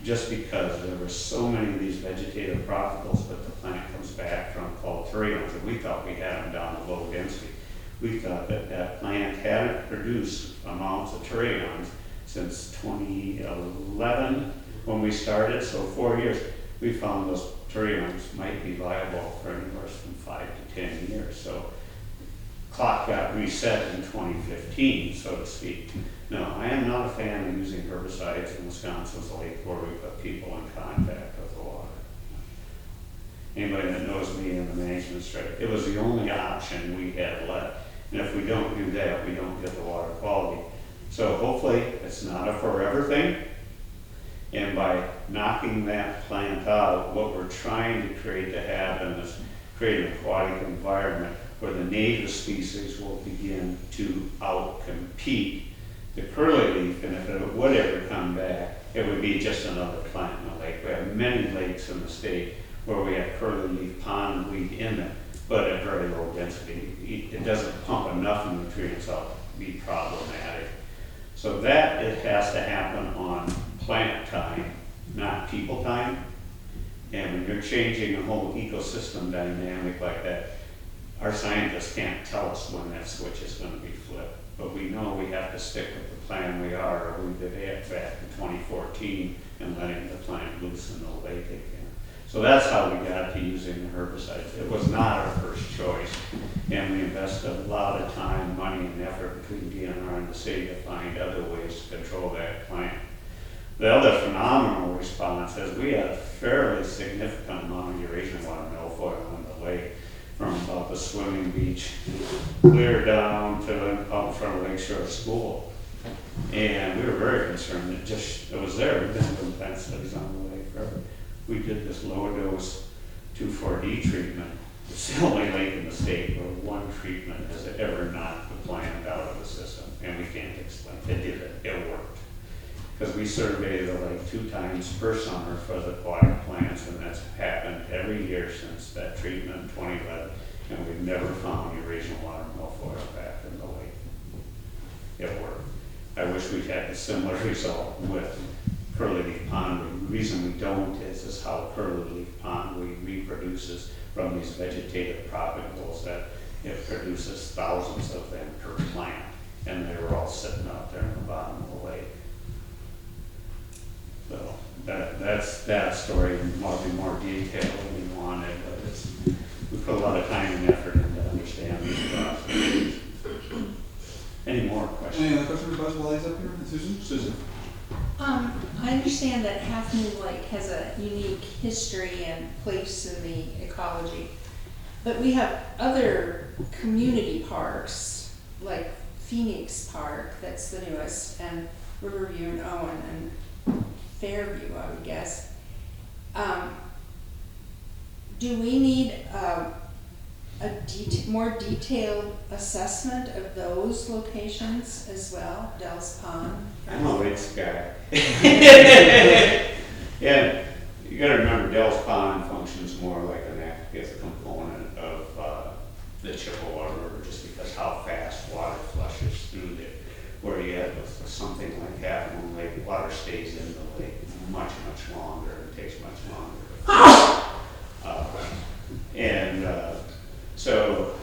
just because there were so many of these vegetative propagals that the plant comes back from called turions, and we thought we had them down to low density. We thought that that plant hadn't produced amounts of turions since 2011 when we started, so 4 years. We found those turions might be viable for anywhere from 5 to 10 years. So clock got reset in 2015, so to speak. No, I am not a fan of using herbicides in Wisconsin's lake where we put people in contact with the water. Anybody that knows me in the management straight, it was the only option we had left. And if we don't do that, we don't get the water quality. So hopefully it's not a forever thing. And by knocking that plant out, what we're trying to create to happen is create an aquatic environment where the native species will begin to outcompete the curly leaf, and if it would ever come back, it would be just another plant in the lake. We have many lakes in the state where we have curly leaf pondweed in them, but at very low density. It doesn't pump enough nutrients out to be problematic. So that it has to happen on plant time, not people time. And when you're changing a whole ecosystem dynamic like that, our scientists can't tell us when that switch is going to be flipped. But we know we have to stick with the plan we are, or we did it back in 2014 and letting the plant loose in the lake again. So that's how we got to using the herbicides. It was not our first choice. And we invested a lot of time, money, and effort between DNR and the city to find other ways to control that plant. The other phenomenal response is we had a fairly significant amount of Eurasian water milfoil in the lake, from about the swimming beach clear down to out in front of Lakeshore School. And we were very concerned. It was there. We've been doing plant studies on the lake forever. We did this low dose 2,4-D treatment. It's the only lake in the state where one treatment has ever knocked the plant out of the system, and we can't explain. It did it. It worked. Because we survey the lake 2 times per summer for the aquatic plants, and that's happened every year since that treatment in 2011, and we've never found Eurasian water milfoil back in the lake. It worked. I wish we had a similar result with Curly Leaf Pond. The reason we don't is how Curly Leaf Pond reproduces from these vegetative propagules, that it produces thousands of them per plant, and they were all sitting out there in the bottom of the lake. So that's that story, probably more detail than we wanted, but we put a lot of time and effort into understanding these processes. Any more questions? Any other questions about while he's up here? Susan? Susan? I understand that Half Moon Lake has a unique history and place in the ecology, but we have other community parks, like Phoenix Park, that's the newest, and Riverview and Owen, and Fairview, I would guess. Do we need a more detailed assessment of those locations as well, Dell's Pond? I'm a lakes guy. Yeah, you gotta remember Dell's Pond functions more like an active component of the Chippewa River, just because how fast water flushes through there. Where yet with something like Half Moon Lake, water stays in the lake much, much longer, and takes much longer. So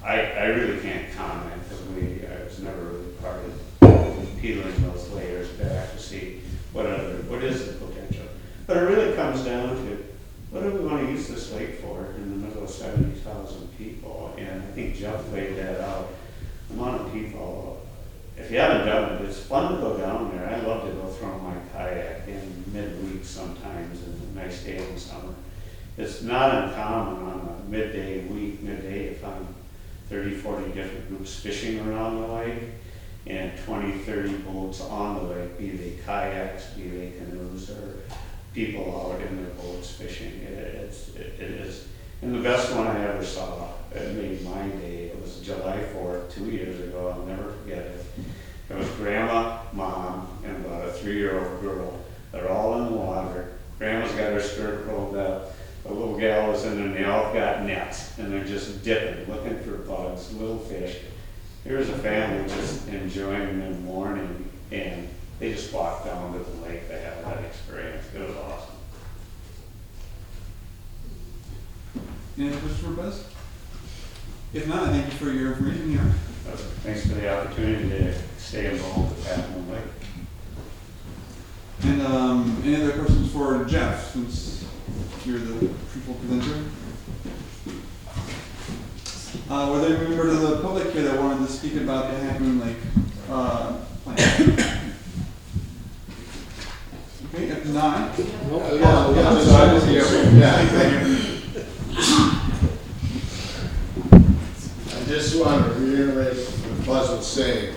I really can't comment, because I was never really part of peeling those layers back to see what is the potential. But it really comes down to, what do we want to use this lake for in the middle of 70,000 people? And I think Jeff laid that out. The amount of people, if you haven't done it, it's fun to go down there. I love to go throw my kayak in midweek sometimes, and a nice day in the summer. It's not uncommon on a midday to find 30, 40 different groups fishing around the lake, and 20, 30 boats on the lake, be they kayaks, be they canoes, or people out in their boats fishing. It is. And the best one I ever saw, it made my day, it was July 4th, 2 years ago, I'll never forget it. It was Grandma, Mom, and about a 3-year-old girl. They're all in the water. Grandma's got her skirt rolled up. The little gal was in there, and they all got nets, and they're just dipping, looking for bugs, little fish. Here's a family just enjoying their morning, and they just walked down to the lake to have that experience. It was awesome. Any other questions for Buzz? If not, I thank you for your information here. Thanks for the opportunity to stay involved with Half Moon Lake. And any other questions for Jeff, since you're the principal presenter? Were there any members of the public here that wanted to speak about the Half Moon Lake plan? Okay, if not, I just want to reiterate what Buzz was saying.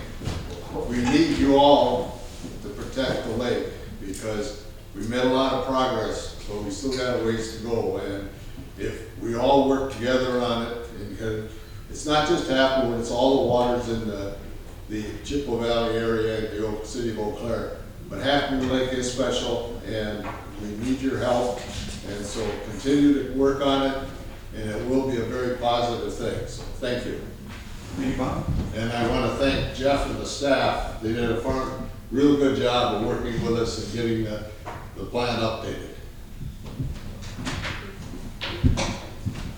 We need you all to protect the lake, because we made a lot of progress, but we still got a ways to go. And if we all work together on it, and it's not just Half Moon, it's all the waters in the Chippewa Valley area, the city of Eau Claire. But Half Moon Lake is special, and we need your help. And so continue to work on it, and it will be a very positive thing. So thank you. Thank you, Bob. And I want to thank Jeff and the staff. They did a real good job of working with us and getting the plan updated.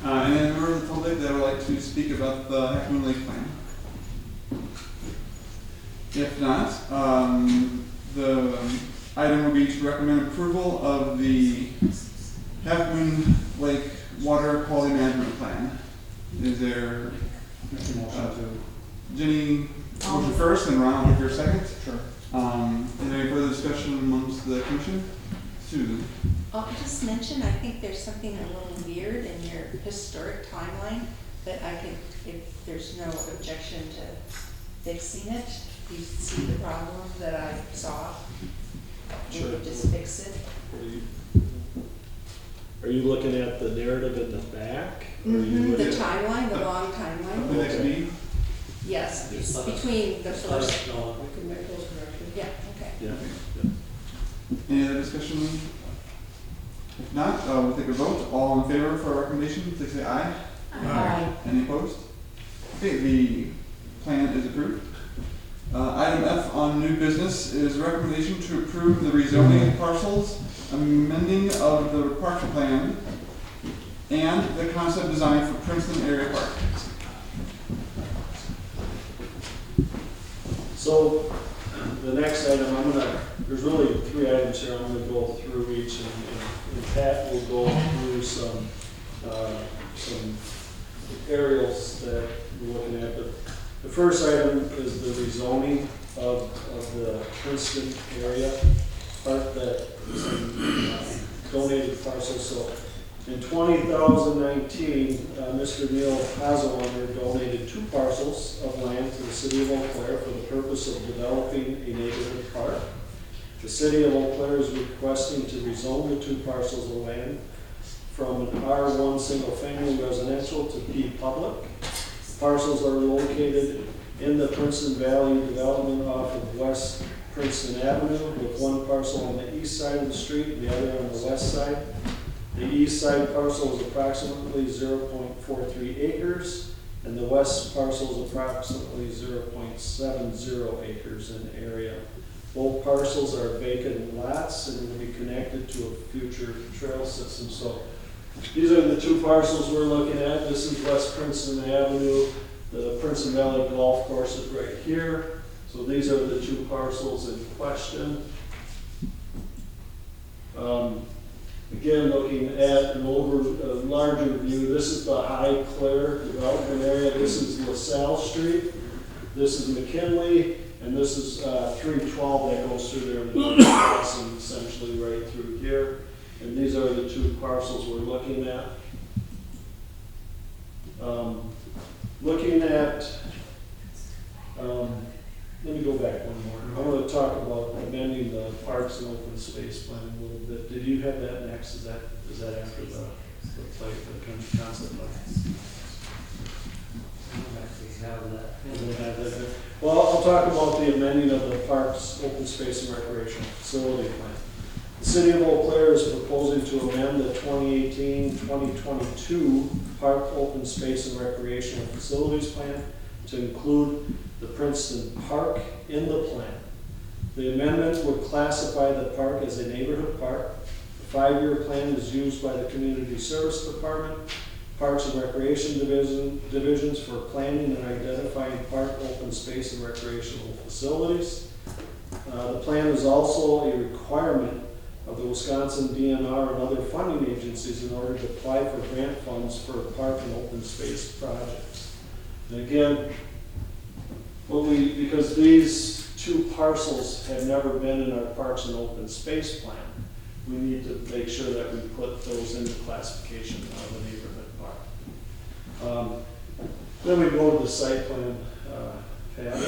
Any member of the public that would like to speak about the Half Moon Lake plan? If not, the item would be to recommend approval of the Half Moon Lake Water Quality Management Plan. Is there Jenny motion first, and Ron with your second? Sure. Is there any further discussion amongst the commission? Susan? I'll just mention, I think there's something a little weird in your historic timeline, but I could, if there's no objection to fixing it, if you see the problem that I saw, we Sure. could just fix it. Are you looking at the narrative in the back? Or are you The looking- timeline, the long The timeline? next meeting? Yes, it's between the first, No. We can make those corrections. yeah, okay. Yeah. Any other discussion? If not, we'll take a vote. All in favor for our recommendation, please say aye. Aye. Any opposed? Okay, the plan is approved. Item F on new business is recommendation to approve the rezoning of parcels, amending of the park plan, and the concept design for Princeton Area Park. So, the next item, there's really 3 items here, I'm gonna go through each, and Pat will go through some aerials that we're looking at, but the first item is the rezoning of the Princeton area park that is donated parcels. So in 2019, Mr. Neil Hazelwander donated 2 parcels of land to the city of Eau Claire for the purpose of developing a neighborhood park. The city of Eau Claire is requesting to rezone the 2 parcels of land from an R1 single-family residential to P public. Parcels are located in the Princeton Valley development off of West Princeton Avenue, with 1 parcel on the east side of the street and the other on the west side. The east side parcel is approximately 0.43 acres, and the west parcel is approximately 0.70 acres in area. Both parcels are vacant lots and will be connected to a future trail system. So these are the 2 parcels we're looking at. This is West Princeton Avenue. The Princeton Valley Golf Course is right here. So these are the 2 parcels in question. Again, looking at a larger view, this is the High Claire development area. This is LaSalle Street. This is McKinley, and this is 312 that goes through there, and essentially right through here. And these are the 2 parcels we're looking at. Let me go back one more. I want to talk about amending the parks and open space plan a little bit. Did you have that next? Is that after the concept plan? You don't have that there? Well, I'll talk about the amending of the parks, open space and recreation facility plan. The city of Eau Claire is proposing to amend the 2018-2022 park, open space and recreational facilities plan to include the Princeton Park in the plan. The amendment would classify the park as a neighborhood park. The 5-year plan is used by the Community Service Department, Parks and Recreation divisions for planning and identifying park, open space, and recreational facilities. The plan is also a requirement of the Wisconsin DNR and other funding agencies in order to apply for grant funds for park and open space projects. And again, because these 2 parcels have never been in our parks and open space plan, we need to make sure that we put those into classification of a neighborhood park. Then we go to the site plan, Pat.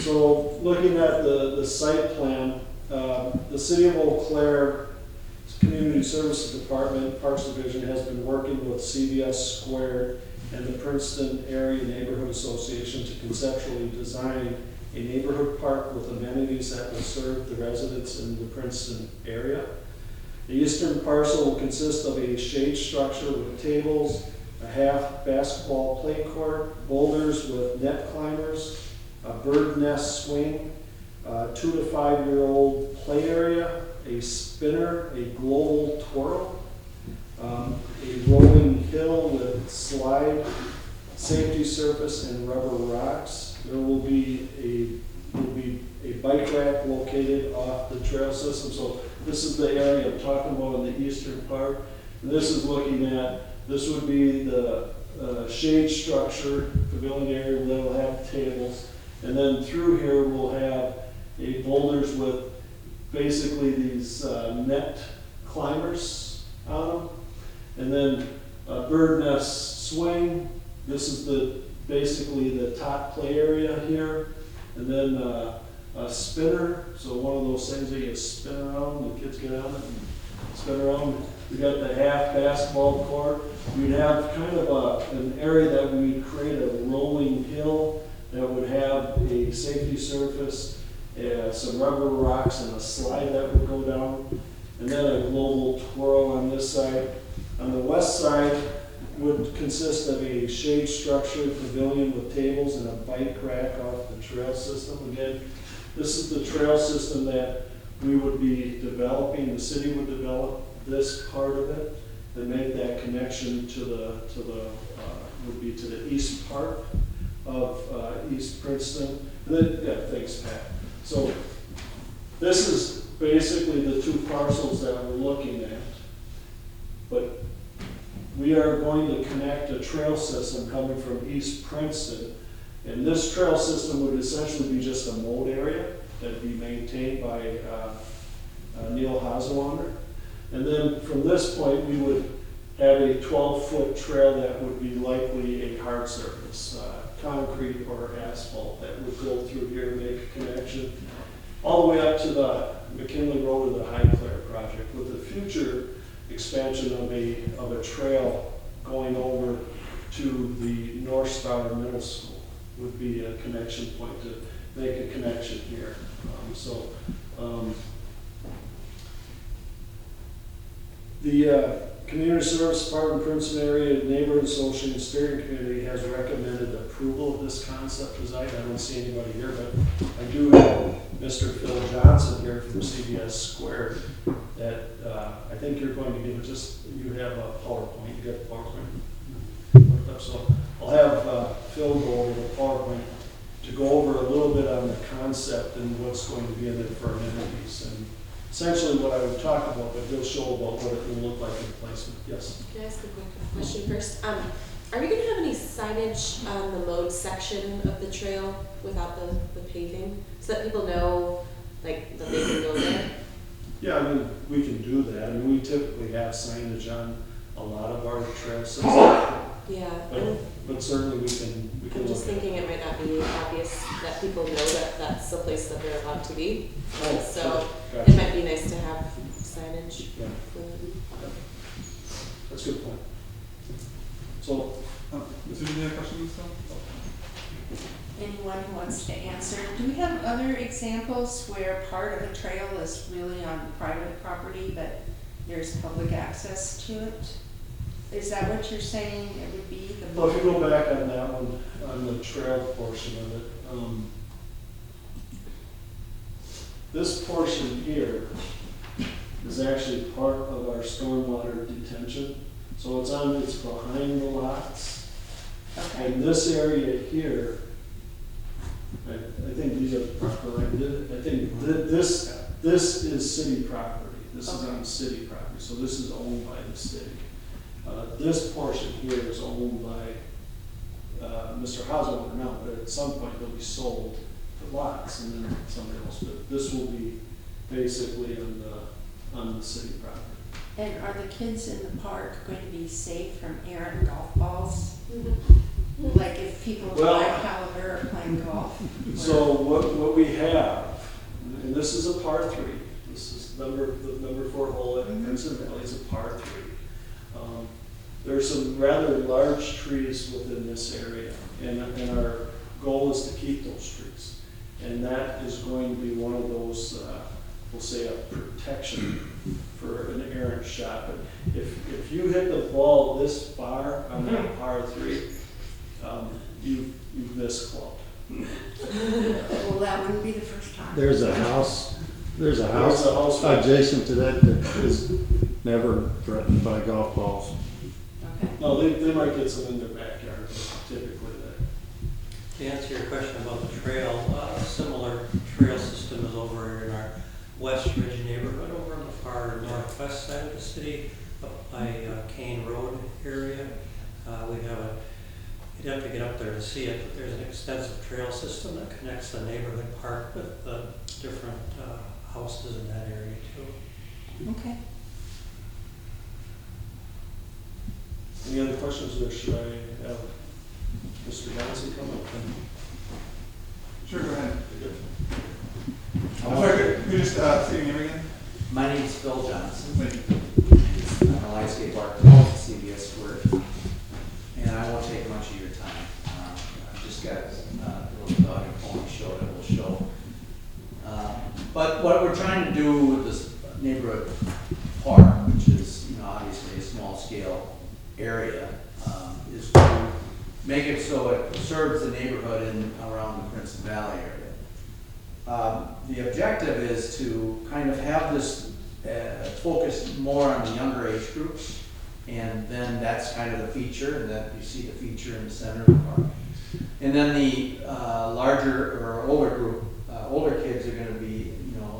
So looking at the site plan, the City of Eau Claire Community Services Department, Parks Division, has been working with CVS Squared and the Princeton Area Neighborhood Association to conceptually design a neighborhood park with amenities that will serve the residents in the Princeton area. The eastern parcel will consist of a shade structure with tables, a half basketball play court, boulders with net climbers, a bird nest swing, 2 to 5-year-old play area, a spinner, a global twirl, a rolling hill with slide, safety surface, and rubber rocks. There will be a bike rack located off the trail system. So this is the area I'm talking about in the eastern part. And this is looking at, this would be the shade structure, pavilion area where they'll have tables. And then through here we'll have a boulders with basically these net climbers on them. And then a bird nest swing. This is basically the top play area here. And then a spinner, so one of those things that you spin around and the kids get on it. It's been around, we got the half basketball court. We'd have kind of an area that we'd create a rolling hill that would have a safety surface, some rubber rocks and a slide that would go down, and then a global twirl on this side. On the west side would consist of a shade structured pavilion with tables and a bike rack off the trail system. Again, this is the trail system that we would be developing. The city would develop this part of it and make that connection to the east part of East Princeton. And then, yeah, thanks, Pat. So this is basically the two parcels that we're looking at. But we are going to connect a trail system coming from East Princeton. And this trail system would essentially be just a mowed area that'd be maintained by Neil Hasewander. And then from this point, we would have a 12-foot trail that would be likely a hard surface, concrete or asphalt, that would go through here and make a connection all the way up to the McKinley Road or the High Clair project, with the future expansion of a trail going over to the North Star Middle School would be a connection point to make a connection here. The Community Service Department, Princeton Area Neighborhood Association Steering Committee has recommended approval of this concept design. I don't see anybody here, but I do have Mr. Phil Johnson here from CBS Squared that I think you're going to give you have a PowerPoint. You got the PowerPoint? So I'll have Phil go over the PowerPoint to go over a little bit on the concept and what's going to be in it for amenities and essentially what I would talk about, but he'll show about what it will look like in placement. Yes? Can I ask a quick question first? Are we going to have any signage on the mowed section of the trail without the paving, so that people know, like, that they can go there? Yeah, I mean, we can do that. I mean, we typically have signage on a lot of our trail systems. Yeah. But certainly we can I'm just thinking it might not be obvious that people know that that's the place that they're allowed to be. Oh, So sure. Gotcha. it might be nice to have signage. Yeah. For That's a good point. So, Susan, any questions? Anyone who wants to answer, do we have other examples where part of a trail is really on private property, but there's public access to it? Is that what you're saying it would be? well, if you go back on that one, on the trail portion of it, this portion here is actually part of our stormwater detention. So it's behind the lots. Okay. And this area here, I think these are proper, I think this is city property. This is on city property, so this is owned by the city. This portion here is owned by Mr. Hauswander now, but at some point they'll be sold for lots and then somebody else. But this will be basically on the city property. And are the kids in the park going to be safe from errant golf balls? Like if people drive caliber are playing golf? So what we have, and this is a par 3. This is the number 4 hole at Princeton Valley. It's a par 3. There's some rather large trees within this area, and our goal is to keep those trees. And that is going to be one of those, we'll say, a protection for an errant shot. But if you hit the ball this far on that par 3, you've missed club. Well, that wouldn't be the first time. There's a house adjacent to that is never threatened by golf balls. Okay. No, they might get some in their backyard, but typically they. To answer your question about the trail, a similar trail system is over in our West Ridge neighborhood, over on the far northwest side of the city, up by Kane Road area. You'd have to get up there to see it, but there's an extensive trail system that connects the neighborhood park with the different houses in that area too. Okay. Any other questions, or should I have Mr. Johnson come up? Sure, go ahead. I'm sorry, could you just say your name again? My name is Phil Johnson. I'm a landscape architect at CBS Square, and I won't take much of your time. I've just got a little dog and pony show that we'll show. But what we're trying to do with this neighborhood park, which is obviously a small scale area, is to make it so it serves the neighborhood in around the Princeton Valley area. The objective is to kind of have this focus more on the younger age groups, and then that's kind of the feature, and that you see the feature in the center of the park. And then the larger or older group, older kids are going to be,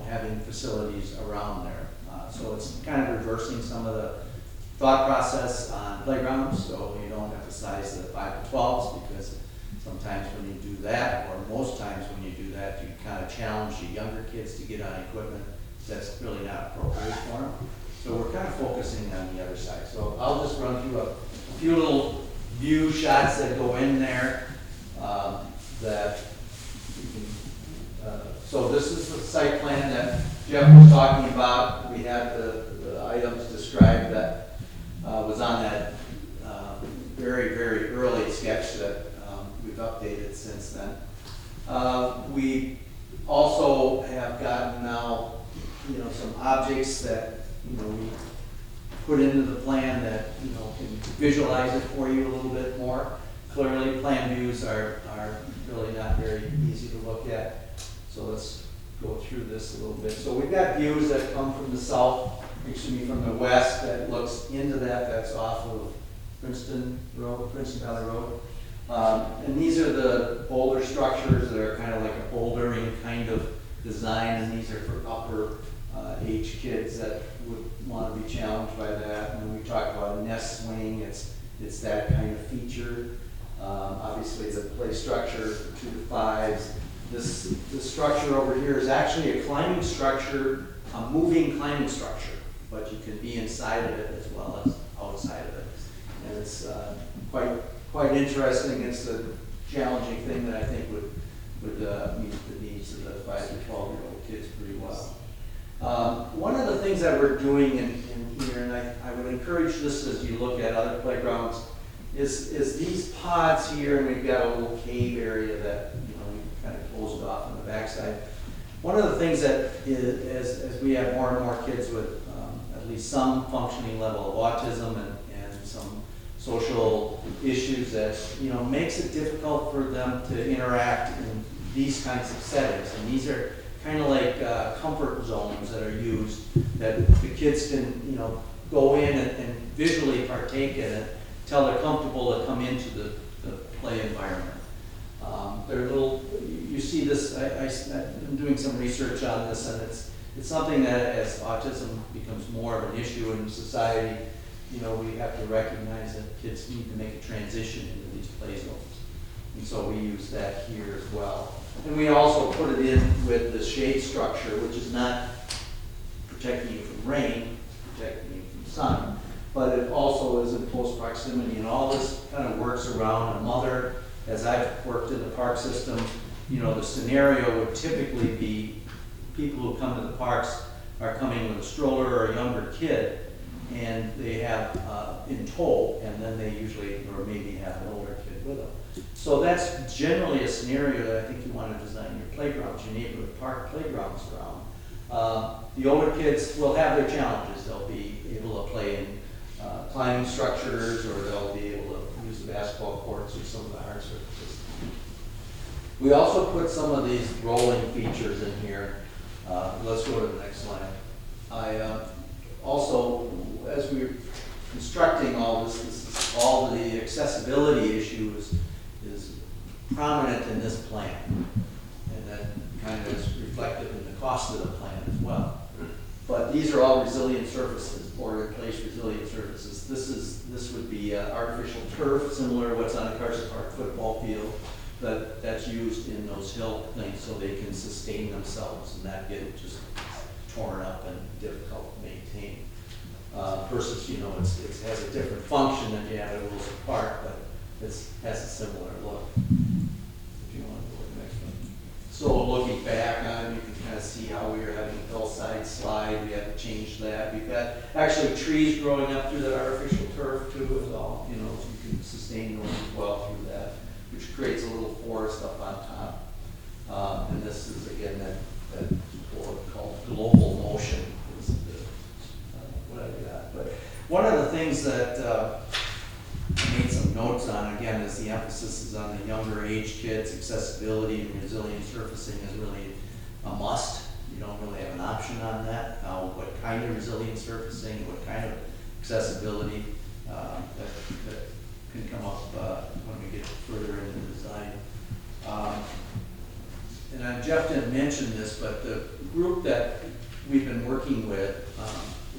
having facilities around there. So it's kind of reversing some of the thought process on playgrounds, so you don't emphasize the 5 to 12s, because sometimes when you do that, or most times when you do that, you kind of challenge the younger kids to get on equipment that's really not appropriate for them. So we're kind of focusing on the other side. So I'll just run through a few little view shots that go in there that you can, so this is the site plan that Jeff was talking about. We have the items described that was on that very, very early sketch that we've updated since then. We also have gotten now, some objects that, we put into the plan that, can visualize it for you a little bit more clearly. Plan views are really not very easy to look at. So let's go through this a little bit. So we've got views that come from the south, from the west, that looks into that. That's off of Princeton Valley Road. And these are the boulder structures that are kind of like a bouldering kind of design, and these are for upper age kids that would want to be challenged by that. And when we talk about a nest swing, it's that kind of feature. Obviously the play structure for 2 to 5s. This structure over here is actually a climbing structure, a moving climbing structure, but you can be inside of it as well as outside of it. And it's quite interesting. It's a challenging thing that I think would meet the needs of the 5 to 12-year-old kids pretty well. One of the things that we're doing in here, and I would encourage this as you look at other playgrounds, is these pods here, and we've got a little cave area that we kind of closed off on the backside. One of the things that is, as we have more and more kids with at least some functioning level of autism and some social issues, that makes it difficult for them to interact in these kinds of settings. And these are kind of like comfort zones that are used, that the kids can go in and visually partake in it until they're comfortable to come into the play environment. They're little, you see this, I'm doing some research on this, and it's something that as autism becomes more of an issue in society, we have to recognize that kids need to make a transition into these play zones. And so we use that here as well. And we also put it in with the shade structure, which is not protecting you from rain, protecting you from sun, but it also is in close proximity. And all this kind of works around a mother. As I've worked in the park system, the scenario would typically be people who come to the parks are coming with a stroller or a younger kid, and they have in tow, and then they usually, or maybe have an older kid with them. So that's generally a scenario that I think you want to design your playgrounds, your neighborhood park playgrounds around. The older kids will have their challenges. They'll be able to play in climbing structures, or they'll be able to use the basketball courts or some of the hard surfaces. We also put some of these rolling features in here. Let's go to the next slide. I also, as we were constructing all this, all the accessibility issues is prominent in this plan, and that kind of is reflected in the cost of the plan as well. But these are all resilient surfaces, board-in-place resilient surfaces. This would be artificial turf, similar to what's on the Carson Park football field, that's used in those hill things so they can sustain themselves and not get just torn up and difficult to maintain. Versus, it has a different function than you have at Wilson Park, but it has a similar look. If you want to go to the next one. So looking back on it, you can kind of see how we were having a hillside slide, we had to change that. We've got actually trees growing up through that artificial turf too, as all, you know, so you can sustain those as well through that, which creates a little forest up on top. And this is again that what's called global motion is what I've got. But one of the things that I made some notes on, again, is the emphasis is on the younger age kids. Accessibility and resilient surfacing is really a must. You don't really have an option on that. What kind of resilient surfacing, what kind of accessibility that can come up when we get further into the design. And Jeff didn't mention this, but the group that we've been working with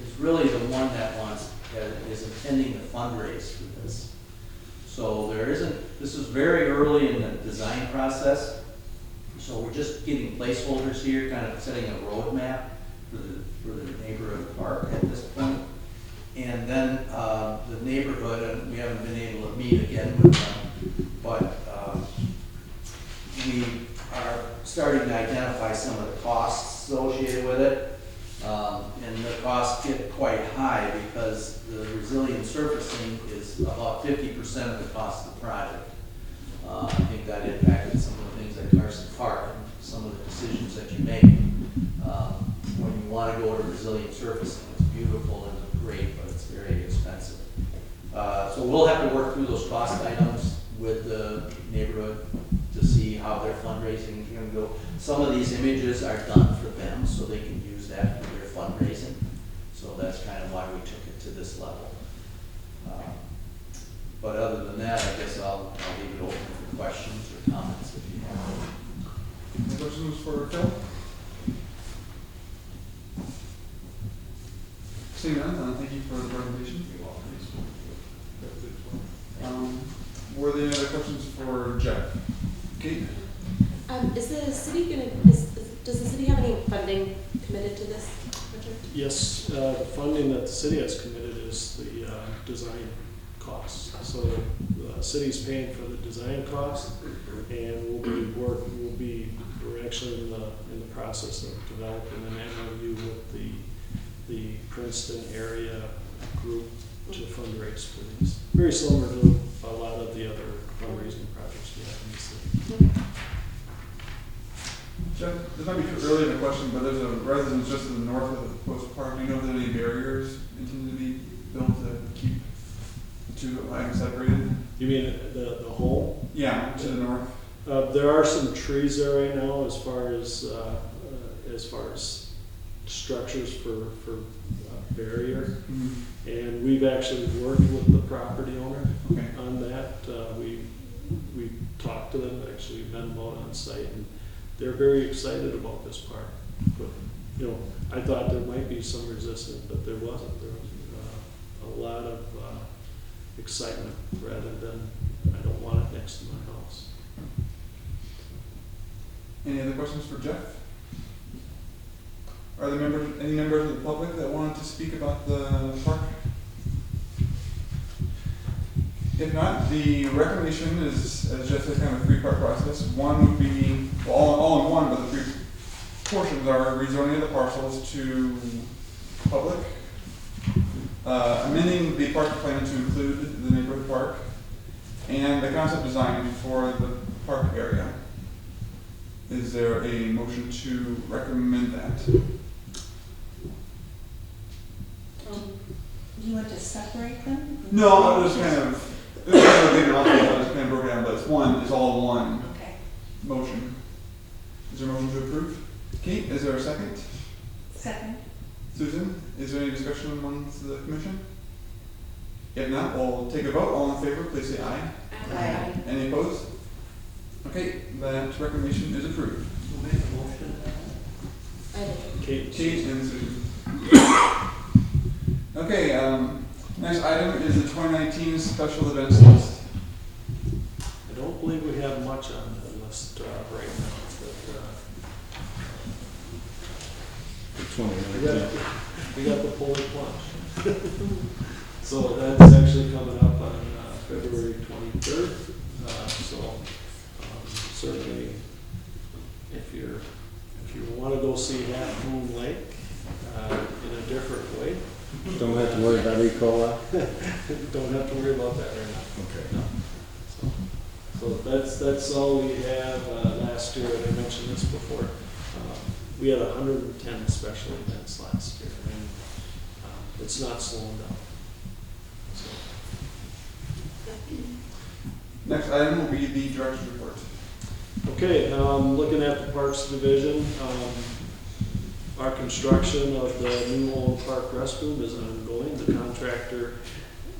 is really the one that is intending to fundraise for this. So this is very early in the design process. So we're just getting placeholders here, kind of setting a roadmap for the neighborhood park at this point. And then the neighborhood, and we haven't been able to meet again with them, but we are starting to identify some of the costs associated with it. And the costs get quite high because the resilient surfacing is about 50% of the cost of the project. I think that impacted some of the things at Carson Park and some of the decisions that you make. When you want to go to resilient surfacing, it's beautiful and great, but it's very expensive. So we'll have to work through those cost items with the neighborhood to see how their fundraising is going to go. Some of these images are done for them, so they can use that for their fundraising. So that's kind of why we took it to this level. But other than that, I guess I'll leave it open for questions or comments if you have. Any questions for Phil? Seeing none, thank you for the presentation. Were there any other questions for Jeff? Kate? Is the city gonna, does the city have any funding committed to this project? Yes, the funding that the city has committed is the design costs. So the city's paying for the design cost, and we're actually in the process of developing an MOU with the Princeton area group to fundraise for these. Very similar to a lot of the other fundraising projects we have in the city. Jeff, this might be too early in the question, but there's a residence just to the north of the proposed park. Do you know if there are any barriers intended to be built to keep the two items separated? You mean the home? Yeah, to the north. There are some trees there right now as far as structures for barrier. Mm-hmm. And we've actually worked with the property owner on that. We talked to them, actually met them out on site, and they're very excited about this park. But, you know, I thought there might be some resistance, but there wasn't. There was a lot of excitement rather than, I don't want it next to my house. Any other questions for Jeff? Are there any members of the public that wanted to speak about the park? If not, the recommendation is, as Jeff said, kind of a three-part process. One would be, well, all in one, but the three portions are rezoning of the parcels to public, amending the park plan to include the neighborhood park, and the concept design for the park area. Is there a motion to recommend that? Do you want to separate them? No, I was kind of, it was kind of a bigger outfit, I was kind of broken down, but it's all one motion. Is there a motion to approve? Kate, is there a second? Second. Susan, is there any discussion amongst the commission? If not, we'll take a vote. All in favor, please say aye. Aye. Any opposed? Okay, that recommendation is approved. Who made the motion? Kate and Susan. Okay, next item is the 2019 special events list. I don't believe we have much on the list right now. But, we got the polar plunge. So that's actually coming up on February 23rd. So certainly, if you're if you wanna go see Half Moon Lake, in a different way, Don't have to worry about E. coli. don't have to worry about that right now. Okay. No. So that's all we have. Last year, and I mentioned this before, we had 110 special events last year, and it's not slowing down. So, Next item will be the director's report. okay, looking at the Parks Division, our construction of the new Old Park restroom is ongoing. The contractor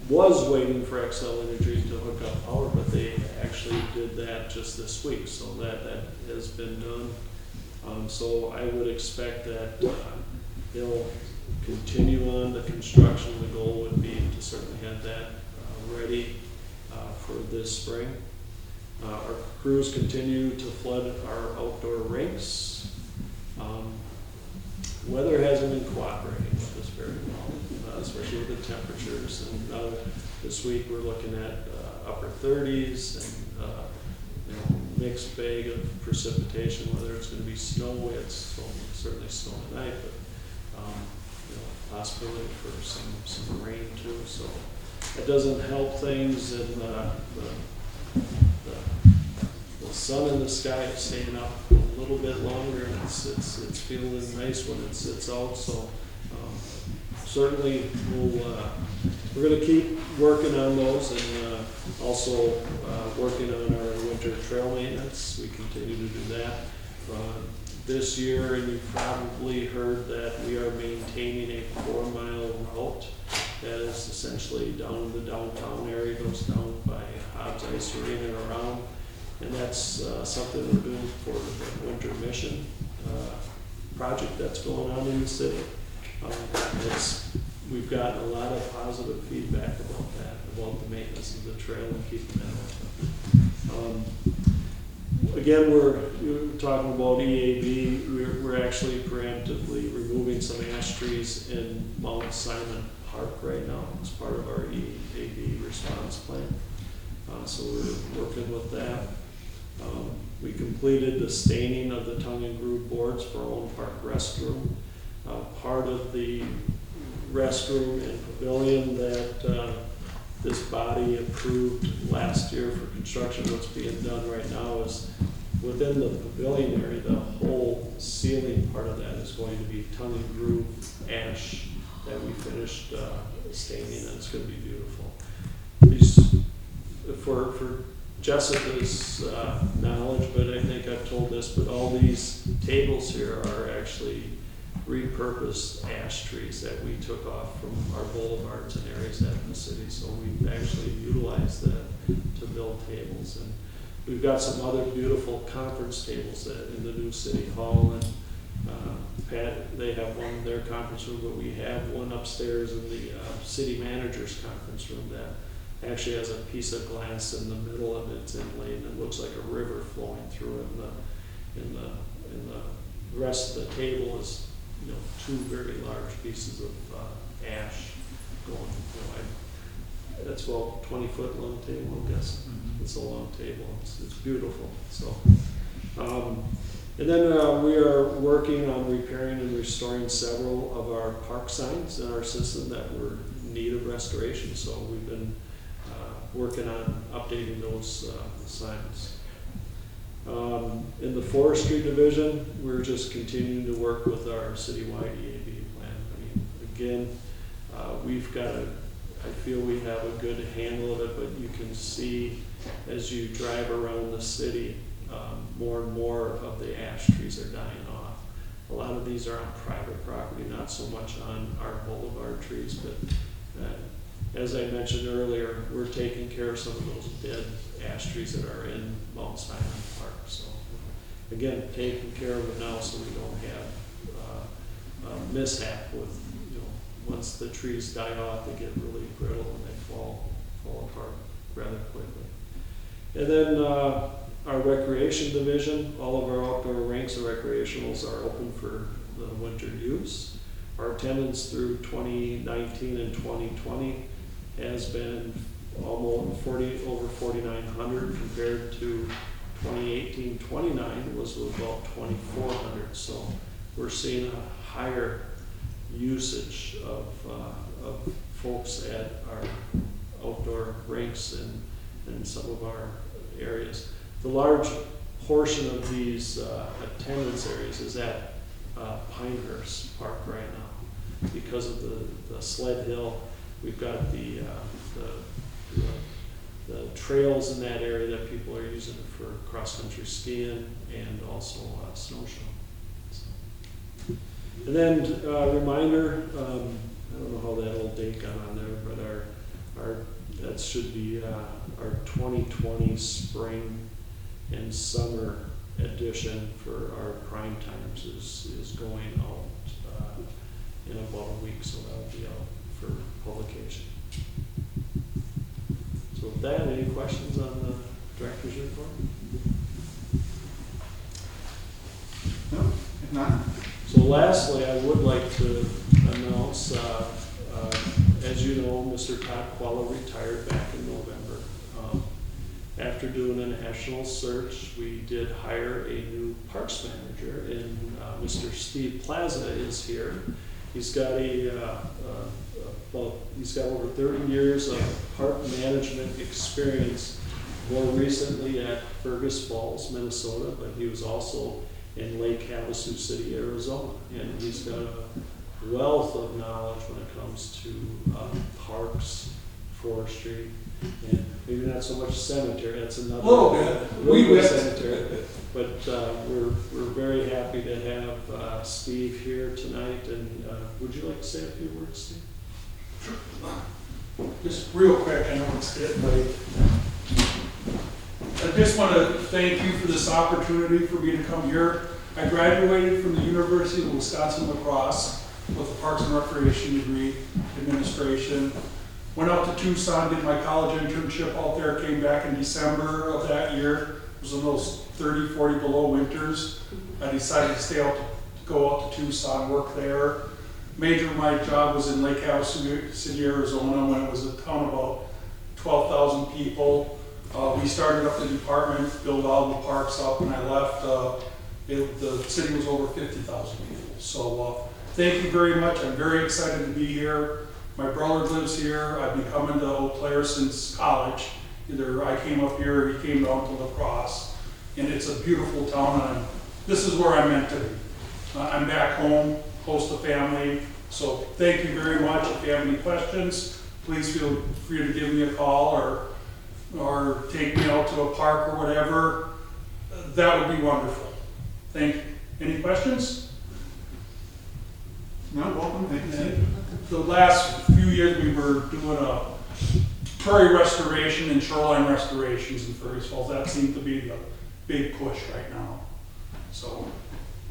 was waiting for Xcel Energy to hook up power, but they actually did that just this week, so that has been done. So I would expect that they'll continue on the construction. The goal would be to certainly have that ready for this spring. Our crews continue to flood our outdoor rinks. Weather hasn't been cooperating with us very well, especially with the temperatures. And this week we're looking at upper 30s and mixed bag of precipitation. Whether it's going to be snow, it's certainly snow tonight, but possibility for some rain too. So it doesn't help things, and the sun in the sky is staying up a little bit longer, and it's feeling nice when it sits out. So certainly we're going to keep working on those, and also working on our winter trail maintenance. We continue to do that this year, and you've probably heard that we are maintaining a 4-mile route that is essentially down in the downtown area, goes down by Hobbs Ice Arena and around. And that's something we're doing for the winter mission project that's going on in the city. We've gotten a lot of positive feedback about that, about the maintenance of the trail and keeping that open. Again, we're talking about EAB. We're actually preemptively removing some ash trees in Mount Simon Park right now as part of our EAB response plan. So we're working with that. We completed the staining of the tongue and groove boards for our own park restroom. Part of the restroom and pavilion that this body approved last year for construction, what's being done right now is within the pavilion area, the whole ceiling part of that is going to be tongue and groove ash that we finished staining, and it's going to be beautiful. For Jessica's knowledge, but I think I've told this, but all these tables here are actually repurposed ash trees that we took off from our boulevards and areas out in the city. So we've actually utilized that to build tables. And we've got some other beautiful conference tables in the new city hall, and they have one in their conference room, but we have one upstairs in the city manager's conference room that actually has a piece of glass in the middle of it. It's inlaid, and it looks like a river flowing through it. And the rest of the table is, two very large pieces of ash going. That's about 20-foot long table, I'm guessing. It's a long table. It's beautiful. So, and then we are working on repairing and restoring several of our park signs in our system that were in need of restoration. So we've been working on updating those signs. In the forestry division, we're just continuing to work with our citywide EAB plan. Again, I feel we have a good handle of it, but you can see as you drive around the city, more and more of the ash trees are dying off. A lot of these are on private property, not so much on our boulevard trees, but as I mentioned earlier, we're taking care of some of those dead ash trees that are in Mount Simon Park. So again, taking care of it now so we don't have a mishap with, once the trees die off, they get really brittle and they fall apart rather quickly. And then our recreation division, all of our outdoor rinks and recreationals are open for the winter use. Our attendance through 2019 and 2020 has been almost over 4,900 compared to 2018-29 was about 2,400. So we're seeing a higher usage of folks at our outdoor rinks and some of our areas. The large portion of these attendance areas is at Pinehurst Park right now because of the sled hill. We've got the trails in that area that people are using for cross-country skiing and also snowshoeing. So. And then reminder, I don't know how that old date got on there, but our that should be our 2020 spring and summer edition for our prime times is going out in about a week, so that'll be out for publication. So with that, any questions on the director's report? No, if not. So lastly, I would like to announce, as you know, Mr. Todd Qualla retired back in November. After doing a national search, we did hire a new parks manager, and Mr. Steve Plaza is here. He's got he's got over 30 years of park management experience, more recently at Fergus Falls, Minnesota, but he was also in Lake Havasu City, Arizona, and he's got a wealth of knowledge when it comes to parks, forestry, and maybe not so much cemetery. That's another little bit. Cemetery, but we're very happy to have Steve here tonight. And would you like to say a few words, Steve? Just real quick, I know it's getting late. I just want to thank you for this opportunity for me to come here. I graduated from the University of Wisconsin-La Crosse with a Parks and Recreation degree, administration. Went out to Tucson, did my college internship out there, came back in December of that year. It was in those 30, 40 below winters. I decided to go out to Tucson, work there. Major of my job was in Lake Havasu City, Arizona, when it was a town of about 12,000 people. We started up the department, built all the parks up, and I left. The city was over 50,000 people. So thank you very much. I'm very excited to be here. My brother lives here. I've been coming to Eau Claire since college. Either I came up here or he came down to La Crosse. And it's a beautiful town, and this is where I'm meant to be. I'm back home, close to family. So thank you very much. If you have any questions, please feel free to give me a call or take me out to a park or whatever. That would be wonderful. Thank you. Any questions? No, welcome. Thank you, Steve. The last few years we were doing a prairie restoration and shoreline restorations in Fergus Falls. That seemed to be the big push right now. So,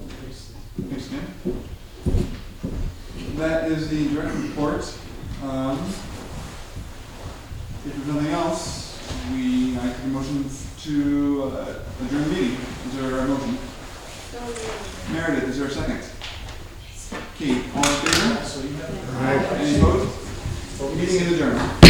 thanks, Ken. That is the direct report. If there's nothing else, I take a motion to adjourn the meeting. Is there a motion? Meredith, is there a second? Kate, all in favor? Any opposed? Meeting is adjourned.